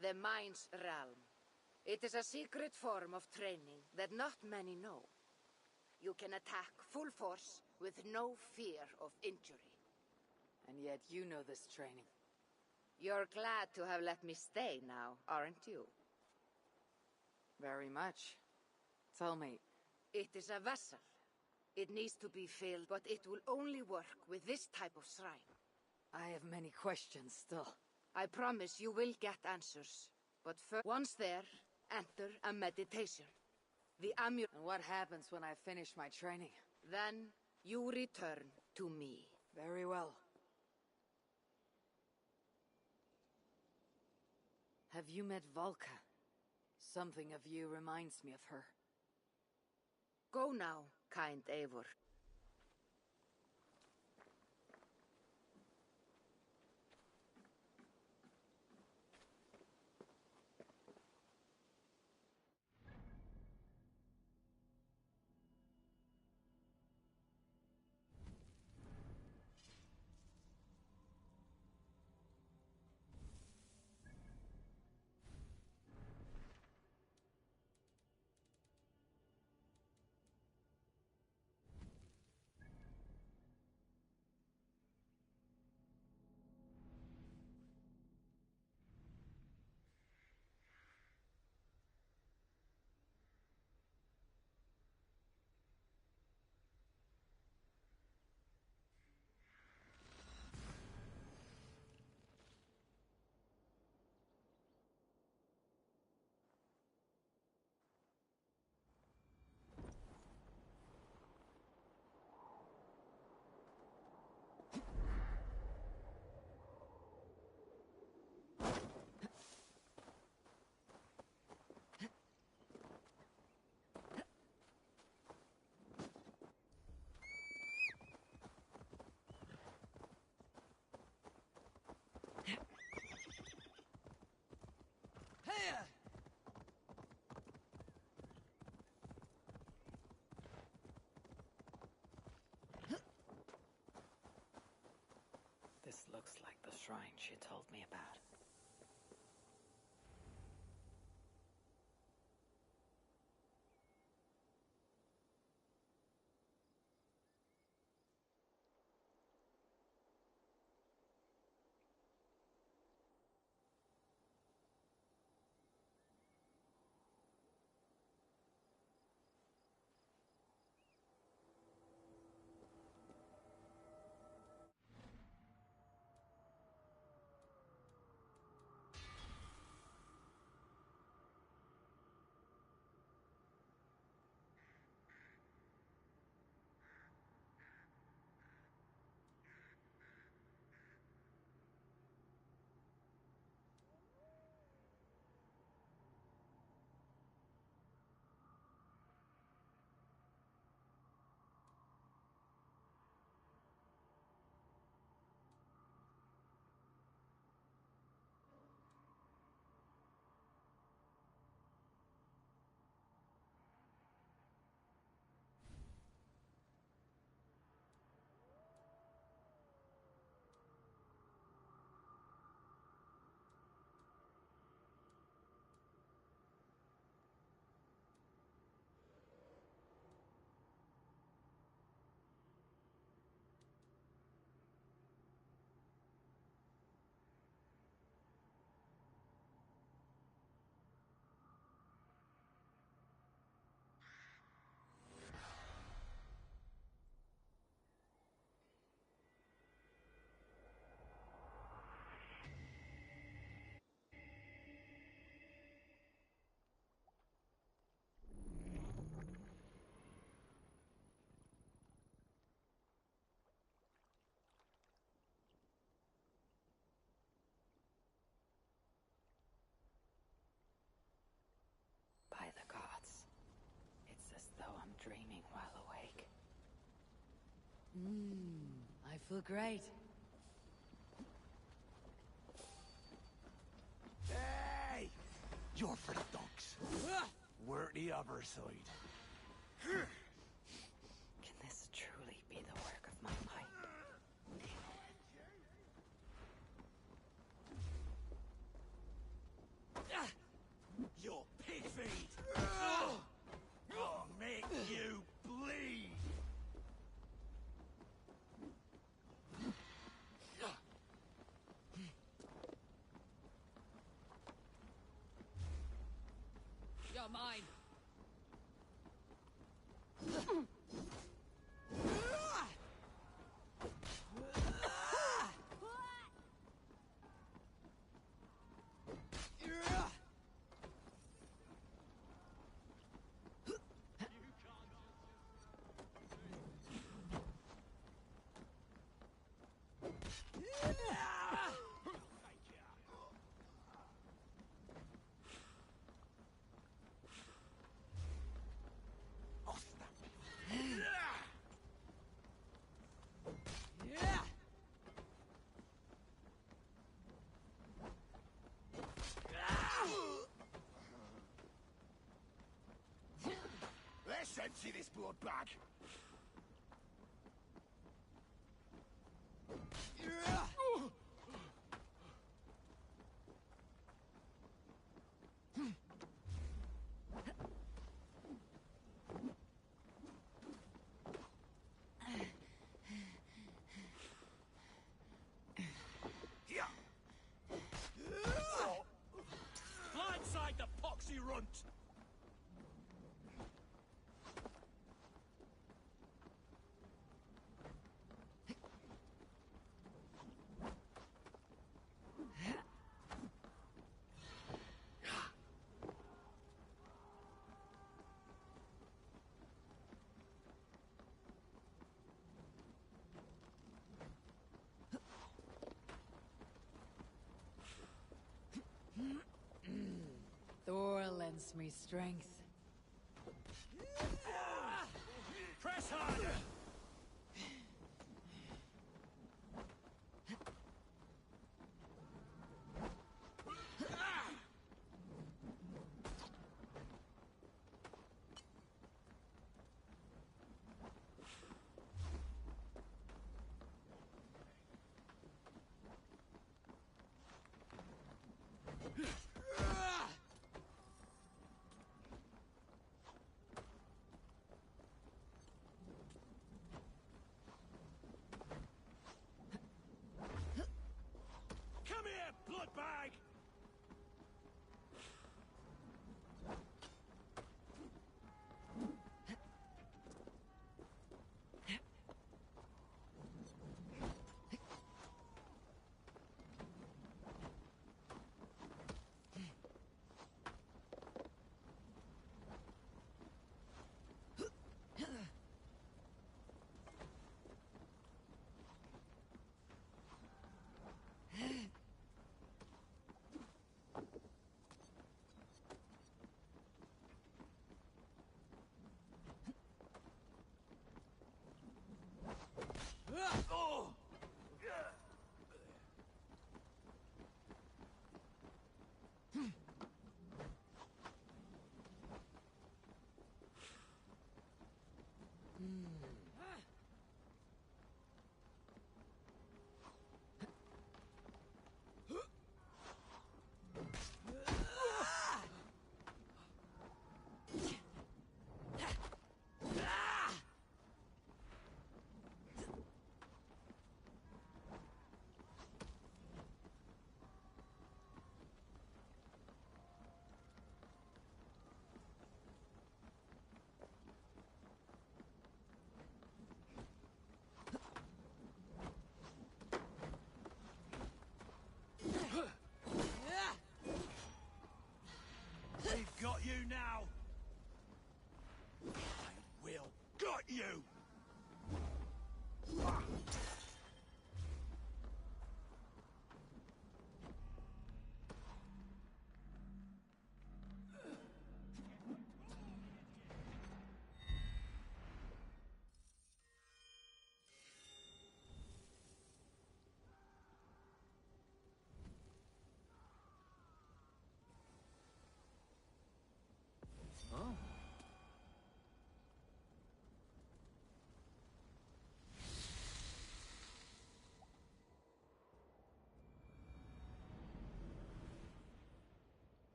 P: the mind's realm. It is a secret form of training that not many know. You can attack full force with no fear of injury.
M: And yet you know this training.
P: You're glad to have let me stay now, aren't you?
M: Very much. Tell me.
P: It is a vessel. It needs to be filled, but it will only work with this type of shrine.
N: I have many questions still.
P: I promise you will get answers. But first, once there, enter a meditation. The amulet.
N: And what happens when I finish my training?
P: Then you return to me.
N: Very well. Have you met Valka? Something of you reminds me of her.
P: Go now, kind Eivor.
E: This looks like the shrine she told me about. By the gods. It's as though I'm dreaming while awake.
N: I feel great.
K: Hey! You're for the dogs. We're the other side.
E: Can this truly be the work of my might?
L: mine.
I: Let's empty this blood bag.
H: Blindside the poxy runt!
N: Thor lends me strength.
H: Press harder!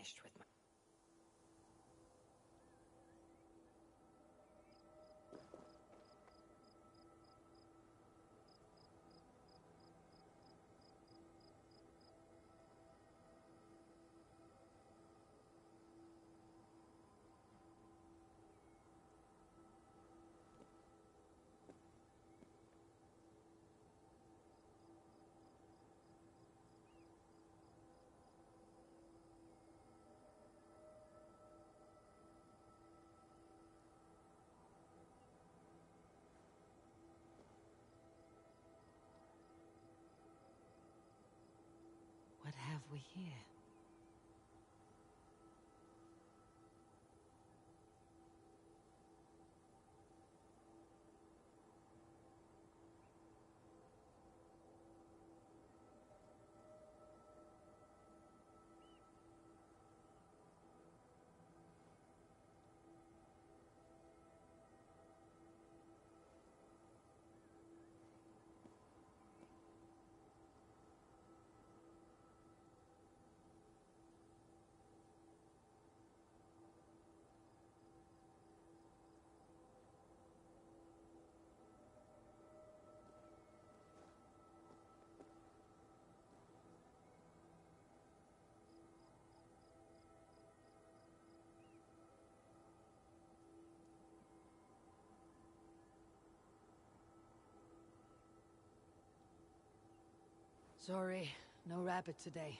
E: finished with my... What have we here?
N: Sorry, no rabbit today.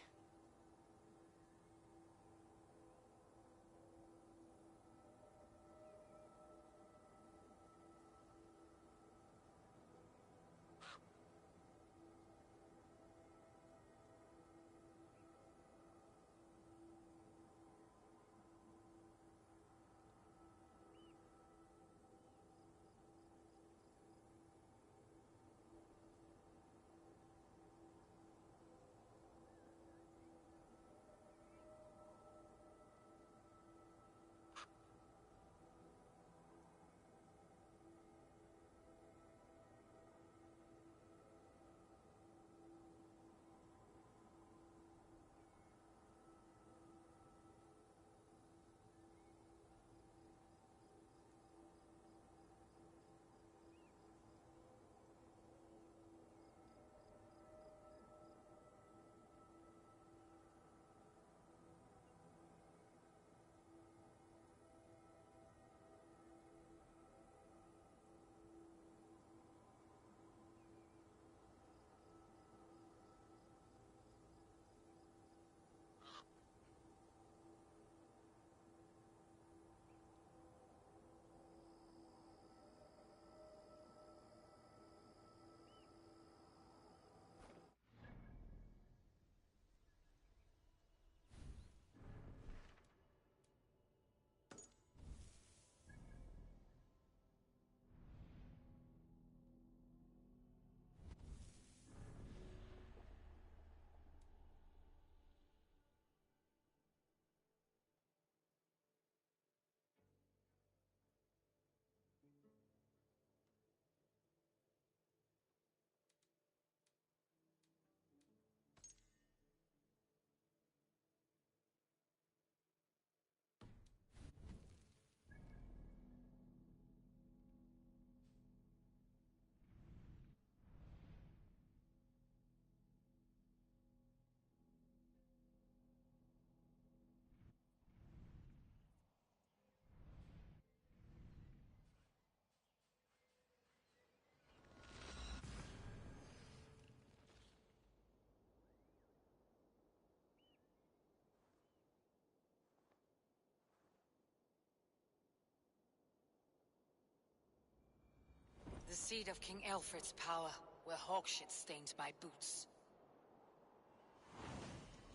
E: The seat of King Alfred's power, where hawkshit stains my boots.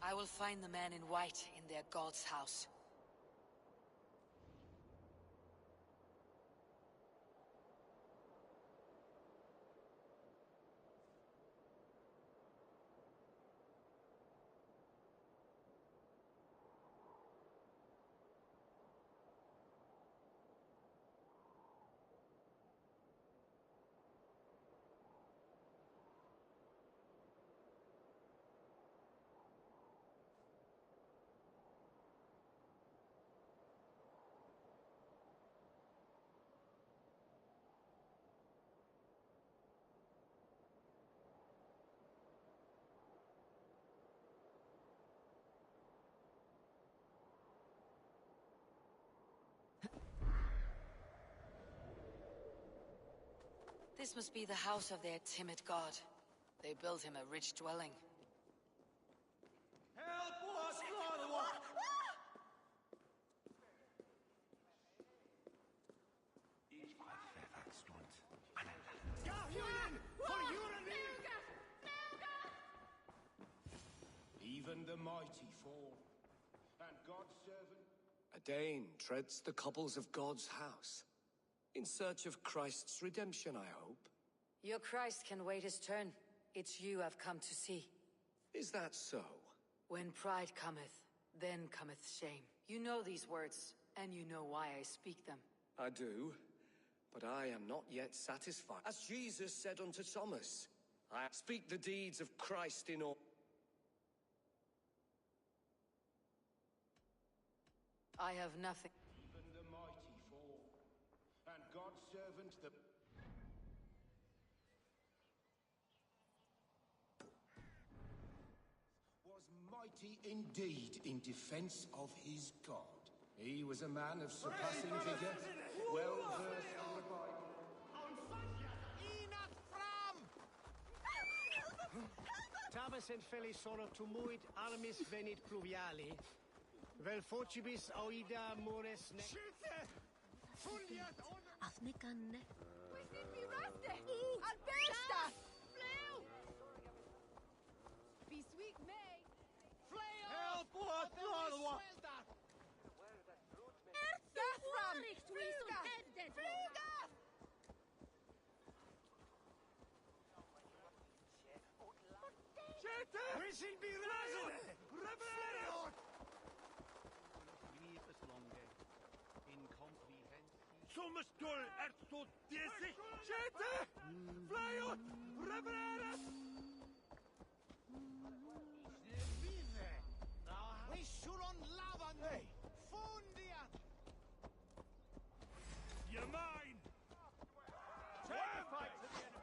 E: I will find the man in white in their god's house.
N: This must be the house of their timid god. They built him a rich dwelling.
O: Even the mighty fall, and God's servant...
C: A Dane treads the cobbles of God's house. In search of Christ's redemption, I hope.
N: Your Christ can wait his turn. It's you I've come to see.
C: Is that so?
N: When pride cometh, then cometh shame. You know these words, and you know why I speak them.
C: I do, but I am not yet satisfied. As Jesus said unto Thomas, I speak the deeds of Christ in all...
N: I have nothing.
O: Even the mighty fall, and God's servant the... was mighty indeed in defense of his God. He was a man of surpassing vigor, well versed in the Bible.
U: Tabas en felisoro tumuit armis venit pluviali. Vel focibis auida mores ne...
D: Afnikanne.
B: Alberta! Flew! Be sweet May!
U: Help! What? What?
B: Earthfram! Flyga! Flyga!
U: Wishing be razen! Reverend! Sumus dul erto desi! Shete! Flyot! Reverend! We should on lava! Hey! Fundian! You're mine! Terrified to the enemy!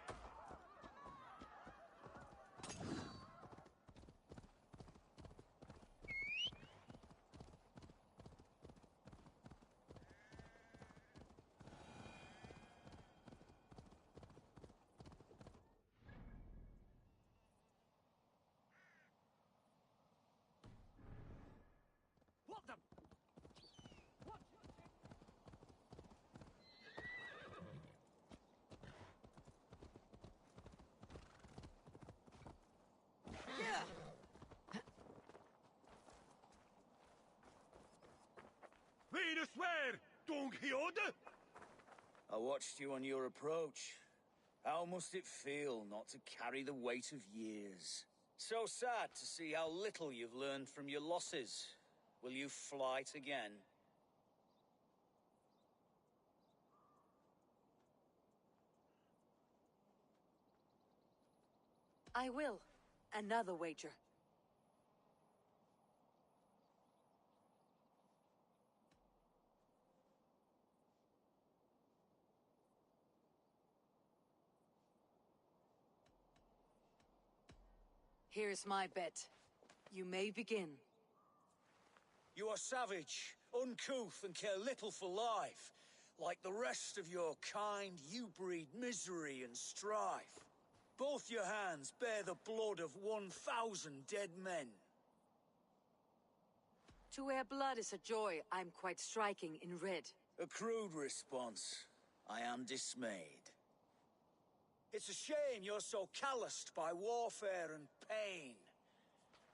U: What the... What? Venus where? Don Quixote?
F: I watched you on your approach. How must it feel not to carry the weight of years? So sad to see how little you've learned from your losses. Will you flight again?
N: I will. Another wager. Here's my bet. You may begin.
F: You are savage, uncouth, and care little for life. Like the rest of your kind, you breed misery and strife. Both your hands bear the blood of 1,000 dead men.
N: To where blood is a joy, I'm quite striking in red.
F: A crude response. I am dismayed. It's a shame you're so calloused by warfare and pain.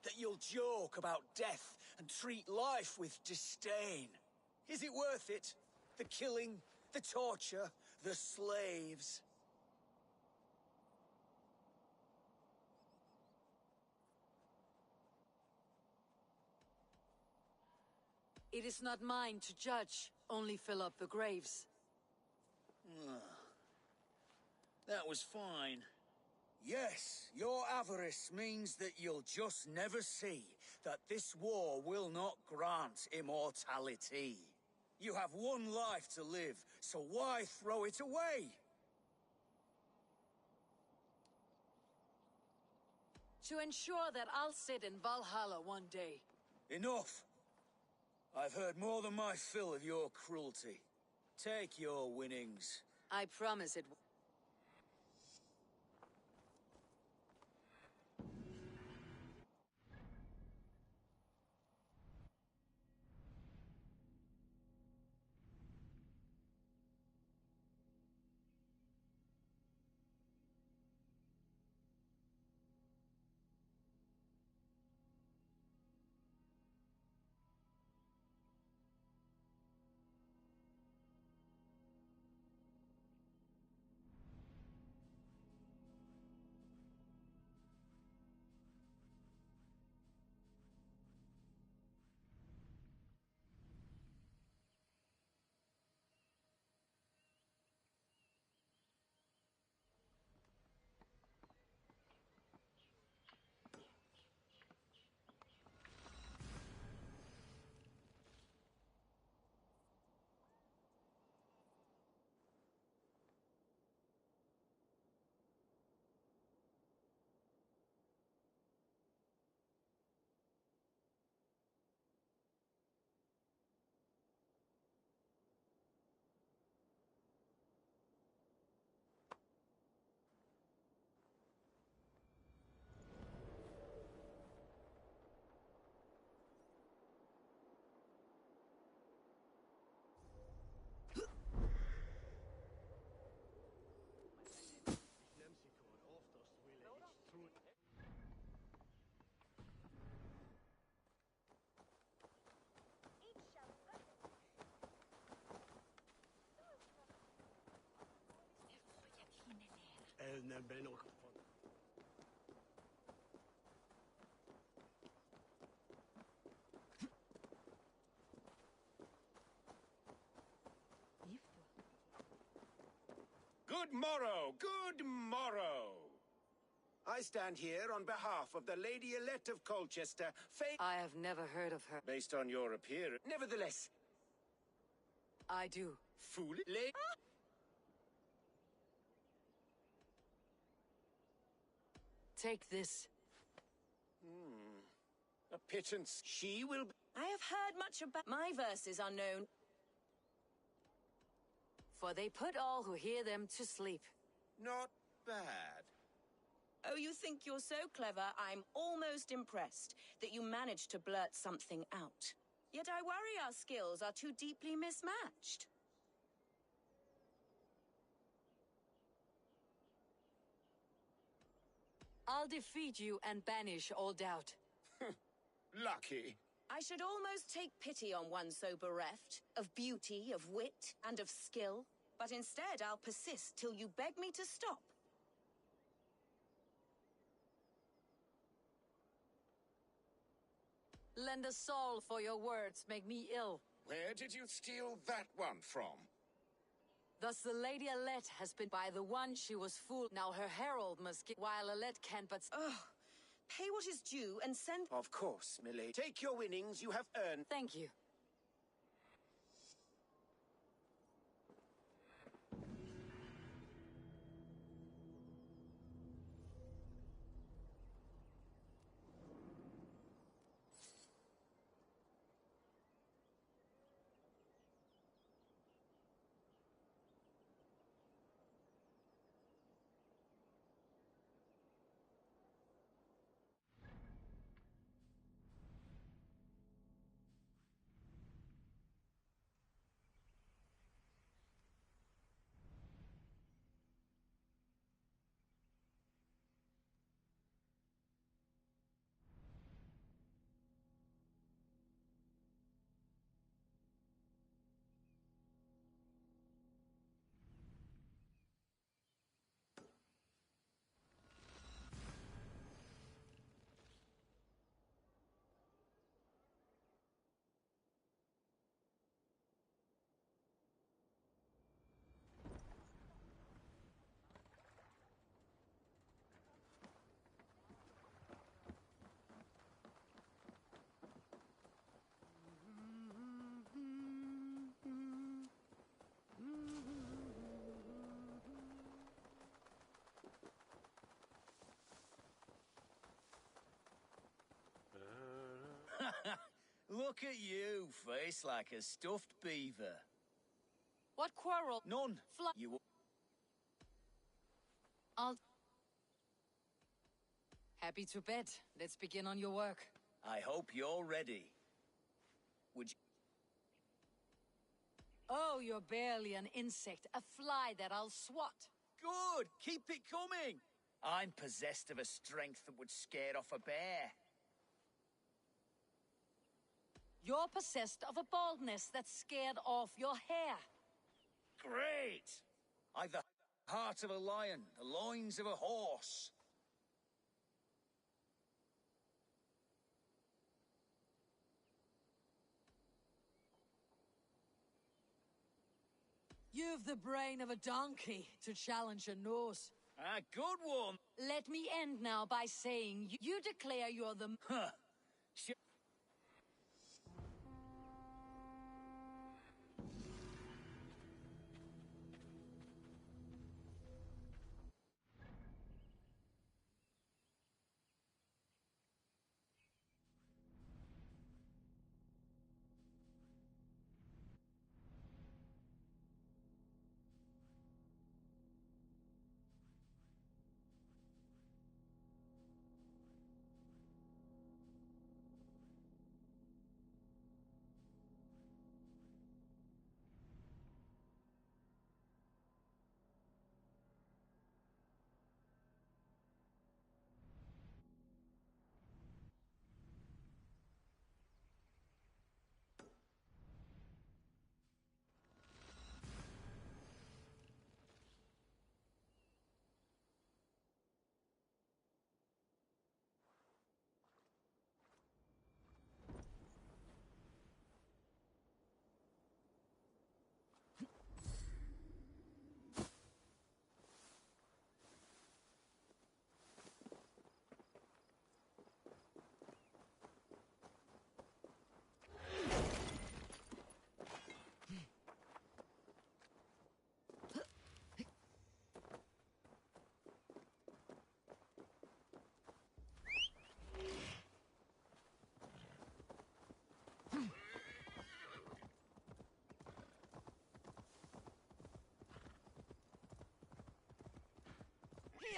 F: That you'll joke about death and treat life with disdain. Is it worth it? The killing, the torture, the slaves.
N: It is not mine to judge, only fill up the graves.
F: That was fine. Yes, your avarice means that you'll just never see that this war will not grant immortality. You have one life to live, so why throw it away?
N: To ensure that I'll sit in Valhalla one day.
F: Enough! I've heard more than my fill of your cruelty. Take your winnings.
N: I promise it.
A: Good morrow, good morrow. I stand here on behalf of the Lady Elect of Colchester,
N: I have never heard of her.
A: based on your appearance. Nevertheless,
N: I do.
A: foolish.
N: Take this.
A: A pittance. She will be.
S: I have heard much about my verses are known.
N: For they put all who hear them to sleep.
A: Not bad.
S: Oh, you think you're so clever, I'm almost impressed that you managed to blurt something out. Yet I worry our skills are too deeply mismatched.
N: I'll defeat you and banish all doubt.
A: Lucky.
S: I should almost take pity on one so bereft of beauty, of wit, and of skill. But instead, I'll persist till you beg me to stop.
N: Lend a soul for your words make me ill.
A: Where did you steal that one from?
N: Thus the Lady Alette has been by the one she was fooled. Now her herald must get, while Alette can but...
S: Ugh. Pay what is due and send...
A: Of course, milady. Take your winnings, you have earned.
N: Thank you.
F: Look at you, face like a stuffed beaver.
N: What quarrel?
F: None. You...
N: I'll... Happy to bed. Let's begin on your work.
F: I hope you're ready. Would you...
N: Oh, you're barely an insect. A fly that I'll swat.
F: Good! Keep it coming! I'm possessed of a strength that would scare off a bear.
N: You're possessed of a baldness that scared off your hair.
F: Great! I've the heart of a lion, the loins of a horse.
N: You've the brain of a donkey to challenge a nose.
F: A good one!
N: Let me end now by saying you declare you're the...
F: Huh.
J: Too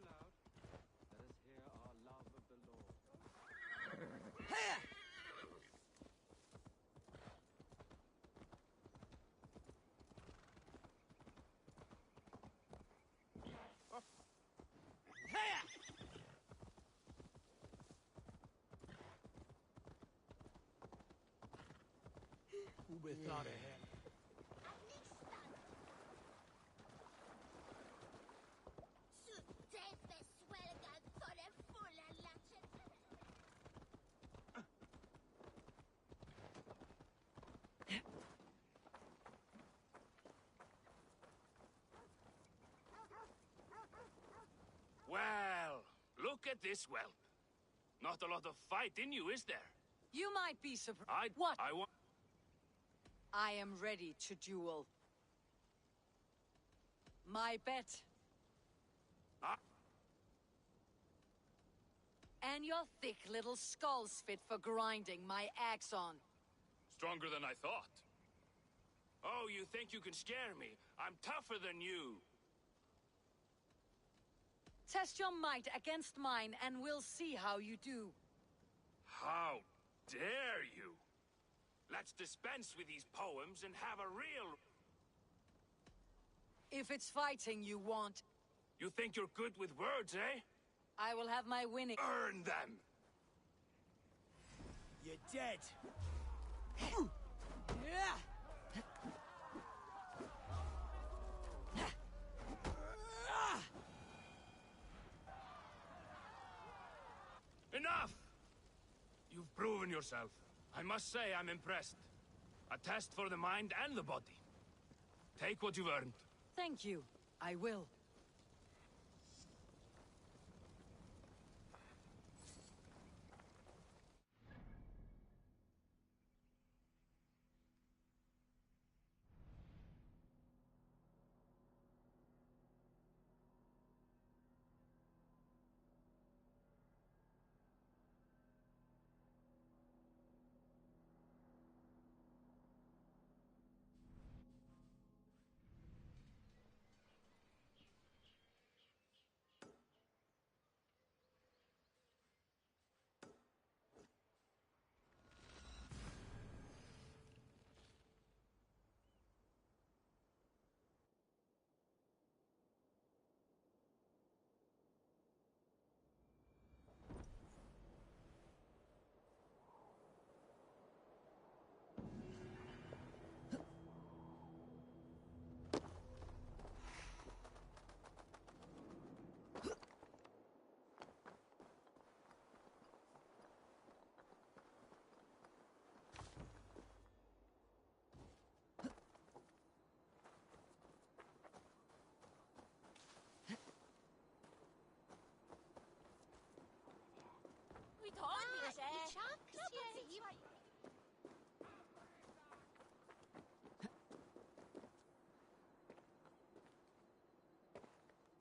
J: loud. Let us hear our love of the Lord.
K: Who be thought ahead?
R: Well, look at this whelp. Not a lot of fight in you, is there?
N: You might be surprised. What?
R: I want...
N: I am ready to duel. My bet. And your thick little skull's fit for grinding my axe on.
R: Stronger than I thought. Oh, you think you can scare me? I'm tougher than you.
N: Test your might against mine, and we'll see how you do.
R: How dare you? Let's dispense with these poems and have a real...
N: If it's fighting you want...
R: You think you're good with words, eh?
N: I will have my winning...
R: Earn them!
F: You're dead.
R: Enough! You've proven yourself. I must say I'm impressed. A test for the mind and the body. Take what you've earned.
N: Thank you. I will.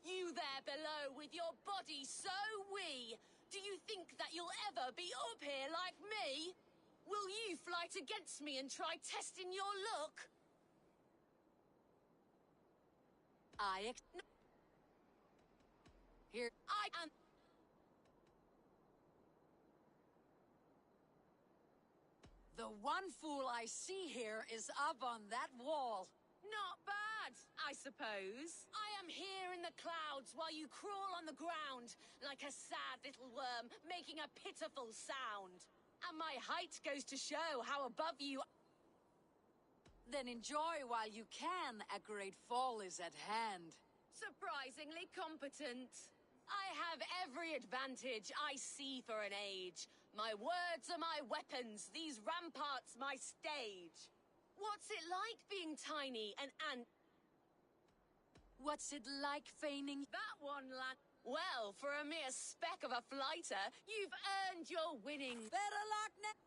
S: You there below with your body so wee. Do you think that you'll ever be up here like me? Will you fight against me and try testing your luck?
N: Here
S: I am...
N: The one fool I see here is up on that wall.
S: Not bad, I suppose. I am here in the clouds while you crawl on the ground like a sad little worm making a pitiful sound. And my height goes to show how above you...
N: Then enjoy while you can. A great fall is at hand.
S: Surprisingly competent. I have every advantage I see for an age. My words are my weapons, these ramparts my stage. What's it like being tiny and
N: What's it like feigning?
S: That one, lad. Well, for a mere speck of a flighter, you've earned your winnings.
N: Better luck next.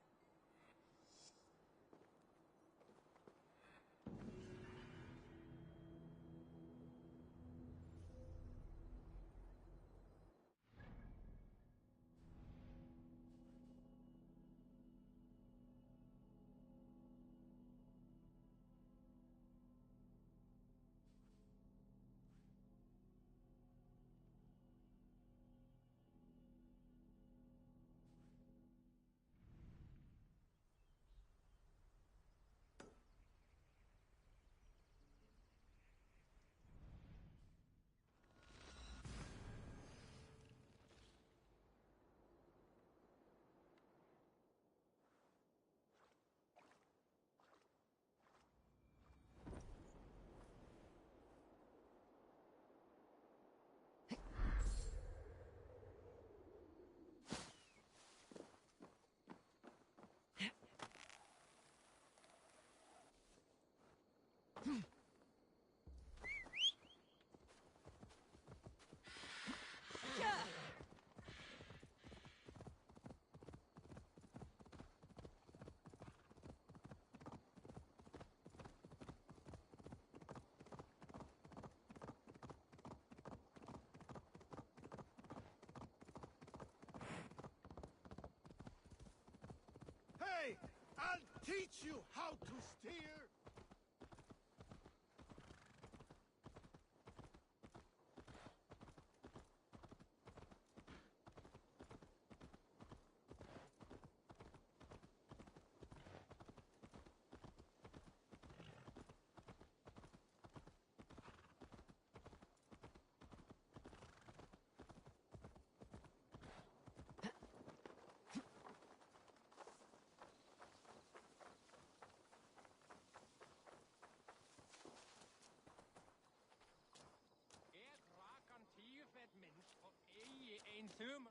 I: Hey! I'll teach you how to steer!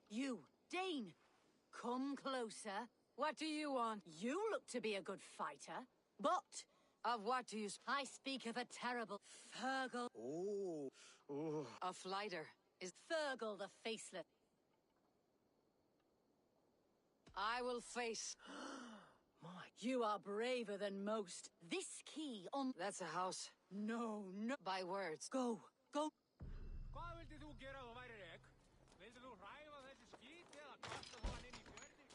N: You, Dane! Come closer. What do you want? You look to be a good fighter. But, of what do you I speak of a terrible Fergal.
K: Oh. Oh.
N: A flighter is Fergal the Faceless. I will face. My. You are braver than most. This key on. That's a house. No, no. By words. Go. Go.
U: Hvað vildi þú gera þú værir ek? Vildi þú hræfa þessi skít eða kasta þú hann inn í fjörðin?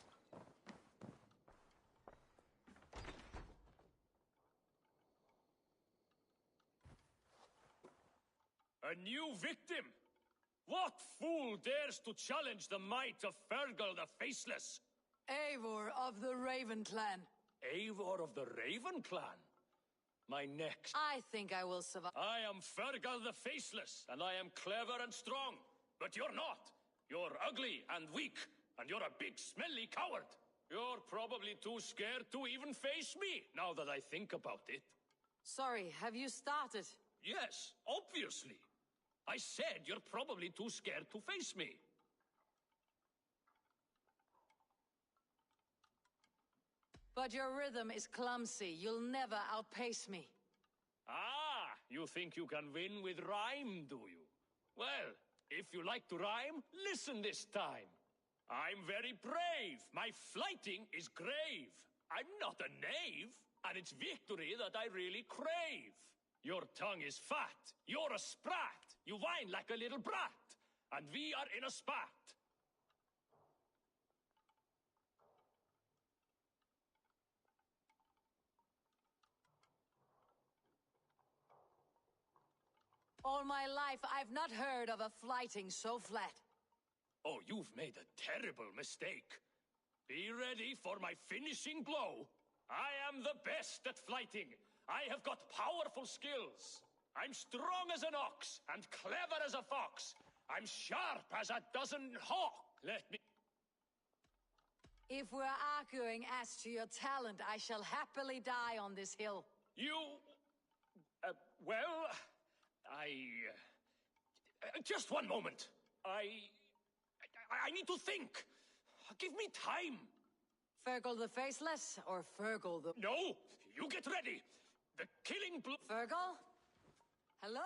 R: A new victim? What fool dares to challenge the might of Fergal the Faceless?
N: Eivor of the Raven Clan.
R: Eivor of the Raven Clan? My next.
N: I think I will survive.
R: I am Fergal the Faceless, and I am clever and strong. But you're not. You're ugly and weak, and you're a big, smelly coward. You're probably too scared to even face me, now that I think about it.
N: Sorry, have you started?
R: Yes, obviously. I said you're probably too scared to face me.
N: But your rhythm is clumsy. You'll never outpace me.
R: Ah, you think you can win with rhyme, do you? Well, if you like to rhyme, listen this time. I'm very brave. My flighting is grave. I'm not a knave, and it's victory that I really crave. Your tongue is fat. You're a sprat. You whine like a little brat. And we are in a spat.
N: All my life, I've not heard of a flighting so flat.
R: Oh, you've made a terrible mistake. Be ready for my finishing blow. I am the best at flighting. I have got powerful skills. I'm strong as an ox and clever as a fox. I'm sharp as a dozen hawks. Let me...
N: If we're arguing as to your talent, I shall happily die on this hill.
R: You... well... just one moment. I need to think. Give me time.
N: Fergal the Faceless, or Fergal the...
R: No! You get ready! The killing blow...
N: Fergal? Hello?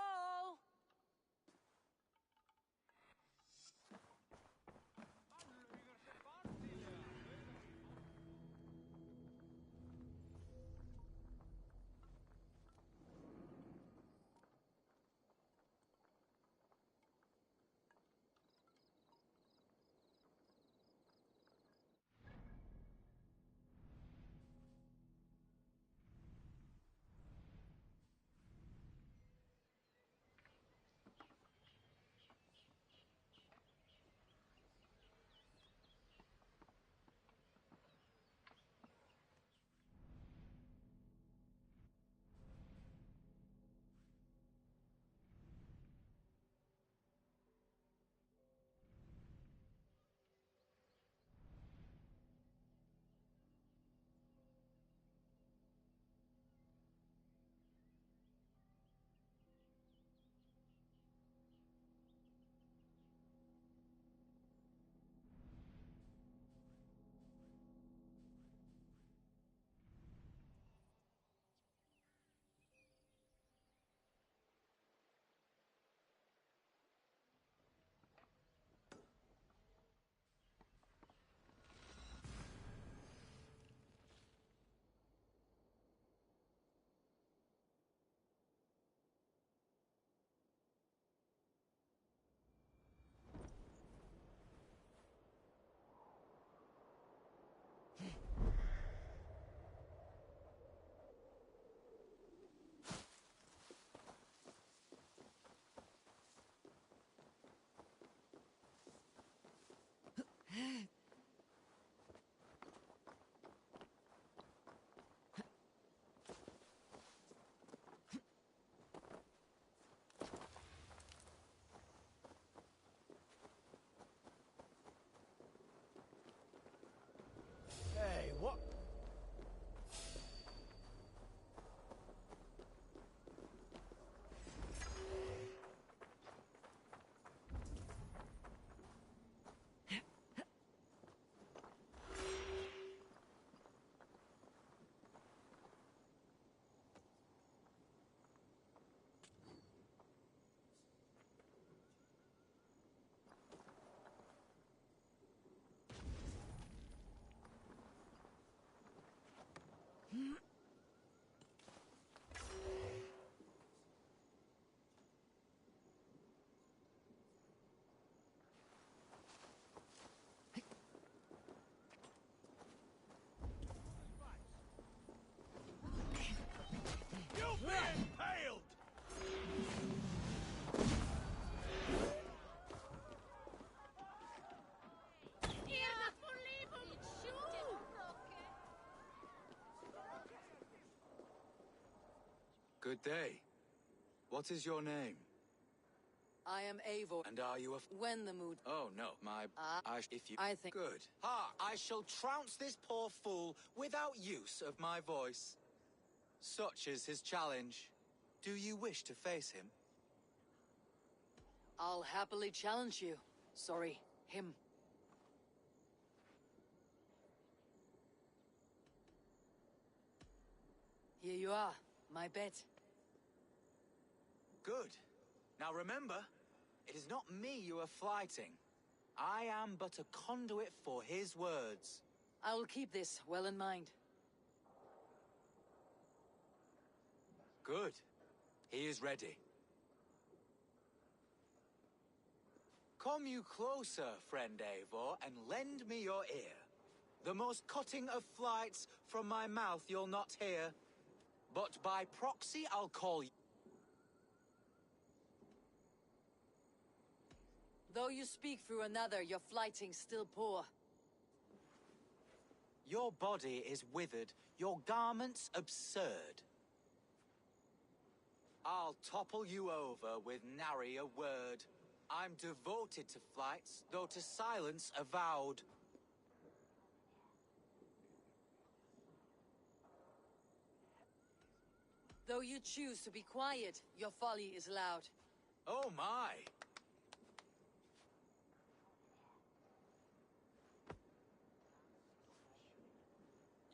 G: Good day. What is your name?
L: I am Eivor.
G: And are you a...
L: When the mood...
G: Oh, no,
L: I think...
G: Good. Ha! I shall trounce this poor fool without use of my voice. Such is his challenge. Do you wish to face him?
L: I'll happily challenge you. Sorry, him. Here you are, my bet.
G: Good. Now remember, it is not me you are fighting. I am but a conduit for his words.
L: I will keep this well in mind.
G: Good. He is ready. Come you closer, friend Eivor, and lend me your ear. The most cutting of flights from my mouth you'll not hear. But by proxy I'll call you.
L: Though you speak through another, your flighting's still poor.
G: Your body is withered, your garments absurd. I'll topple you over with nary a word. I'm devoted to flights, though to silence avowed.
L: Though you choose to be quiet, your folly is loud.
G: Oh my!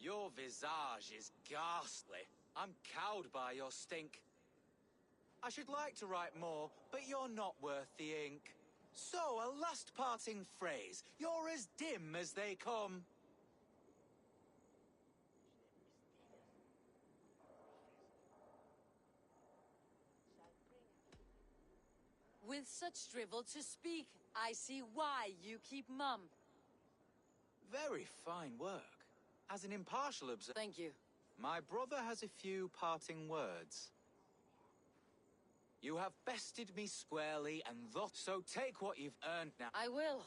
G: Your visage is ghastly. I'm cowed by your stink. I should like to write more, but you're not worth the ink. So, a last parting phrase. You're as dim as they come.
L: With such drivel to speak, I see why you keep mum.
G: Very fine work. As an impartial observer...
L: Thank you.
G: My brother has a few parting words. You have bested me squarely, and thus, so take what you've earned now.
L: I will.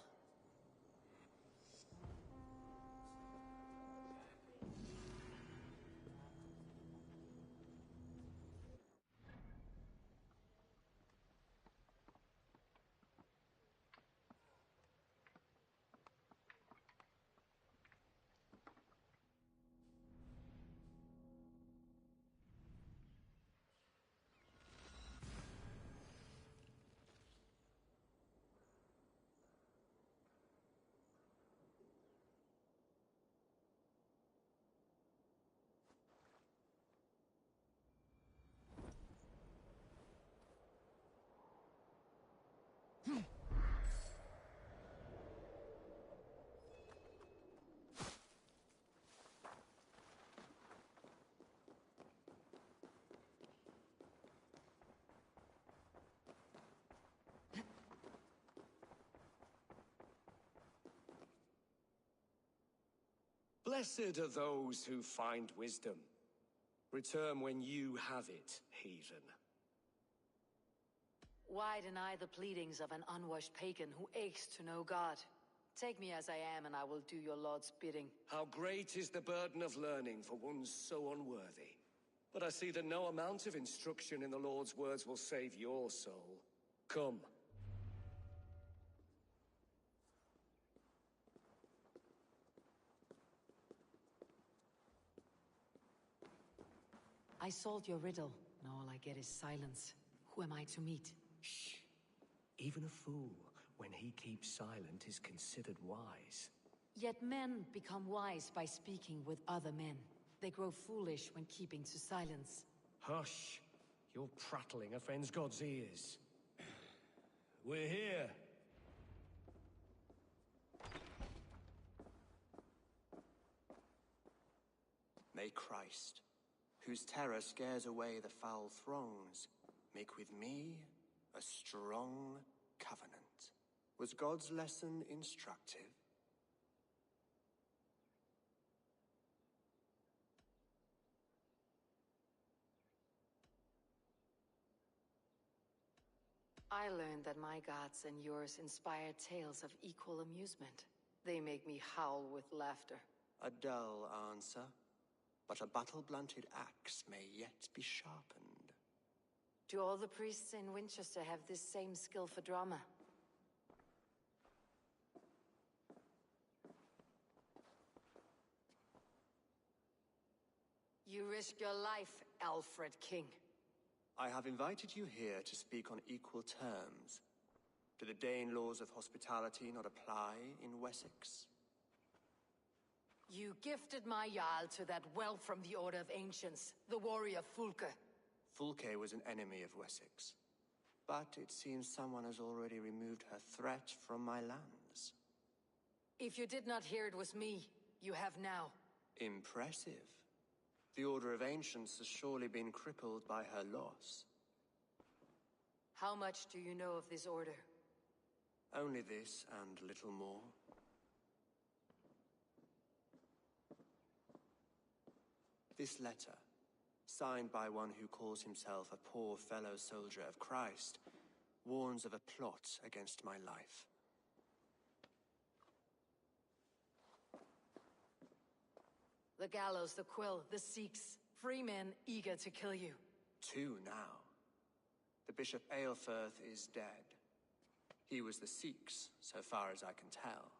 C: Blessed are those who find wisdom. Return when you have it, heathen.
L: Why deny the pleadings of an unwashed pagan who aches to know God? Take me as I am, and I will do your Lord's bidding.
C: How great is the burden of learning for one so unworthy. But I see that no amount of instruction in the Lord's words will save your soul. Come.
L: I solved your riddle. Now all I get is silence. Who am I to meet?
C: Shh. Even a fool, when he keeps silent, is considered wise.
L: Yet men become wise by speaking with other men. They grow foolish when keeping to silence.
C: Hush. Your prattling offends God's ears. We're here.
V: May Christ, whose terror scares away the foul throngs, make with me a strong covenant. Was God's lesson instructive?
L: I learned that my gods and yours inspire tales of equal amusement. They make me howl with laughter.
V: A dull answer, but a battle-blunted axe may yet be sharpened.
E: Do all the priests in Winchester have this same skill for drama?
L: You risk your life, Alfred King.
V: I have invited you here to speak on equal terms. Do the Dane laws of hospitality not apply in Wessex?
L: You gifted my Jarl to that whelp from the Order of Ancients, the warrior Fulke.
V: Fulke was an enemy of Wessex. But it seems someone has already removed her threat from my lands.
L: If you did not hear it was me, you have now.
V: Impressive. The Order of Ancients has surely been crippled by her loss.
L: How much do you know of this order?
V: Only this and little more. This letter, signed by one who calls himself a poor fellow soldier of Christ, warns of a plot against my life.
L: The gallows, the quill, the Sikhs, free men eager to kill you.
V: 2 now. The Bishop Aelfirth is dead. He was the Sikhs, so far as I can tell.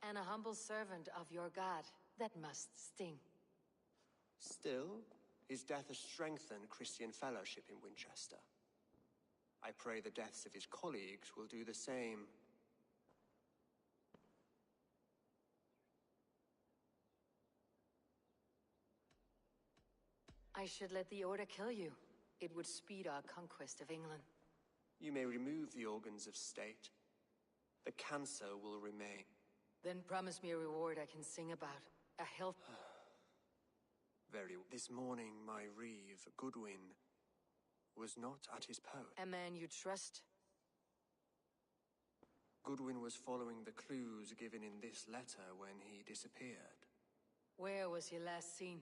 L: And a humble servant of your god. That must sting.
V: Still, his death has strengthened Christian fellowship in Winchester. I pray the deaths of his colleagues will do the same.
L: I should let the Order kill you. It would speed our conquest of England.
V: You may remove the organs of state. The cancer will remain.
L: Then promise me a reward I can sing about. A health...
V: This morning, my reeve, Goodwin, was not at his post.
L: A man you trust?
V: Goodwin was following the clues given in this letter when he disappeared.
L: Where was he last seen?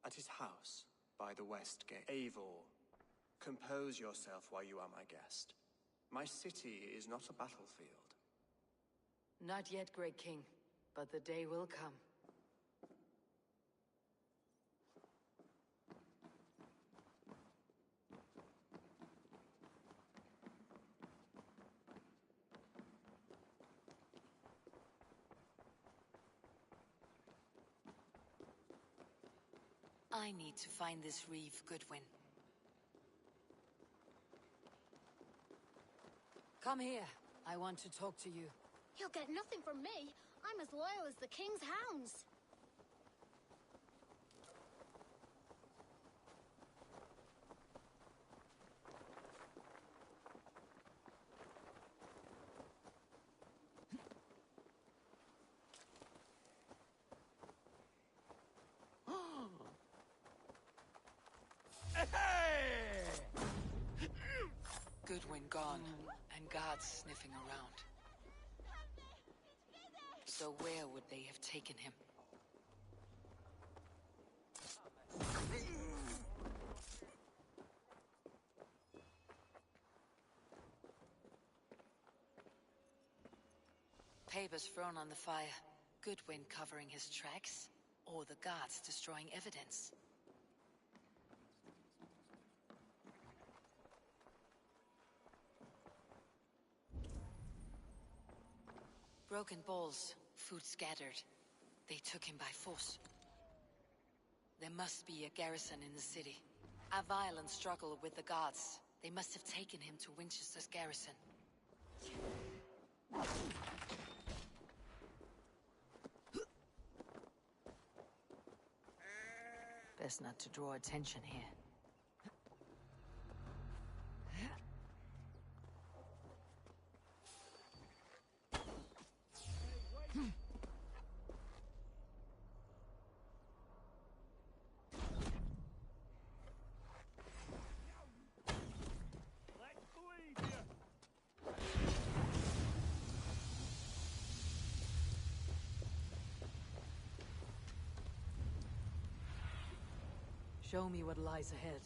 V: At his house, by the west gate. Eivor, compose yourself while you are my guest. My city is not a battlefield.
L: Not yet, great king, but the day will come.
E: I need to find this reeve, Goodwin.
L: Come here. I want to talk to you.
D: You'll get nothing from me. I'm as loyal as the king's hounds.
E: Goodwin gone, and guards sniffing around. So where would they have taken him? Papers thrown on the fire. Goodwin covering his tracks, or the guards destroying evidence. Broken bowls, food scattered. They took him by force. There must be a garrison in the city. A violent struggle with the guards. They must have taken him to Winchester's garrison. Best not to draw attention here.
L: Show me what lies ahead.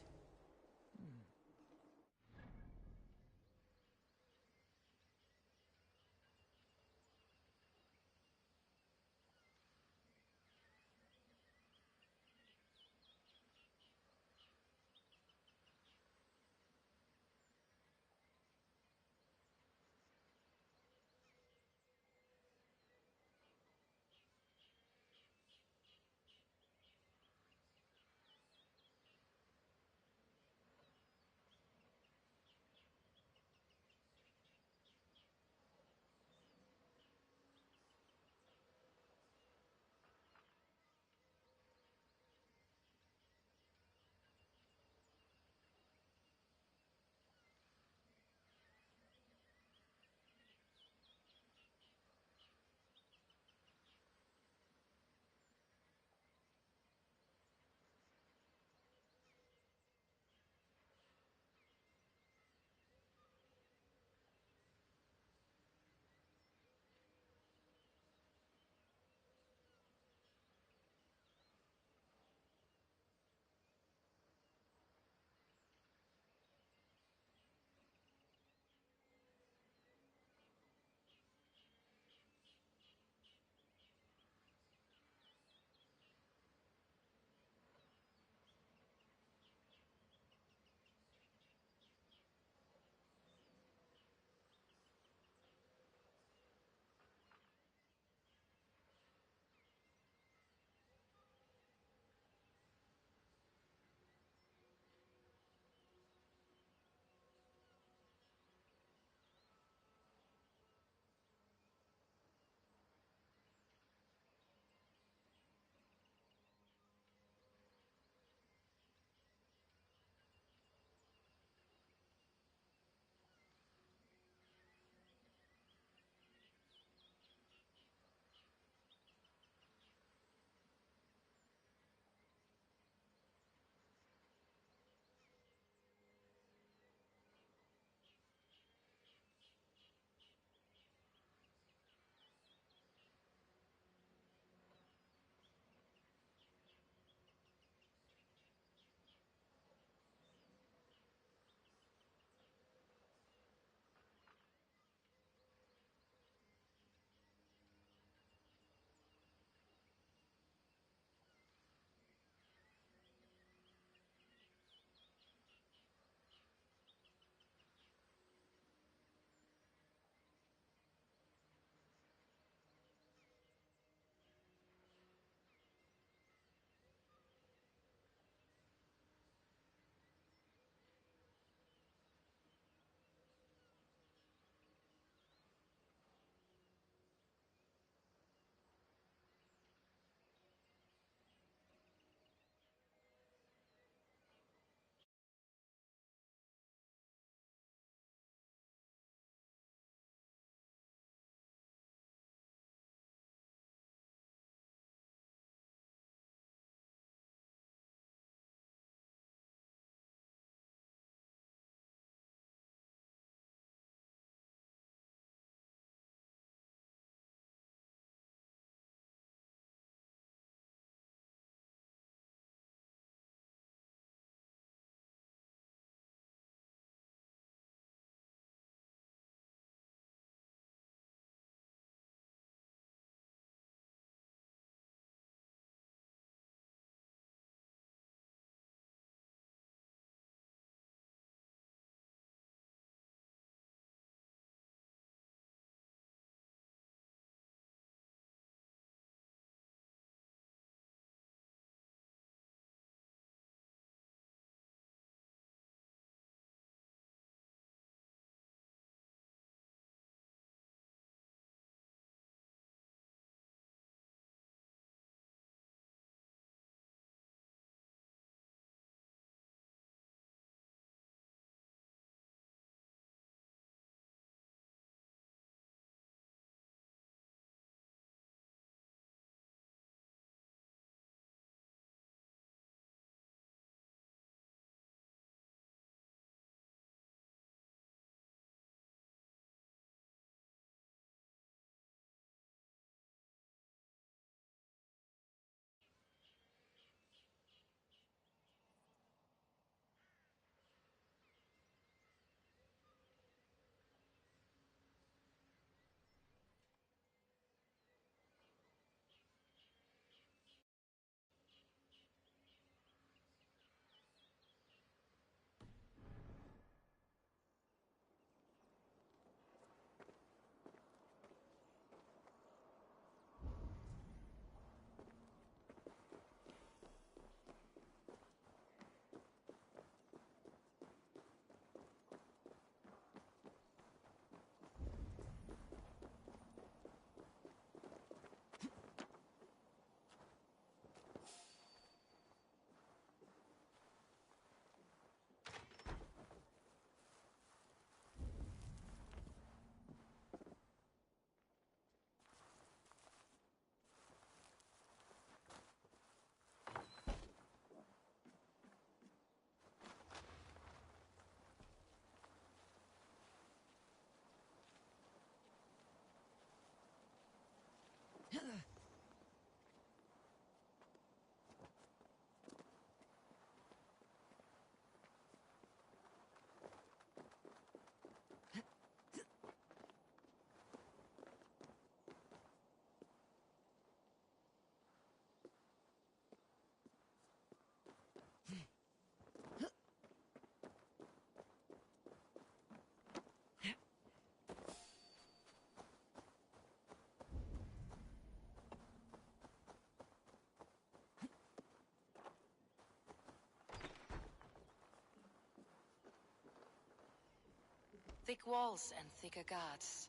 E: Thick walls and thicker guards.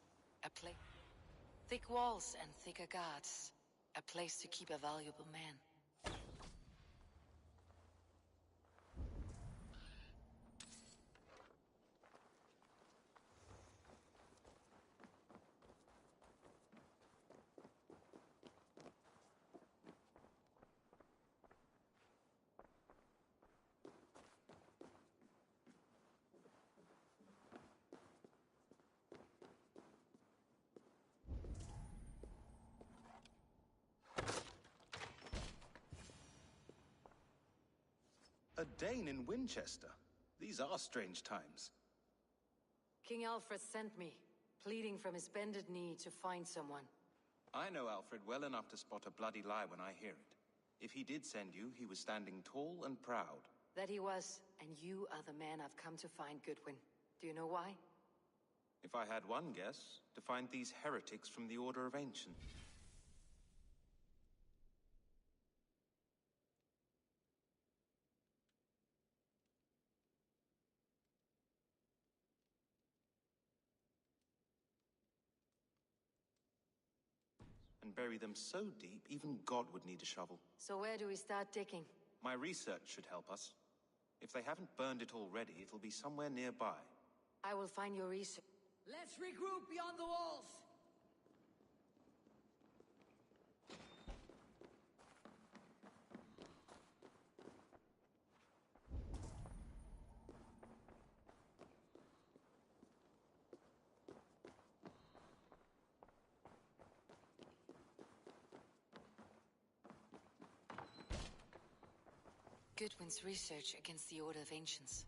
E: Thick walls and thicker guards. A place to keep a valuable man.
Q: A Dane in Winchester. These are strange times.
L: King Alfred sent me, pleading from his bended knee to find someone.
Q: I know Alfred well enough to spot a bloody lie when I hear it. If he did send you, he was standing tall and proud.
L: That he was, and you are the man I've come to find, Goodwin. Do you know why?
Q: If I had one guess, to find these heretics from the Order of Ancient. And bury them so deep, even God would need a shovel.
L: So where do we start digging?
Q: My research should help us. If they haven't burned it already, it'll be somewhere nearby.
L: I will find your research.
N: Let's regroup beyond the walls!
E: Goodwin's research against the Order of Ancients.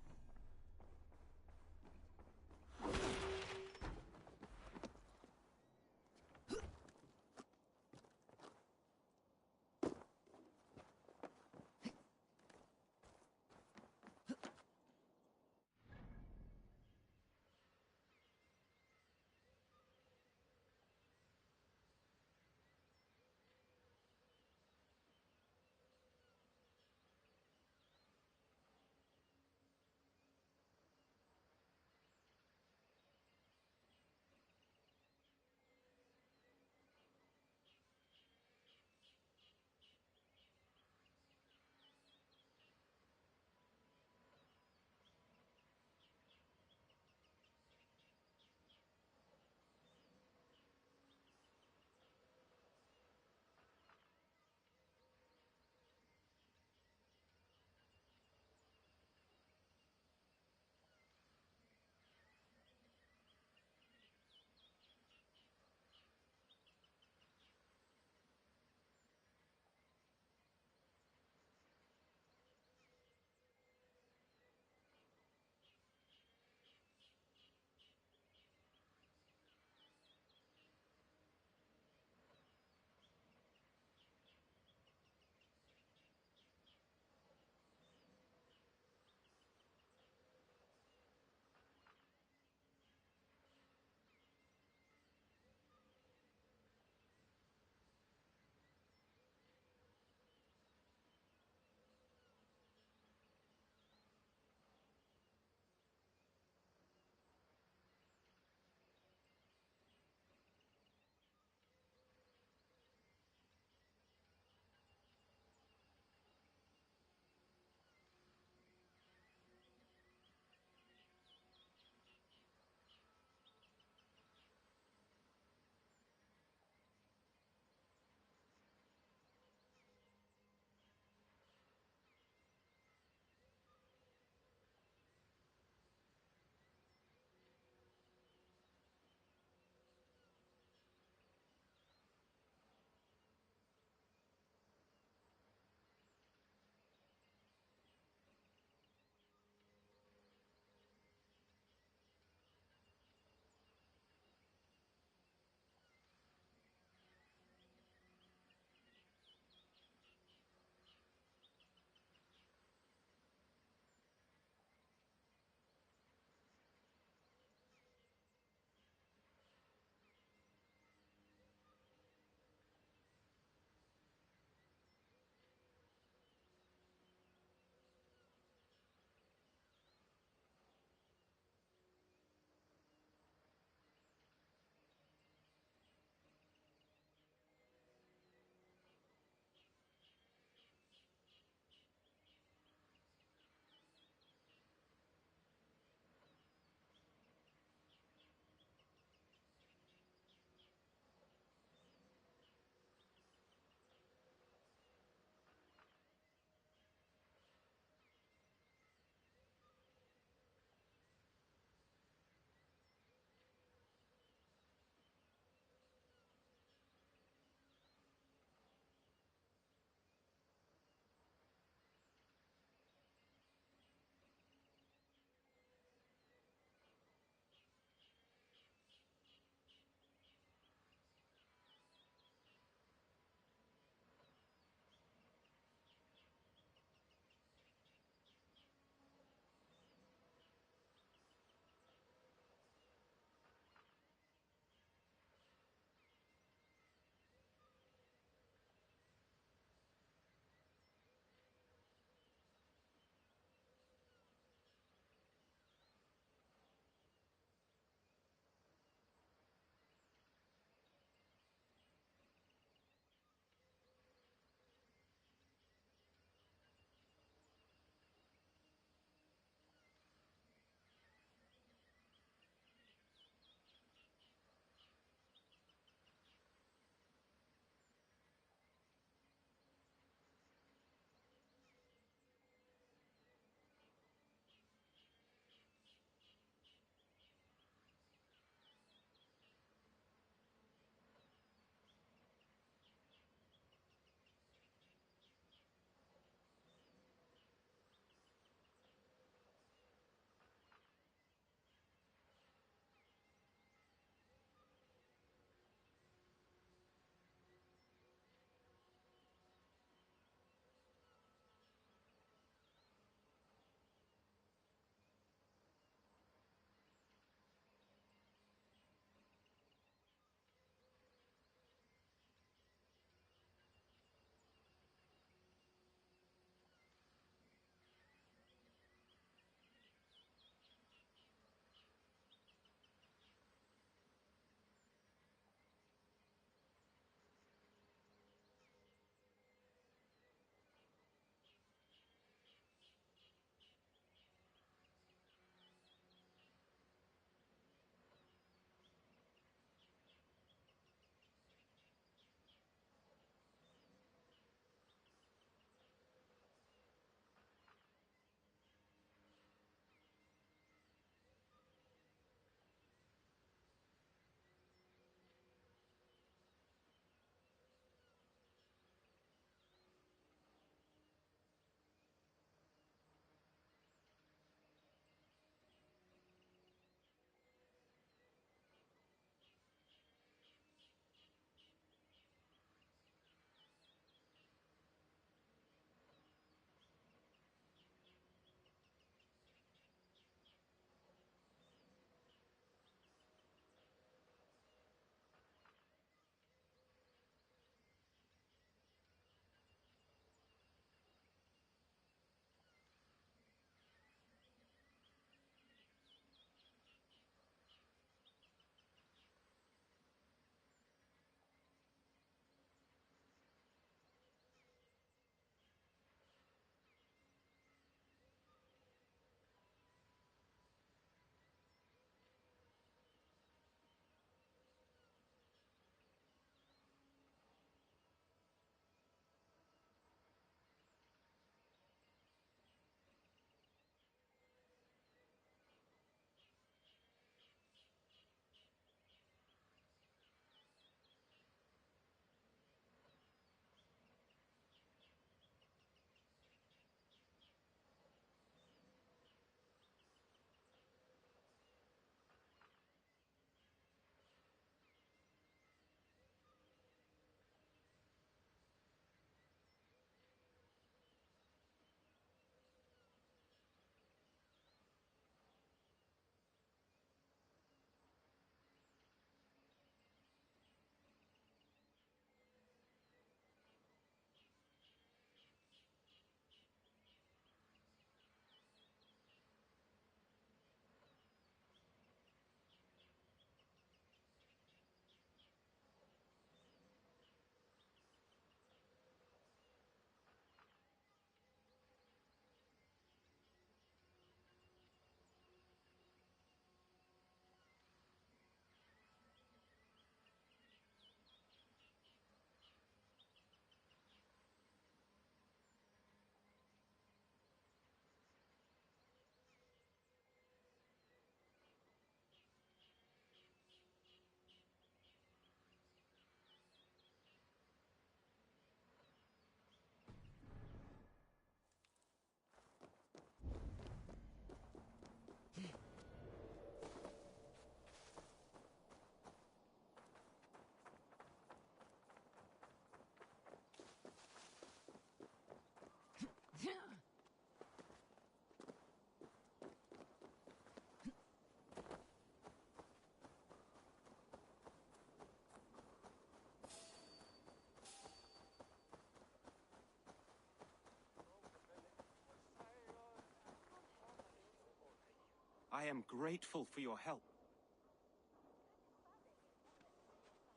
M: I am grateful for your help.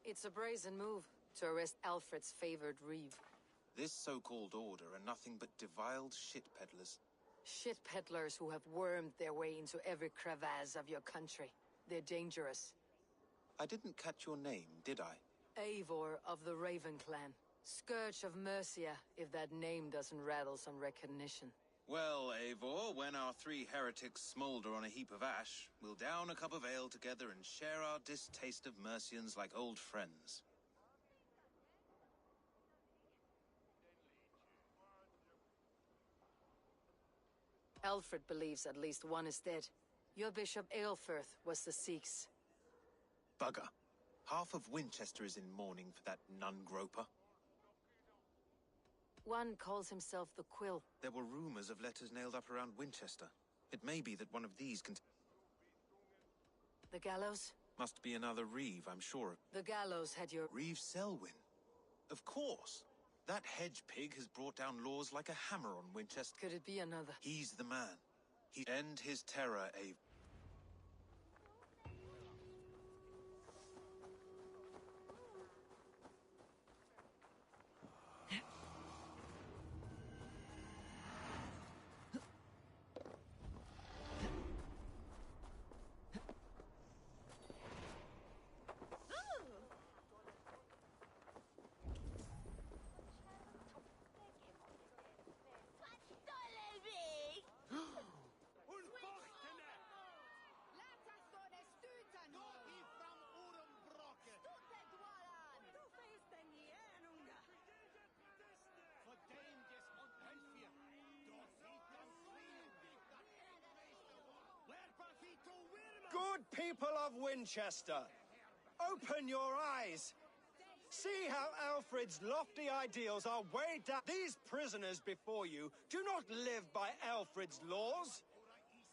L: It's a brazen move to arrest Alfred's favored reeve.
Q: This so-called order are nothing but deviled shit peddlers.
L: Shit peddlers who have wormed their way into every crevasse of your country. They're dangerous.
Q: I didn't catch your name, did I?
L: Eivor of the Raven Clan. Scourge of Mercia, if that name doesn't rattle some recognition.
Q: Well, Eivor, when our three heretics smolder on a heap of ash, we'll down a cup of ale together and share our distaste of Mercians like old friends.
L: Alfred believes at least one is dead. Your Bishop Aelfirth was the Sikhs.
Q: Bugger. Half of Winchester is in mourning for that nun-groper.
L: One calls himself the Quill.
Q: There were rumors of letters nailed up around Winchester. It may be that one of these can...
L: The gallows?
Q: Must be another Reeve, I'm sure.
L: The gallows had your...
Q: Reeve Selwyn. Of course. That hedge pig has brought down laws like a hammer on Winchester.
L: Could it be another?
Q: He's the man. He end his terror, Ave.
A: Good people of Winchester, open your eyes. See how Alfred's lofty ideals are weighed down. These prisoners before you do not live by Alfred's laws.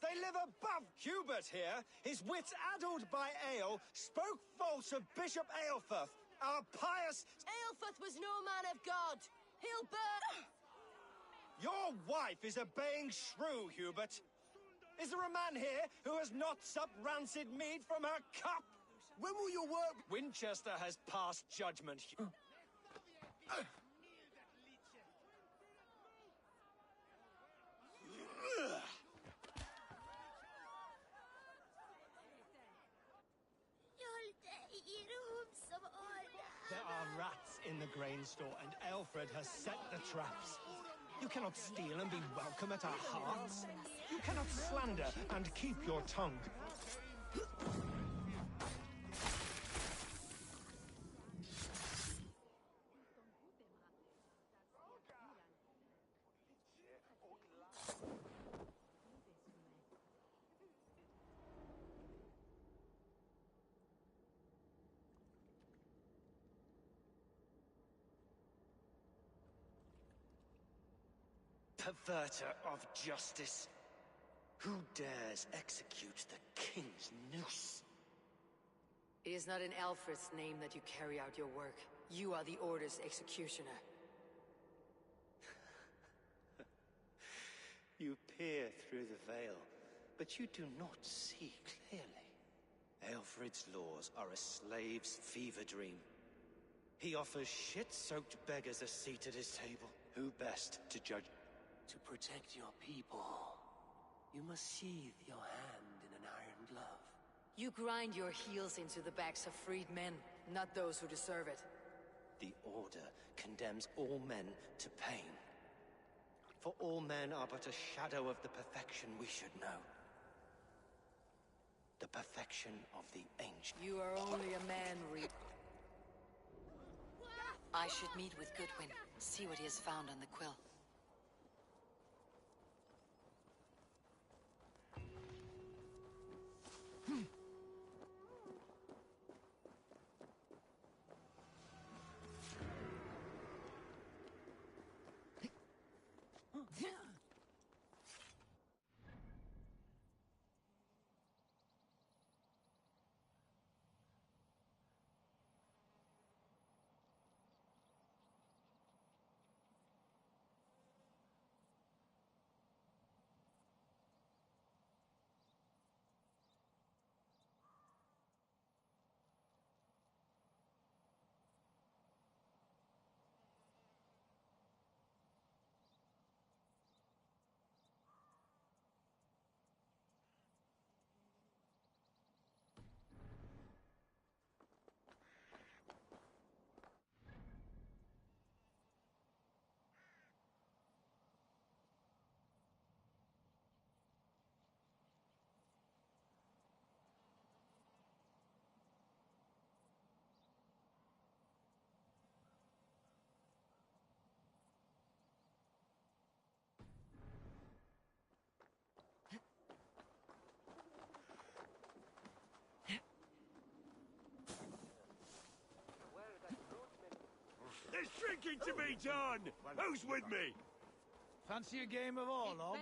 A: They live above Hubert here. His wits addled by ale spoke false of Bishop Aelfirth, our pious...
N: Aelfirth was no man of God. He'll burn...
A: Your wife is obeying shrew, Hubert. Is there a man here who has not supped rancid mead from her cup? When will your work... Winchester has passed judgment.
U: There are rats in the grain store, and Alfred has set the traps. You cannot steal and be welcome at our hearths. You cannot slander and keep your tongue.
T: Perverter of justice. Who dares execute the king's noose?
L: It is not in Alfred's name that you carry out your work. You are the Order's executioner.
T: You peer through the veil, but you do not see clearly. Alfred's laws are a slave's fever dream. He offers shit-soaked beggars a seat at his table. Who best to judge?
V: To protect your people, you must sheathe your hand in an iron glove.
L: You grind your heels into the backs of freed men, not those who deserve it.
T: The Order condemns all men to pain. For all men are but a shadow of the perfection we should know. The perfection of the ancient.
L: You are only a man, Reed. I should meet with Goodwin, see what he has found on the quill.
H: drinking to be done! Who's with me?
P: Fancy a game of all, log?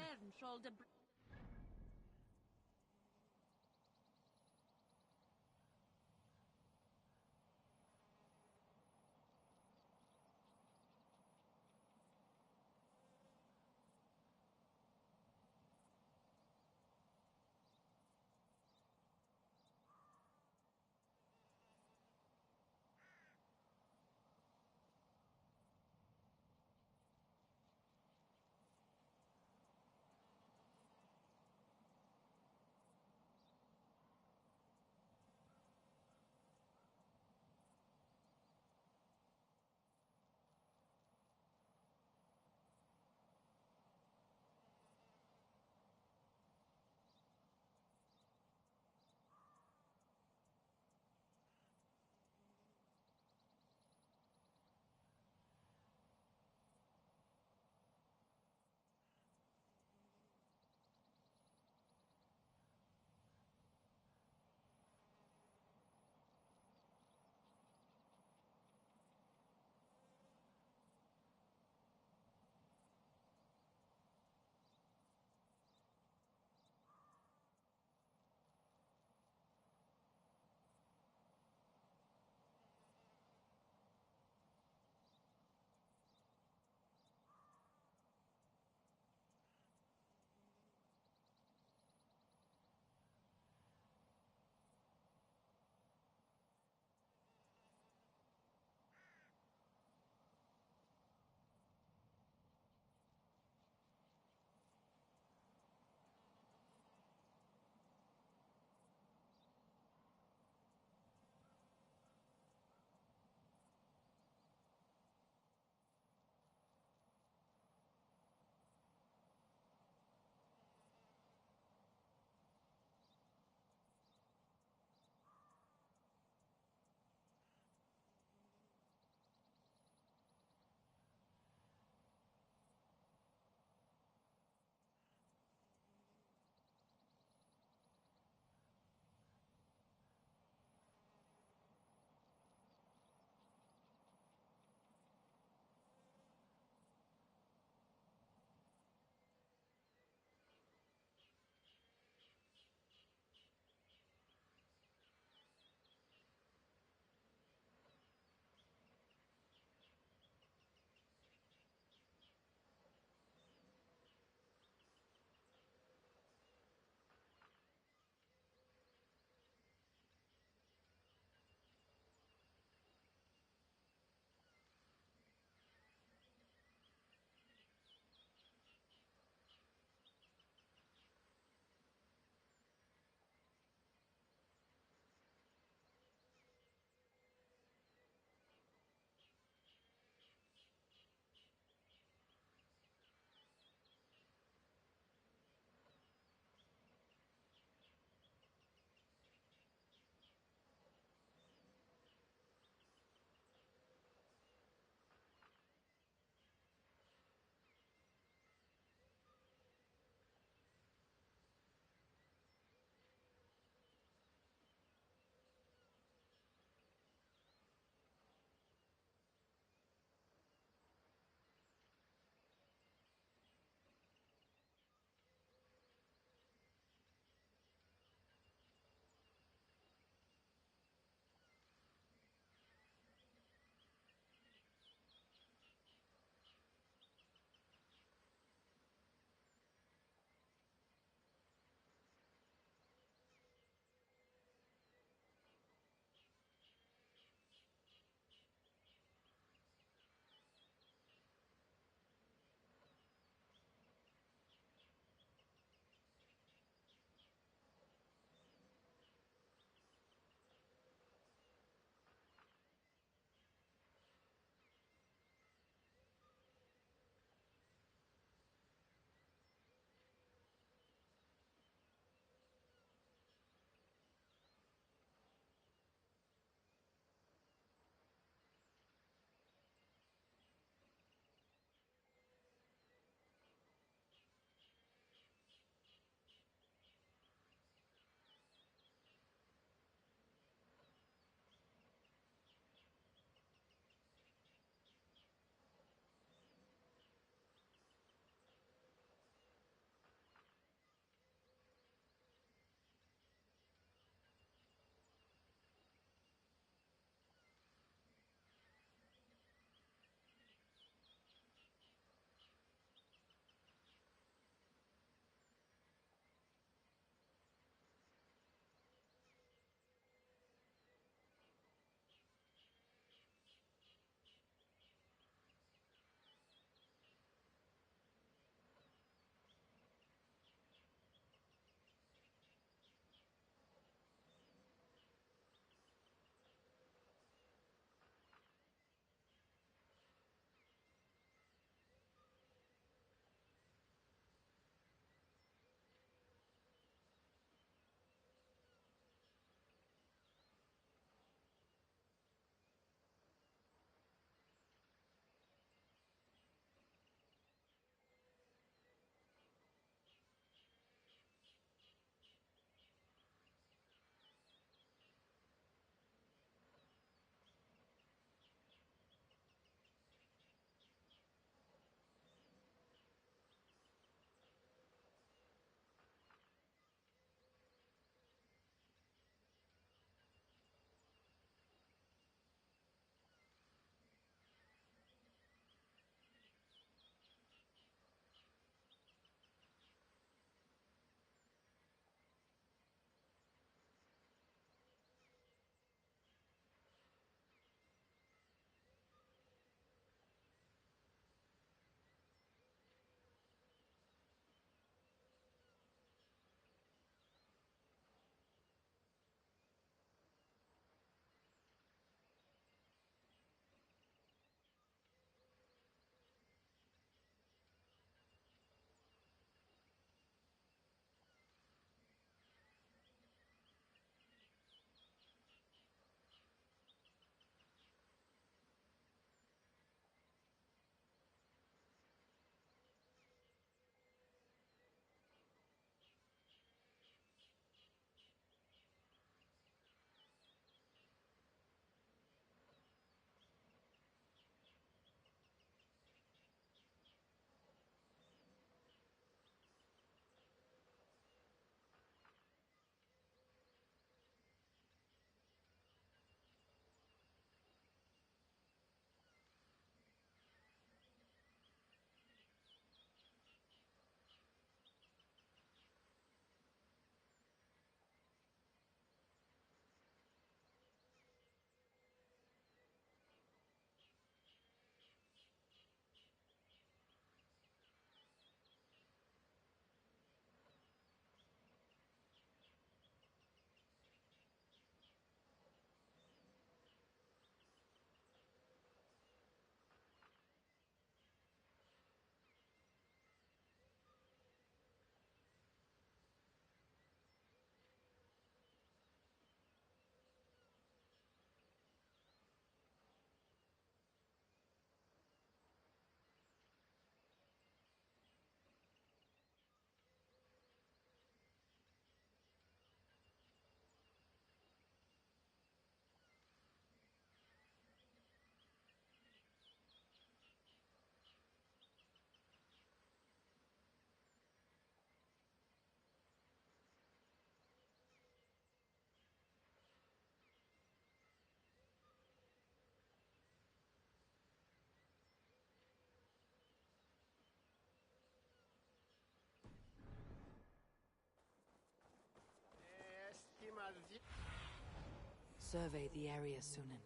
L: Survey the area, Sunan.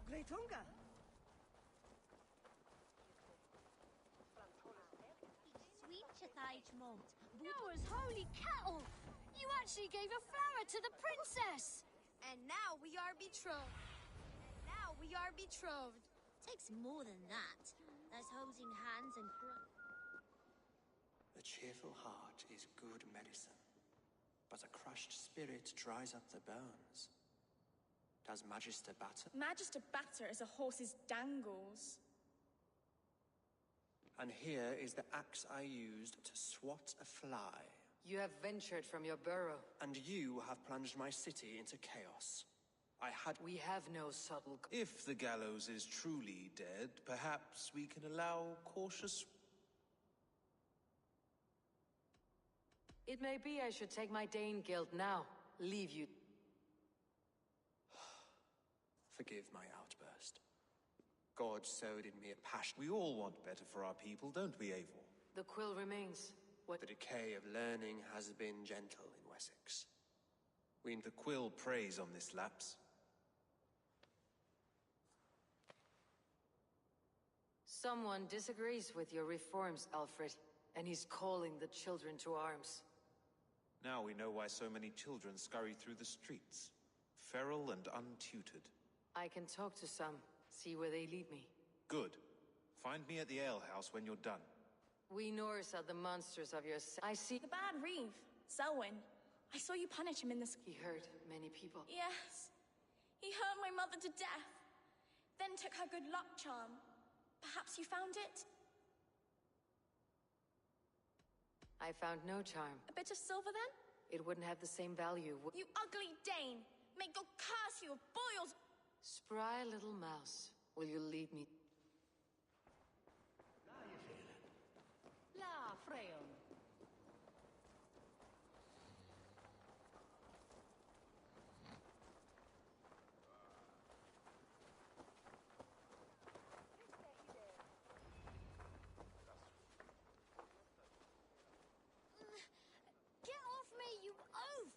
B: Great hunger.
D: Sweet Chithage Malt, Budwar's holy kettle! You actually gave a flower to the princess! And now we are betrothed. Takes more than that. There's holding hands and
V: A cheerful heart is good medicine, but a crushed spirit dries up the bones. Does Magister batter?
O: Magister batter is a horse's dangles.
V: And here is the axe I used to swat a fly.
E: You have ventured from your burrow.
V: And you have plunged my city into chaos.
E: We have no subtle...
Q: If the gallows is truly dead, perhaps we can allow cautious...
E: It may be I should take my Dane guild now. Leave you...
V: Forgive my outburst. God sowed in me a passion.
Q: We all want better for our people, don't we, Eivor?
E: The quill remains.
V: The decay of learning has been gentle in Wessex.
Q: The quill preys on this lapse.
E: Someone disagrees with your reforms, Alfred, and he's calling the children to arms.
Q: Now we know why so many children scurry through the streets, feral and untutored.
E: I can talk to some, see where they lead me.
Q: Good. Find me at the alehouse when you're done.
E: We Norse are the monsters of your... I see...
O: The bad Reeve, Selwyn. I saw you punish him in the...
E: He hurt many people.
O: Yes. He hurt my mother to death. Then took her good luck charm. Perhaps you found it?
E: I found no charm.
O: A bit of silver, then?
E: It wouldn't have the same value.
O: You ugly Dane! May God curse you of boils!
E: Spry little mouse. Will you lead me?
N: La Freyon.
D: Get off me, you oaf!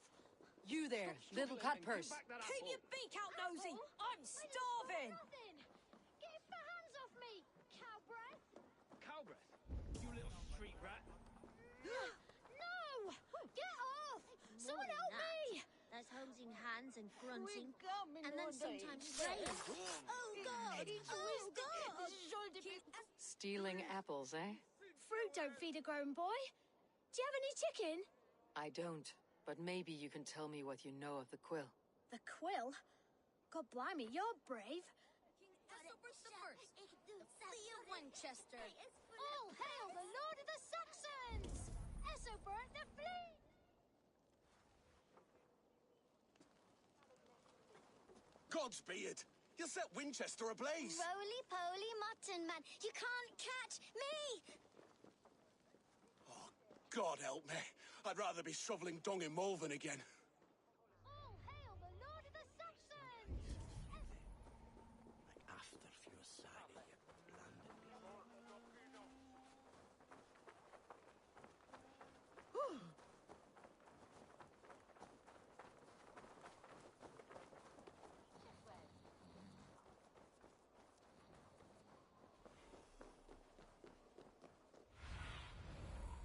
L: You there, little cutpurse.
B: Keep your beak out, nosy! I'm starving!
D: Get your hands off me, cow breath!
P: Cowbreath? You little street rat.
D: No! Get off! Someone help me! There's holding hands and grunting, and then sometimes praying. Oh God! Oh God!
E: Stealing apples, eh?
D: Fruit don't feed a grown boy. Do you have any chicken?
E: I don't, but maybe you can tell me what you know of the quill.
D: The quill? God blimey, you're brave.
S: Lee of Winchester.
D: All hail the Lord of the Saxons! Essobert the Fleet!
K: Godspeed! You'll set Winchester ablaze!
D: Roly-poly mutton man, you can't catch me!
K: Oh, God help me. I'd rather be shoveling dung in Malvern again.
D: All hail the Lord of the Saxons!
K: After Fusari, you blinded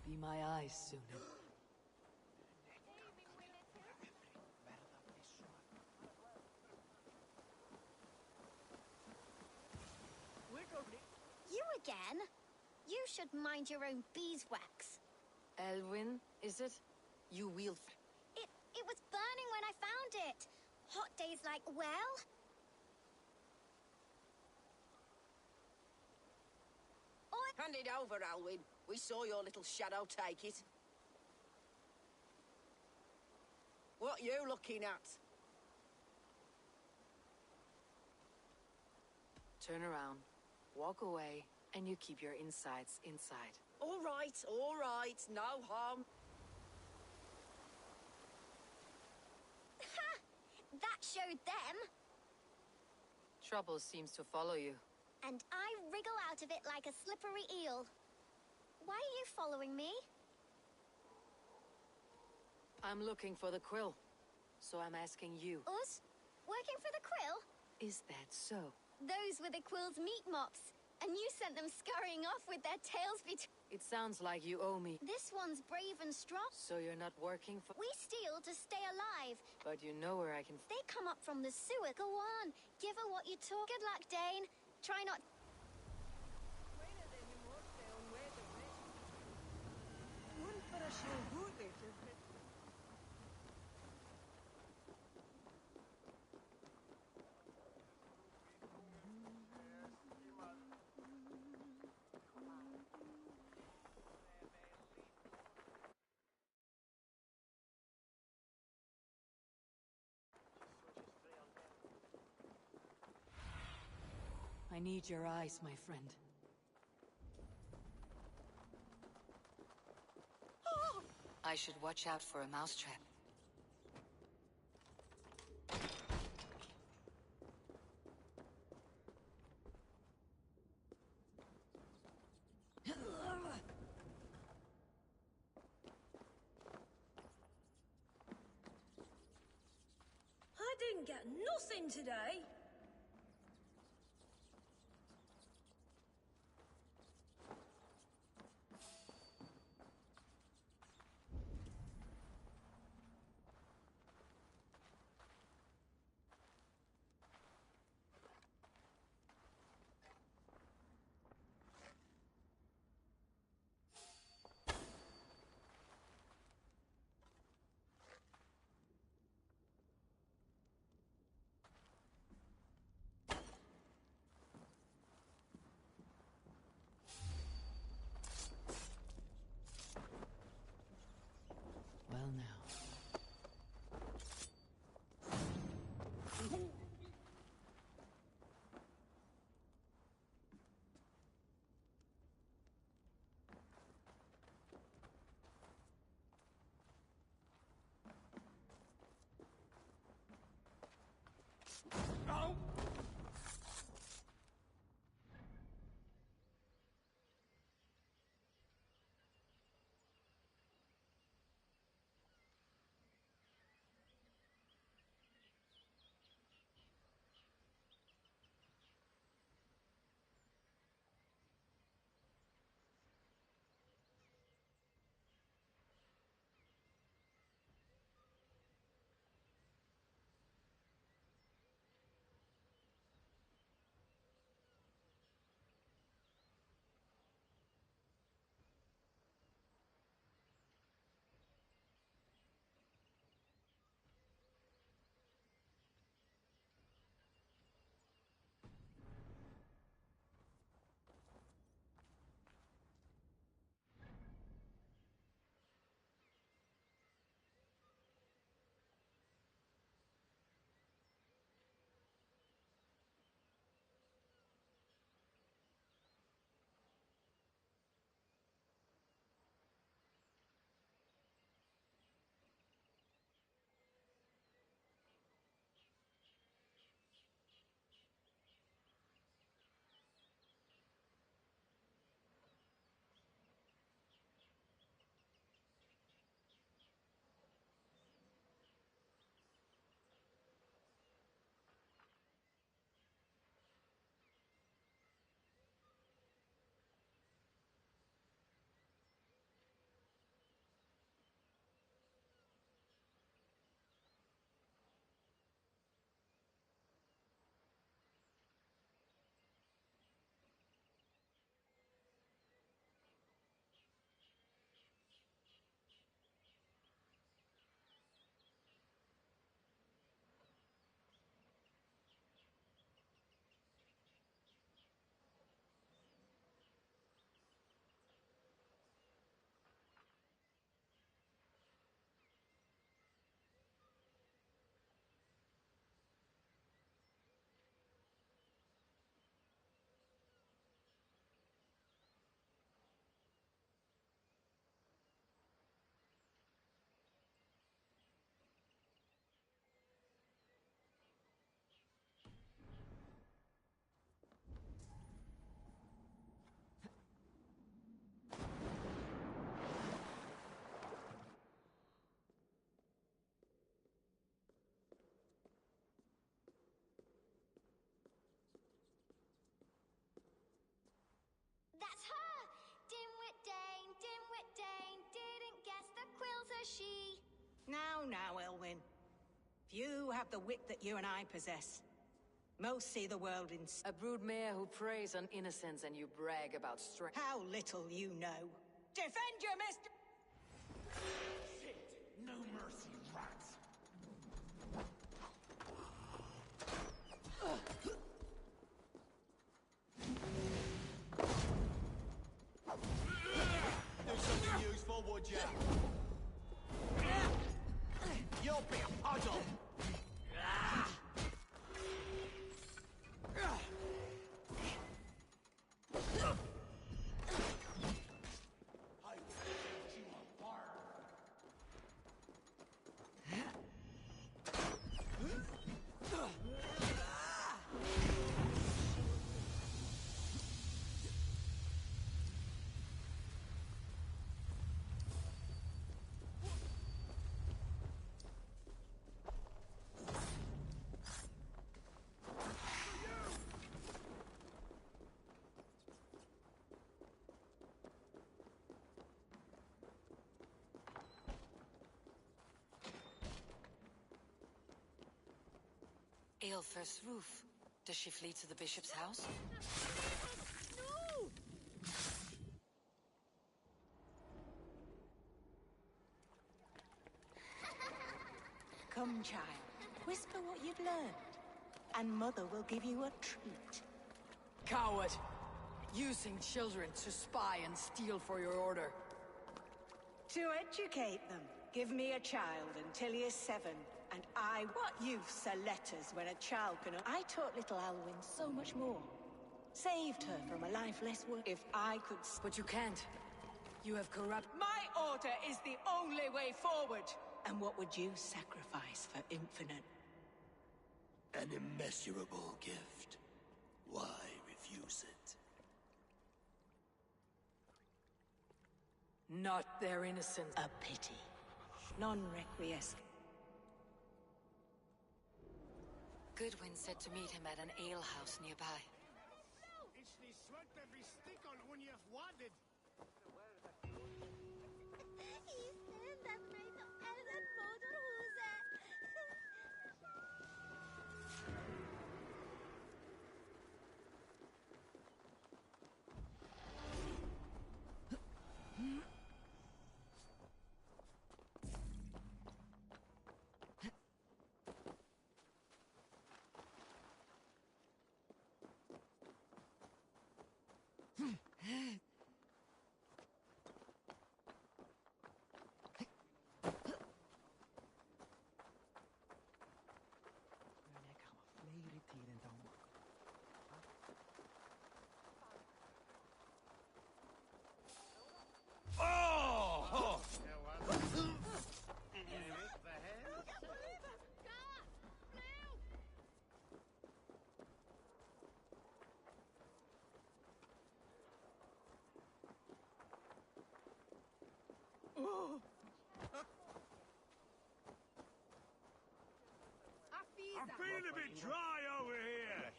L: Be my eyes, Sunan.
D: You again? You should mind your own beeswax.
E: Elwyn, is it? You wield...
D: It was burning when I found it. Hot days like, well...
B: Hand it over, Alwyn. We saw your little shadow take it. What you looking at?
E: Turn around, walk away, and you keep your insides inside.
B: All right, no harm.
D: Ha! That showed them.
E: Trouble seems to follow you.
D: And I wriggle out of it like a slippery eel. Why are you following me?
E: I'm looking for the quill. So I'm asking you.
D: Us? Working for the quill?
E: Is that so?
D: Those were the quill's meat mops. And you sent them scurrying off with their tails between...
E: It sounds like you owe me.
D: This one's brave and strong.
E: So you're not working for...
D: We steal to stay alive.
E: But you know where I can...
D: They come up from the sewer. Go on. Give her what you took. Good luck, Dane. Try not...
L: I need your eyes, my friend.
E: I should watch out for a mousetrap.
O: I didn't get nothing today.
D: is she?
F: Now, Elwyn. Few have the wit that you and I possess. Most see the world in...
E: A broodmare who preys on innocence and you brag about strength.
F: How little you know. Defend your mister...
H: Shit! No mercy, rats!
G: Do something useful, would ya? You'll be a puddle!
E: Aelfir's roof. Does she flee to the bishop's house?
D: No!
F: Come, child. Whisper what you've learned. And Mother will give you a treat.
L: Coward! Using children to spy and steal for your order.
F: To educate them. Give me a child until he is 7. And what use are letters when a child can... I taught little Alwyn so much more. Saved her from a life less worth. If I could...
L: But you can't. You have corrupt...
F: My order is the only way forward. And what would you sacrifice for infinite?
K: An immeasurable gift. Why refuse it?
L: Not their innocence.
F: A pity. Non requiescat.
E: Goodwin said to meet him at an alehouse nearby.
H: I'm feeling a bit dry over here.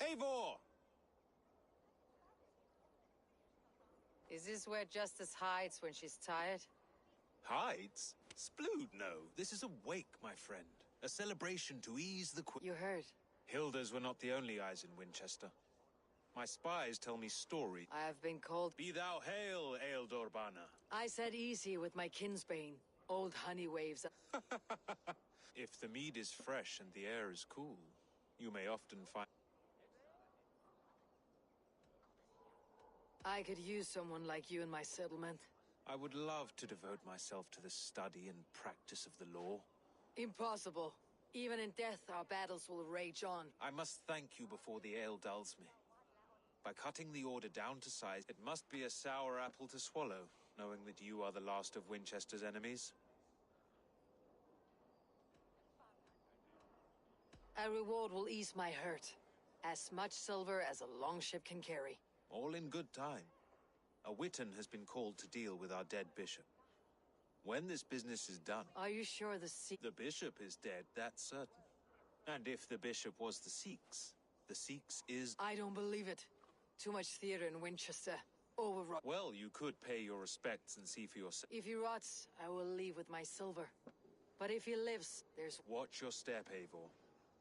Q: Eivor!
E: Is this where Justice hides when she's tired?
Q: Hides? Splood, no. This is a wake, my friend. A celebration to ease the
E: You heard.
Q: Hilda's were not the only eyes in Winchester. My spies tell me stories.
E: I have been called...
Q: Be thou hail, Ealdorbanna.
L: I said easy with my kinsbane. Old honey waves.
Q: If the mead is fresh and the air is cool, you may often find...
L: I could use someone like you in my settlement.
Q: I would love to devote myself to the study and practice of the law.
L: Impossible. Even in death, our battles will rage on.
Q: I must thank you before the ale dulls me. By cutting the order down to size, it must be a sour apple to swallow, knowing that you are the last of Winchester's enemies.
L: A reward will ease my hurt. As much silver as a longship can carry.
Q: All in good time. A witan has been called to deal with our dead bishop. When this business is done...
L: Are you sure
Q: the bishop is dead, that's certain. And if the bishop was the Sikhs is...
L: I don't believe it. Too much theater in Winchester. Overrun.
Q: Well, you could pay your respects and see for yourself.
L: If he rots, I will leave with my silver. But if he lives, there's...
Q: Watch your step, Eivor.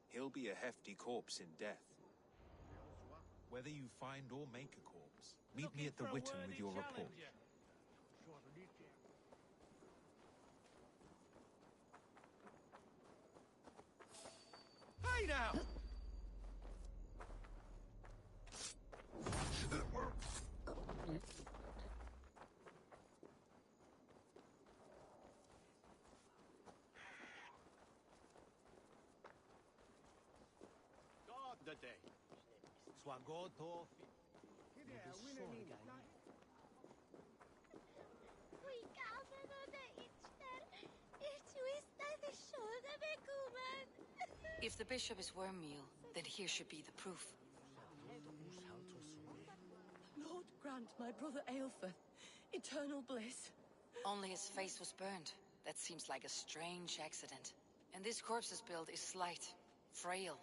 Q: He'll be a hefty corpse in death.
G: Whether you find or make a corpse, meet me at the Witten with your report.
U: Hey now! God the day. Swagoto.
E: If the bishop is wormmeal, then here should be the proof.
N: Lord, grant my brother Aelfir eternal bliss.
E: Only his face was burned. That seems like a strange accident. And this corpse's build is slight, frail.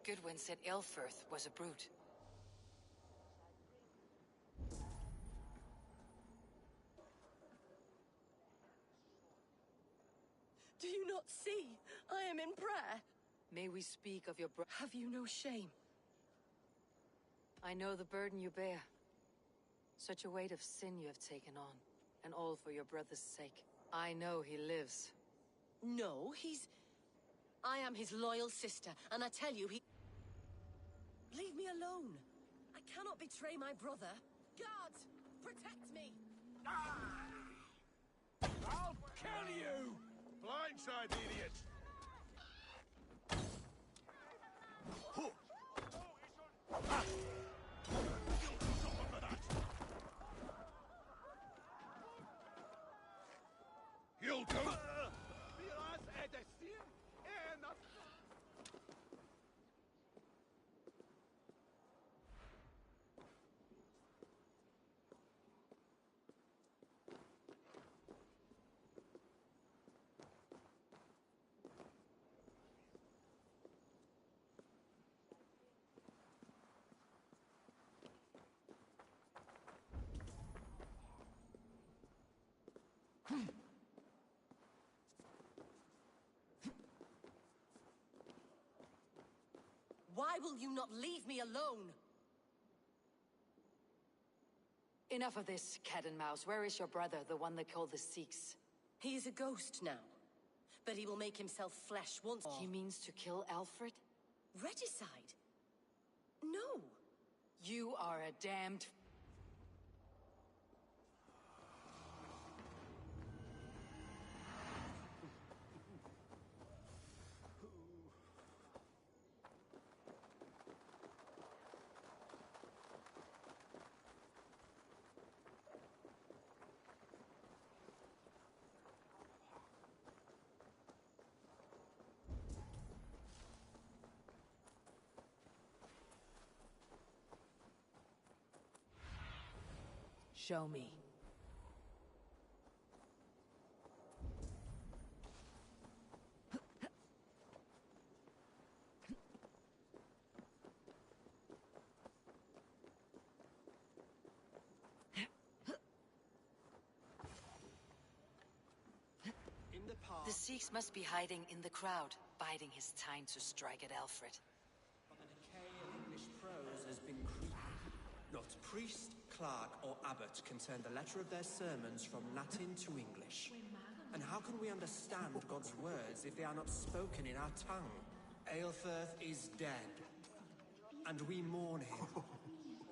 E: Goodwin said Aelfirth was a brute.
N: Do you not see? I am in prayer.
L: May we speak of your
N: Have you no shame?
L: I know the burden you bear. Such a weight of sin you have taken on. And all for your brother's sake. I know he lives.
N: No, I am his loyal sister, and I tell you, Leave me alone. I cannot betray my brother. Guards, protect me!
K: I'll kill you! Blindside, idiot! You'll do!
N: Why will you not leave me alone?
L: Enough of this, cat and mouse. Where is your brother, the one they call the Sikhs?
N: He is a ghost now. But he will make himself flesh once more.
L: He means to kill Alfred?
N: Regicide? No.
L: You are a damned... Show me.
E: The Sikhs must be hiding in the crowd, biding his time to strike at Alfred.
V: But the decay of English prose has been creeping. Not priest, clerk, or abbot can turn the letter of their sermons from Latin to English. And how can we understand God's words if they are not spoken in our tongue? Aelfirth is dead, and we mourn him.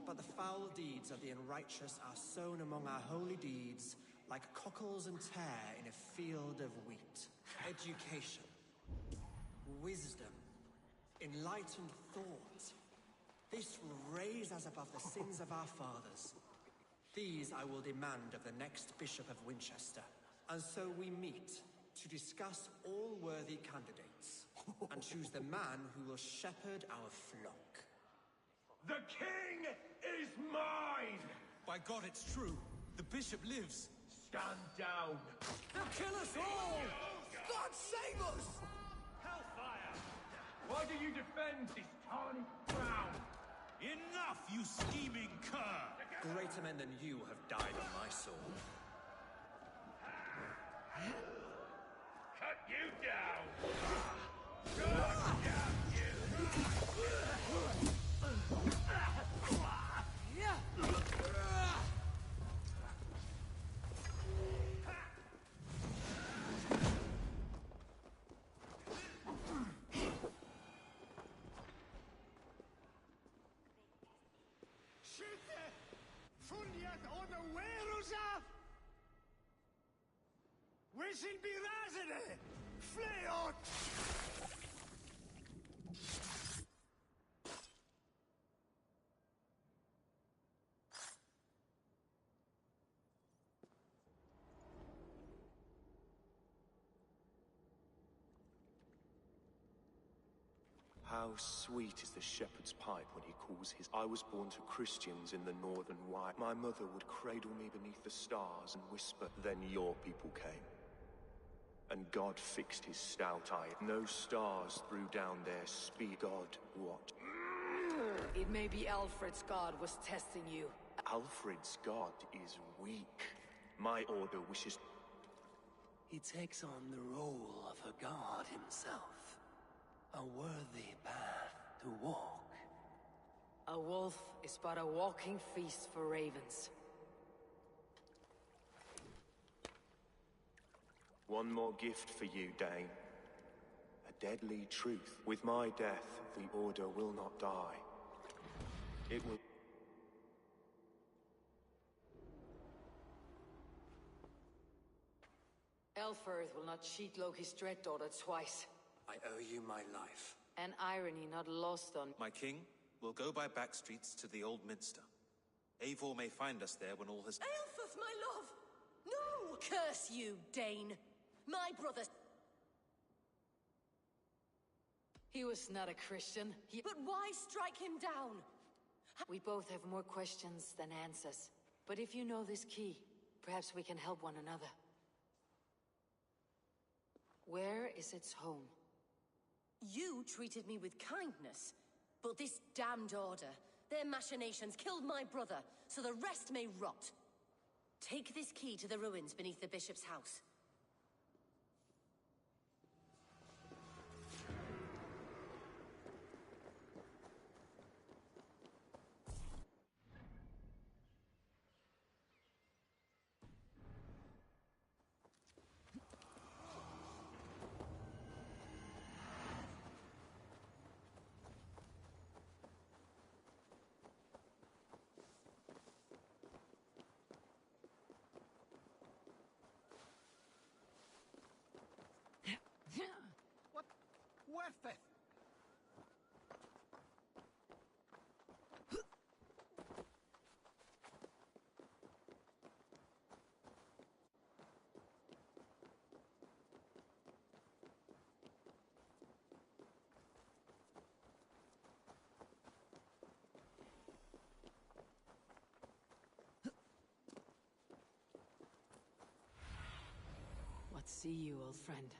V: But the foul deeds of the unrighteous are sown among our holy deeds like cockles and tare in a field of wheat. Education, wisdom, enlightened thought. This will raise us above the sins of our fathers. These I will demand of the next Bishop of Winchester. And so we meet to discuss all worthy candidates and choose the man who will shepherd our flock.
K: The king is mine!
G: By God, it's true. The bishop lives.
K: Stand down!
G: They'll kill us all! God save us!
K: Hellfire! Why do you defend this tiny crown?
H: Enough, you scheming cur!
I: Greater men than you have died on my sword.
H: Cut you down! God damn you!
A: Wishing be razene! Fleon!
V: How sweet is the shepherd's pipe when he calls his... I was born to Christians in the northern white. My mother would cradle me beneath the stars and whisper, then your people came. And God fixed his stout eye. No stars threw down their speed. God, what?
E: It may be Alfred's god was testing you.
V: Alfred's god is weak. My order wishes...
K: He takes on the role of a god himself. A worthy path to walk.
E: A wolf is but a walking feast for ravens.
V: One more gift for you, Dane. A deadly truth. With my death, the Order will not die. It will...
E: Elfirth will not cheat Loki's dread daughter twice.
I: I owe you my life.
E: An irony not lost on...
Q: My king, we'll go by back streets to the Old Minster. Eivor may find us there when all has...
N: Aelfirth, my love! No! Curse you, Dane! My brother...
E: He was not a Christian.
N: But why strike him down?
E: We both have more questions than answers. But if you know this key, perhaps we can help one another. Where is its home?
N: You treated me with kindness, but this damned Order, their machinations killed my brother, so the rest may rot. Take this key to the ruins beneath the bishop's house.
A: What?
E: What see you, old friend?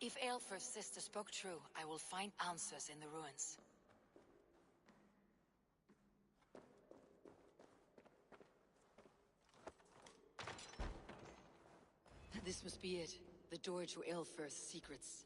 E: If Aelfirth's sister spoke true, I will find answers in the ruins. This must be it. The door to Aelfirth's secrets.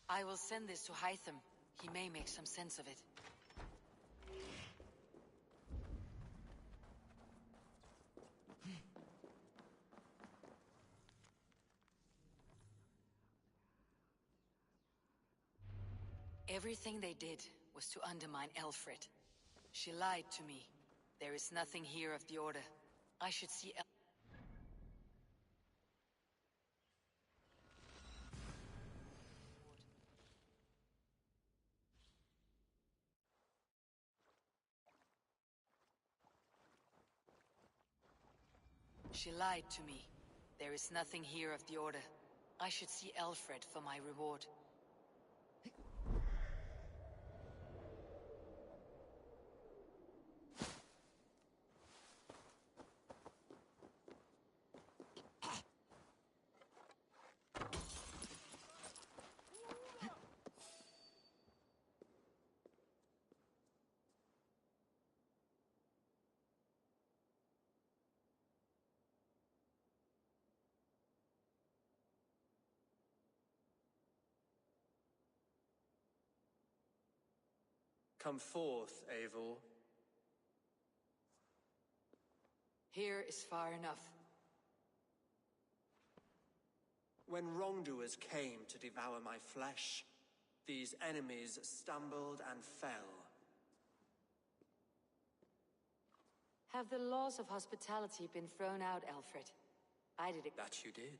E: I will send this to Hytham. He may make some sense of it. Everything they did was to undermine Elfred. She lied to me. There is nothing here of the Order. I should see She lied to me. There is nothing here of the Order. I should see Alfred for my reward.
V: Come forth, Eivor.
E: Here is far enough.
V: When wrongdoers came to devour my flesh, these enemies stumbled and fell.
E: Have the laws of hospitality been thrown out, Alfred? I did it.
V: That you did.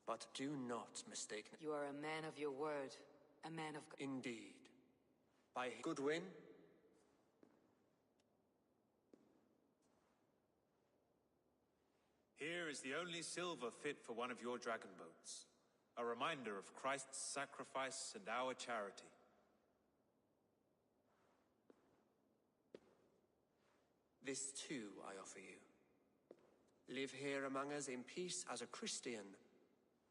V: But do not mistake me.
E: You are a man of your word. A man of...
V: Indeed. By Goodwin?
Q: Here is the only silver fit for one of your dragon boats. A reminder of Christ's sacrifice and our charity.
V: This too I offer you. Live here among us in peace as a Christian,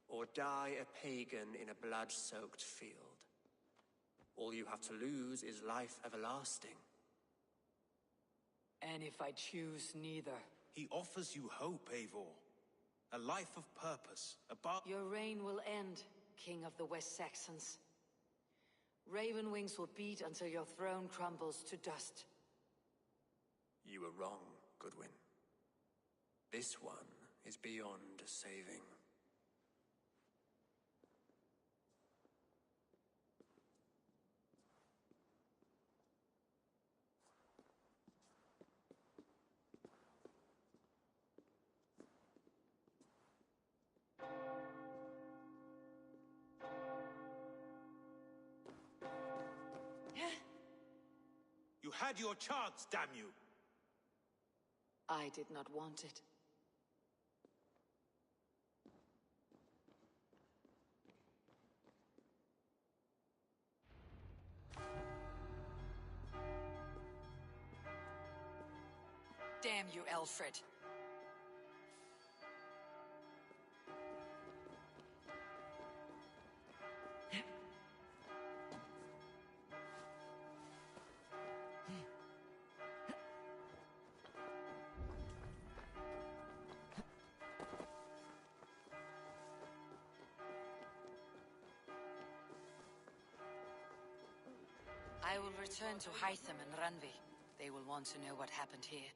V: or die a pagan in a blood-soaked field. All you have to lose is life everlasting.
E: And if I choose neither?
Q: He offers you hope, Eivor. A life of purpose,
E: Your reign will end, King of the West Saxons. Raven wings will beat until your throne crumbles to dust.
V: You were wrong, Goodwin. This one is beyond saving.
Q: You had your chance, damn you!
E: I did not want it. Damn you, Alfred. I will return to Hytham and Ranvi. They will want to know what happened here.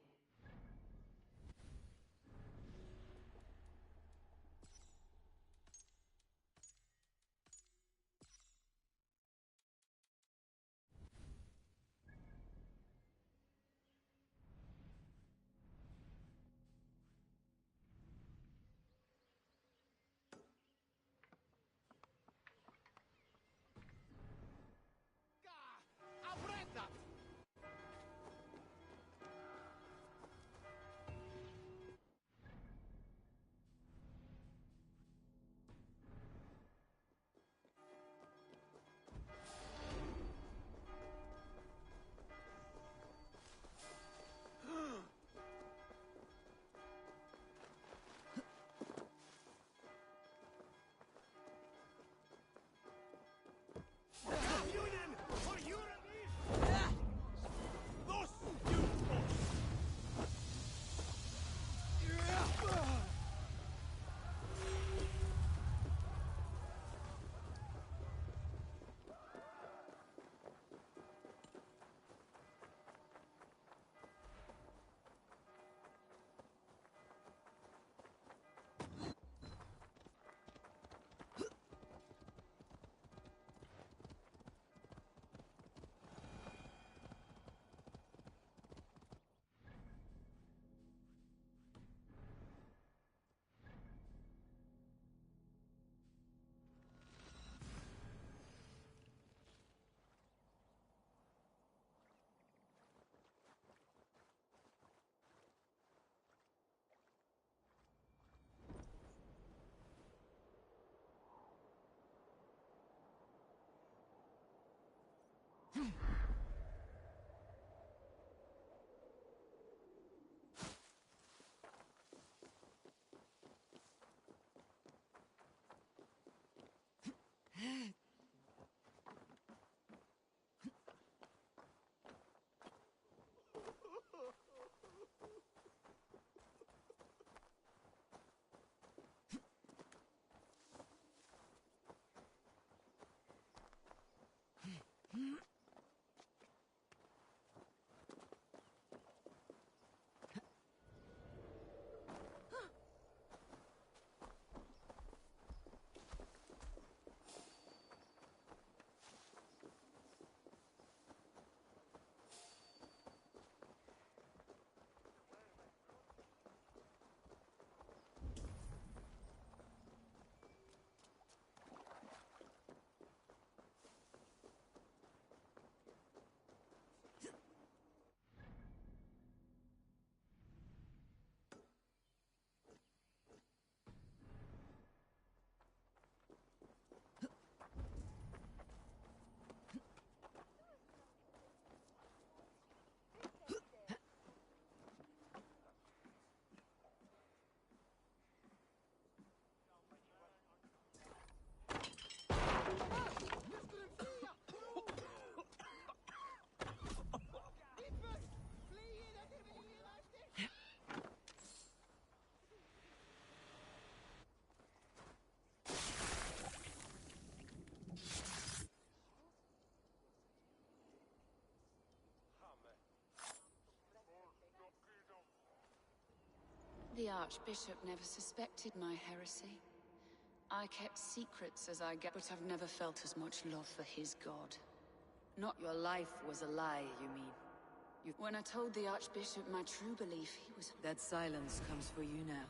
J: The Archbishop never suspected my heresy. I kept secrets as I get, but I've never felt as much love for his god. Not your life was a lie, you mean? When I told the Archbishop my true belief, he was...
L: That silence comes for you now.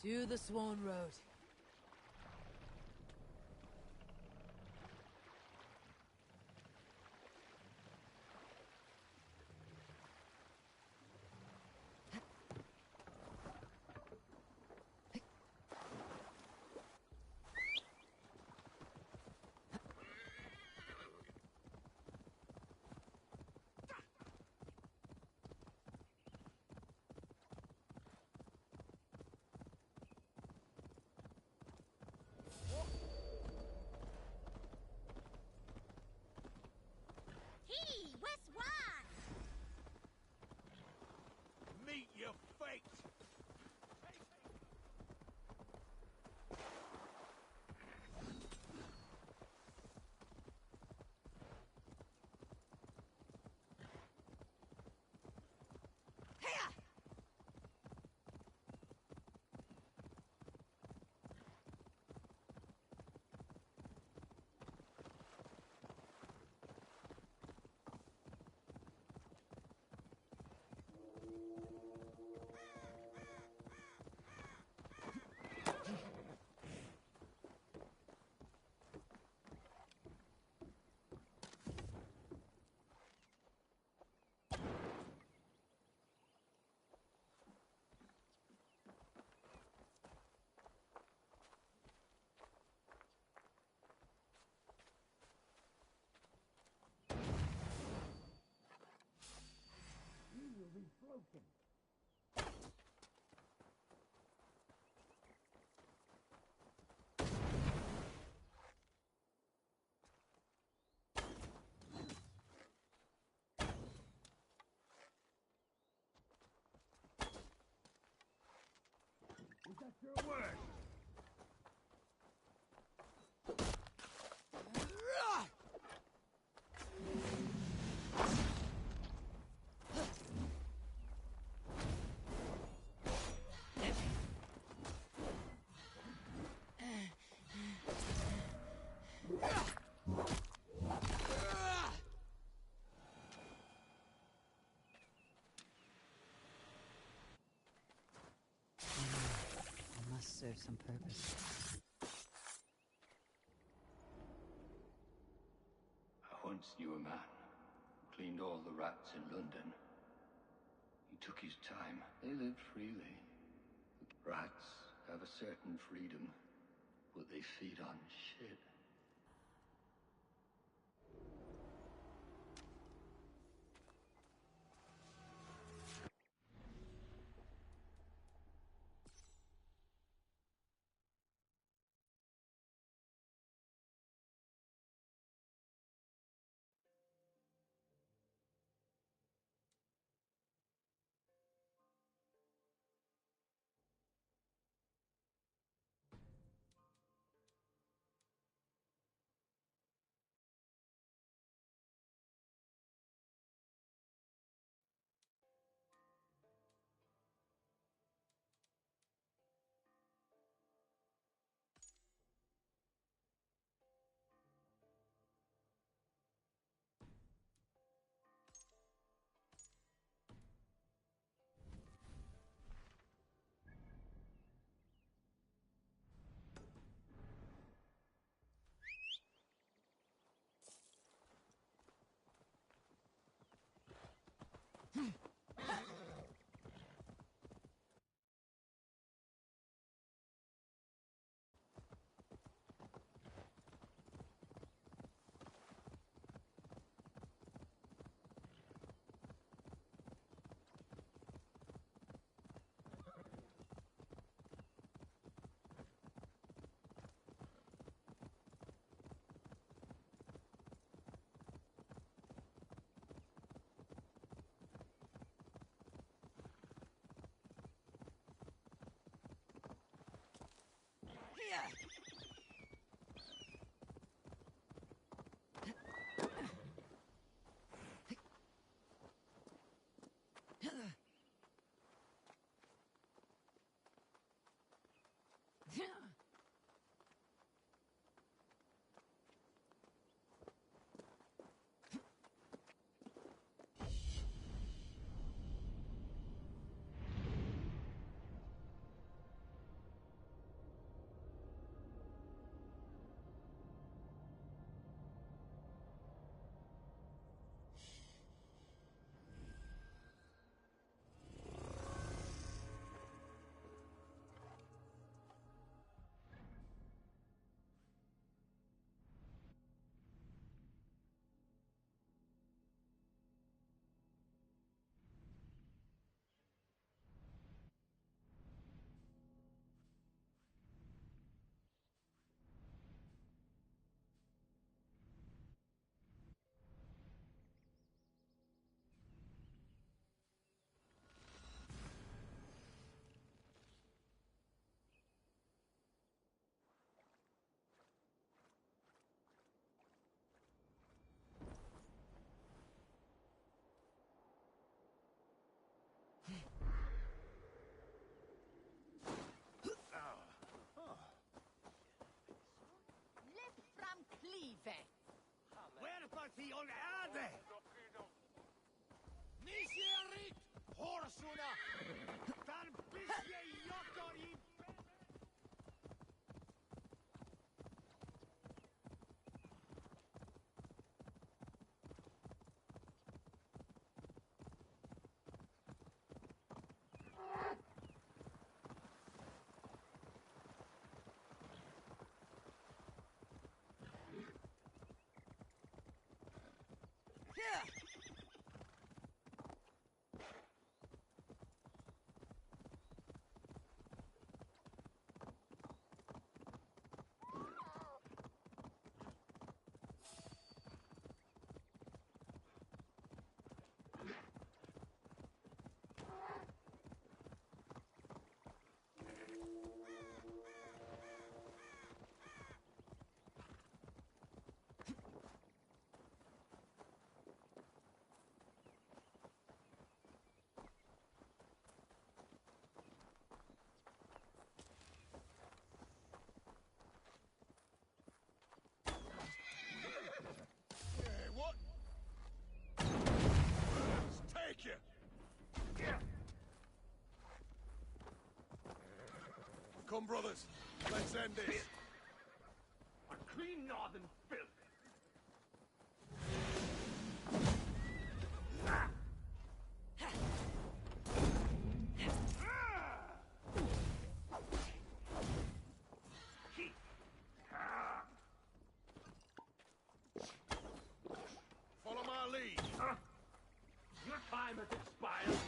L: To the Swan Road.
H: of fate! Is that your word?
E: Must serve some purpose.
C: I once knew a man who cleaned all the rats in London. He took his time. They lived freely. Rats have a certain freedom, but they feed on shit.
K: Parti on erde! Nisierit horsuna! Tan pisje jokori! What? Let's take you! Come, brothers. Let's end this.
H: A clean northern filth.
K: Follow my lead.
H: Your time has expired.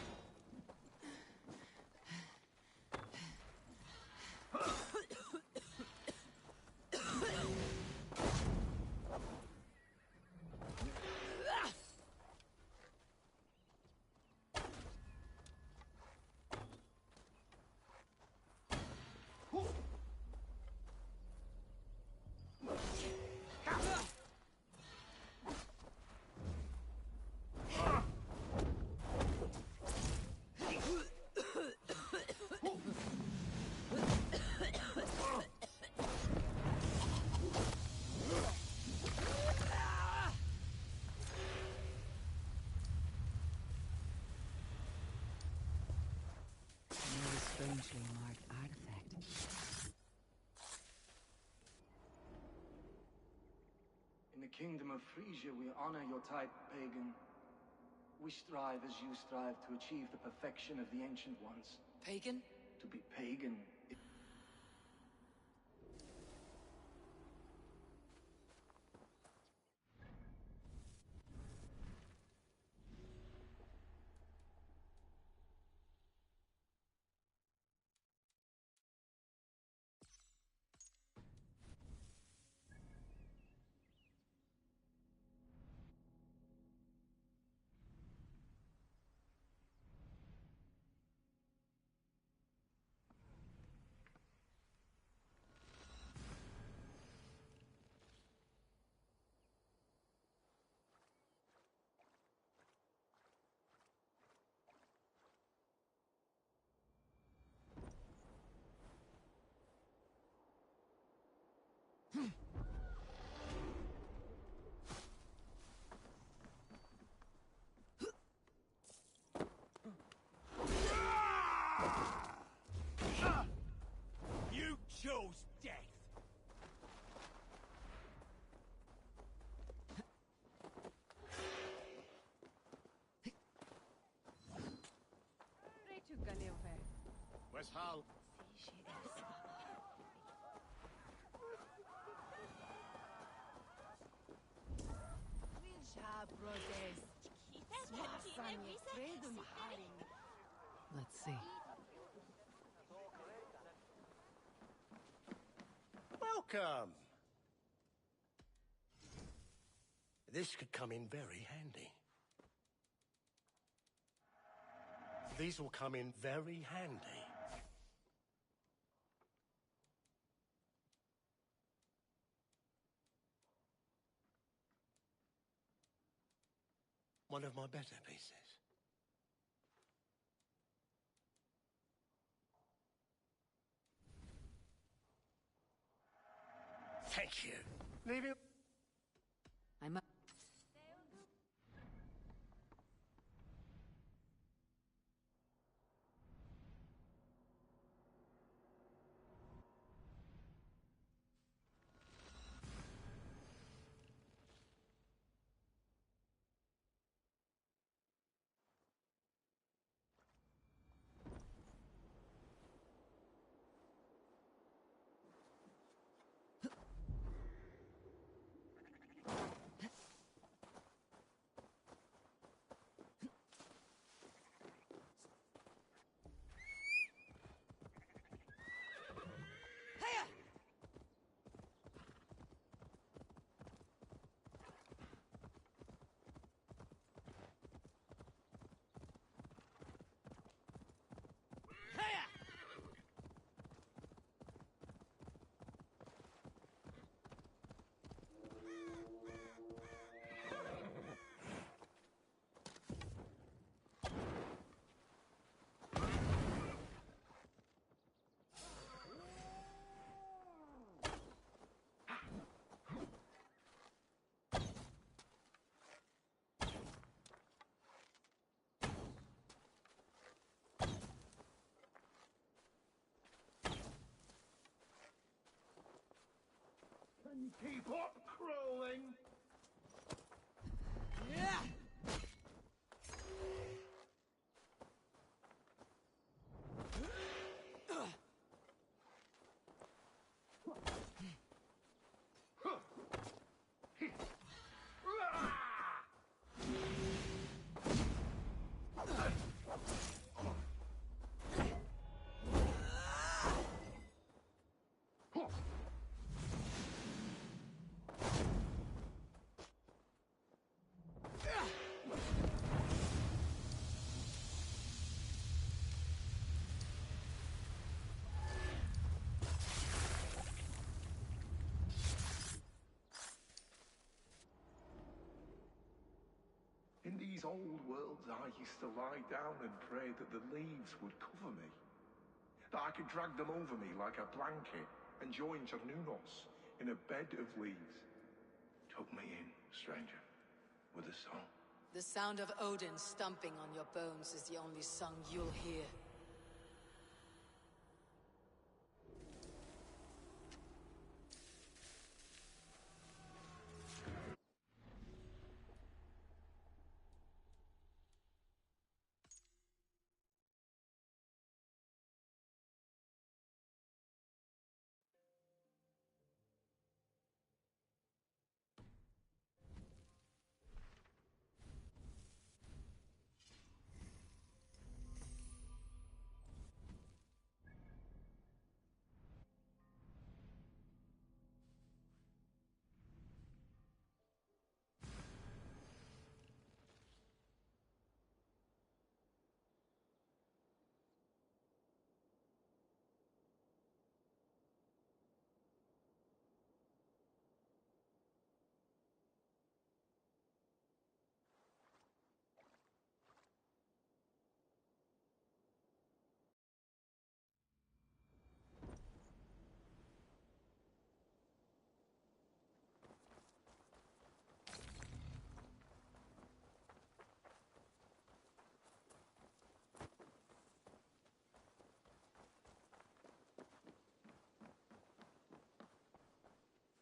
E: Strangely marked artifact.
M: In the kingdom of Frisia, we honor your type, pagan. We strive as you strive to achieve the perfection of the ancient ones.
E: Pagan?
M: To be pagan.
K: You chose death. Where's Hal?
E: Let's see.
K: Welcome. This could come in very handy. These will come in very handy. One of my better pieces. Thank you. Leave it.
E: I'm up.
K: Keep up crawling!
L: Yeah!
K: In these old worlds, I used to lie down and pray that the leaves would cover me. That I could drag them over me like a blanket and join Cernunnos in a bed of leaves. Tuck me in, stranger, with a song.
L: The sound of Odin stomping on your bones is the only song you'll hear.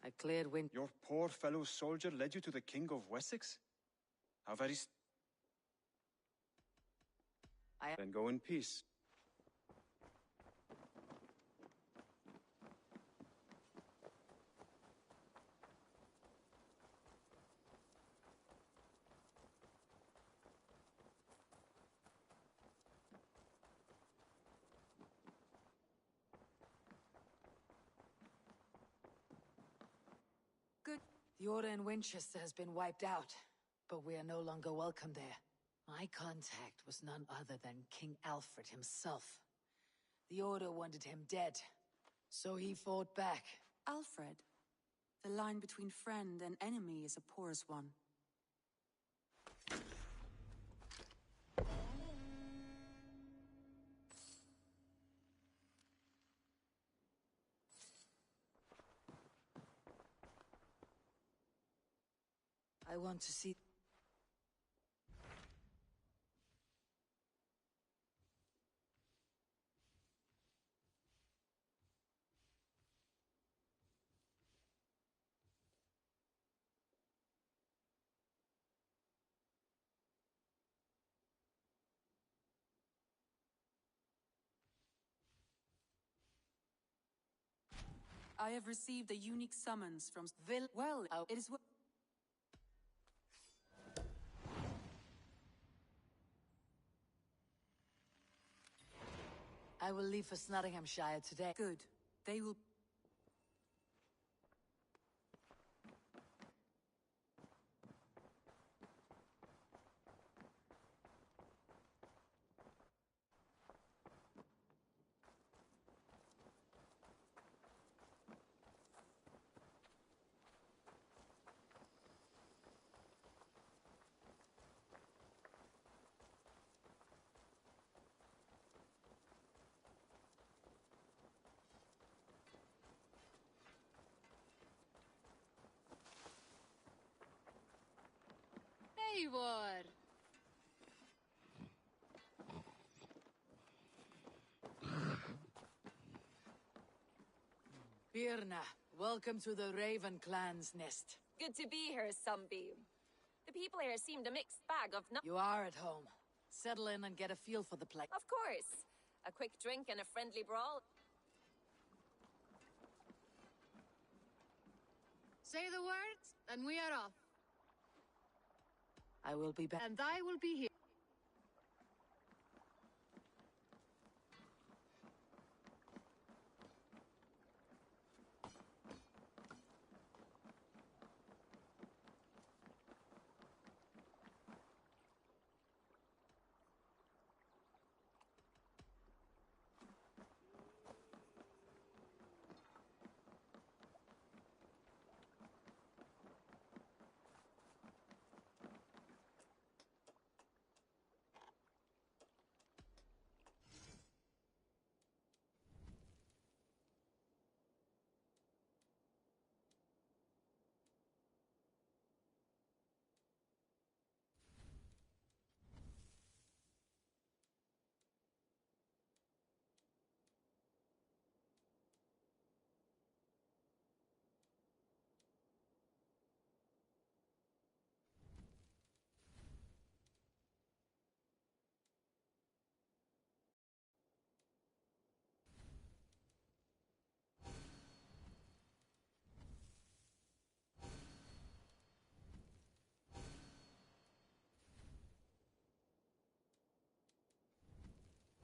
L: I cleared wind.
R: Your poor fellow soldier led you to the King of Wessex? How very... Then go in peace.
L: Good. The Order in Winchester has been wiped out, but we are no longer welcome there. My contact was none other than King Alfred himself. The Order wanted him dead, so he fought back.
J: Alfred, the line between friend and enemy is a porous one.
L: I want to see...
J: I have received a unique summons from Vil. Well, it is.
L: I will leave for Nottinghamshire today.
J: Good. They will.
S: Eivor!
L: Birna, Welcome to the Raven Clan's nest.
P: Good to be here, Sunbeam. The people here seemed a mixed bag of
L: You are at home. Settle in and get a feel for the place.
P: Of course. A quick drink and a friendly brawl.
T: Say the words, and we are off.
L: I will be back.
T: And I will be here.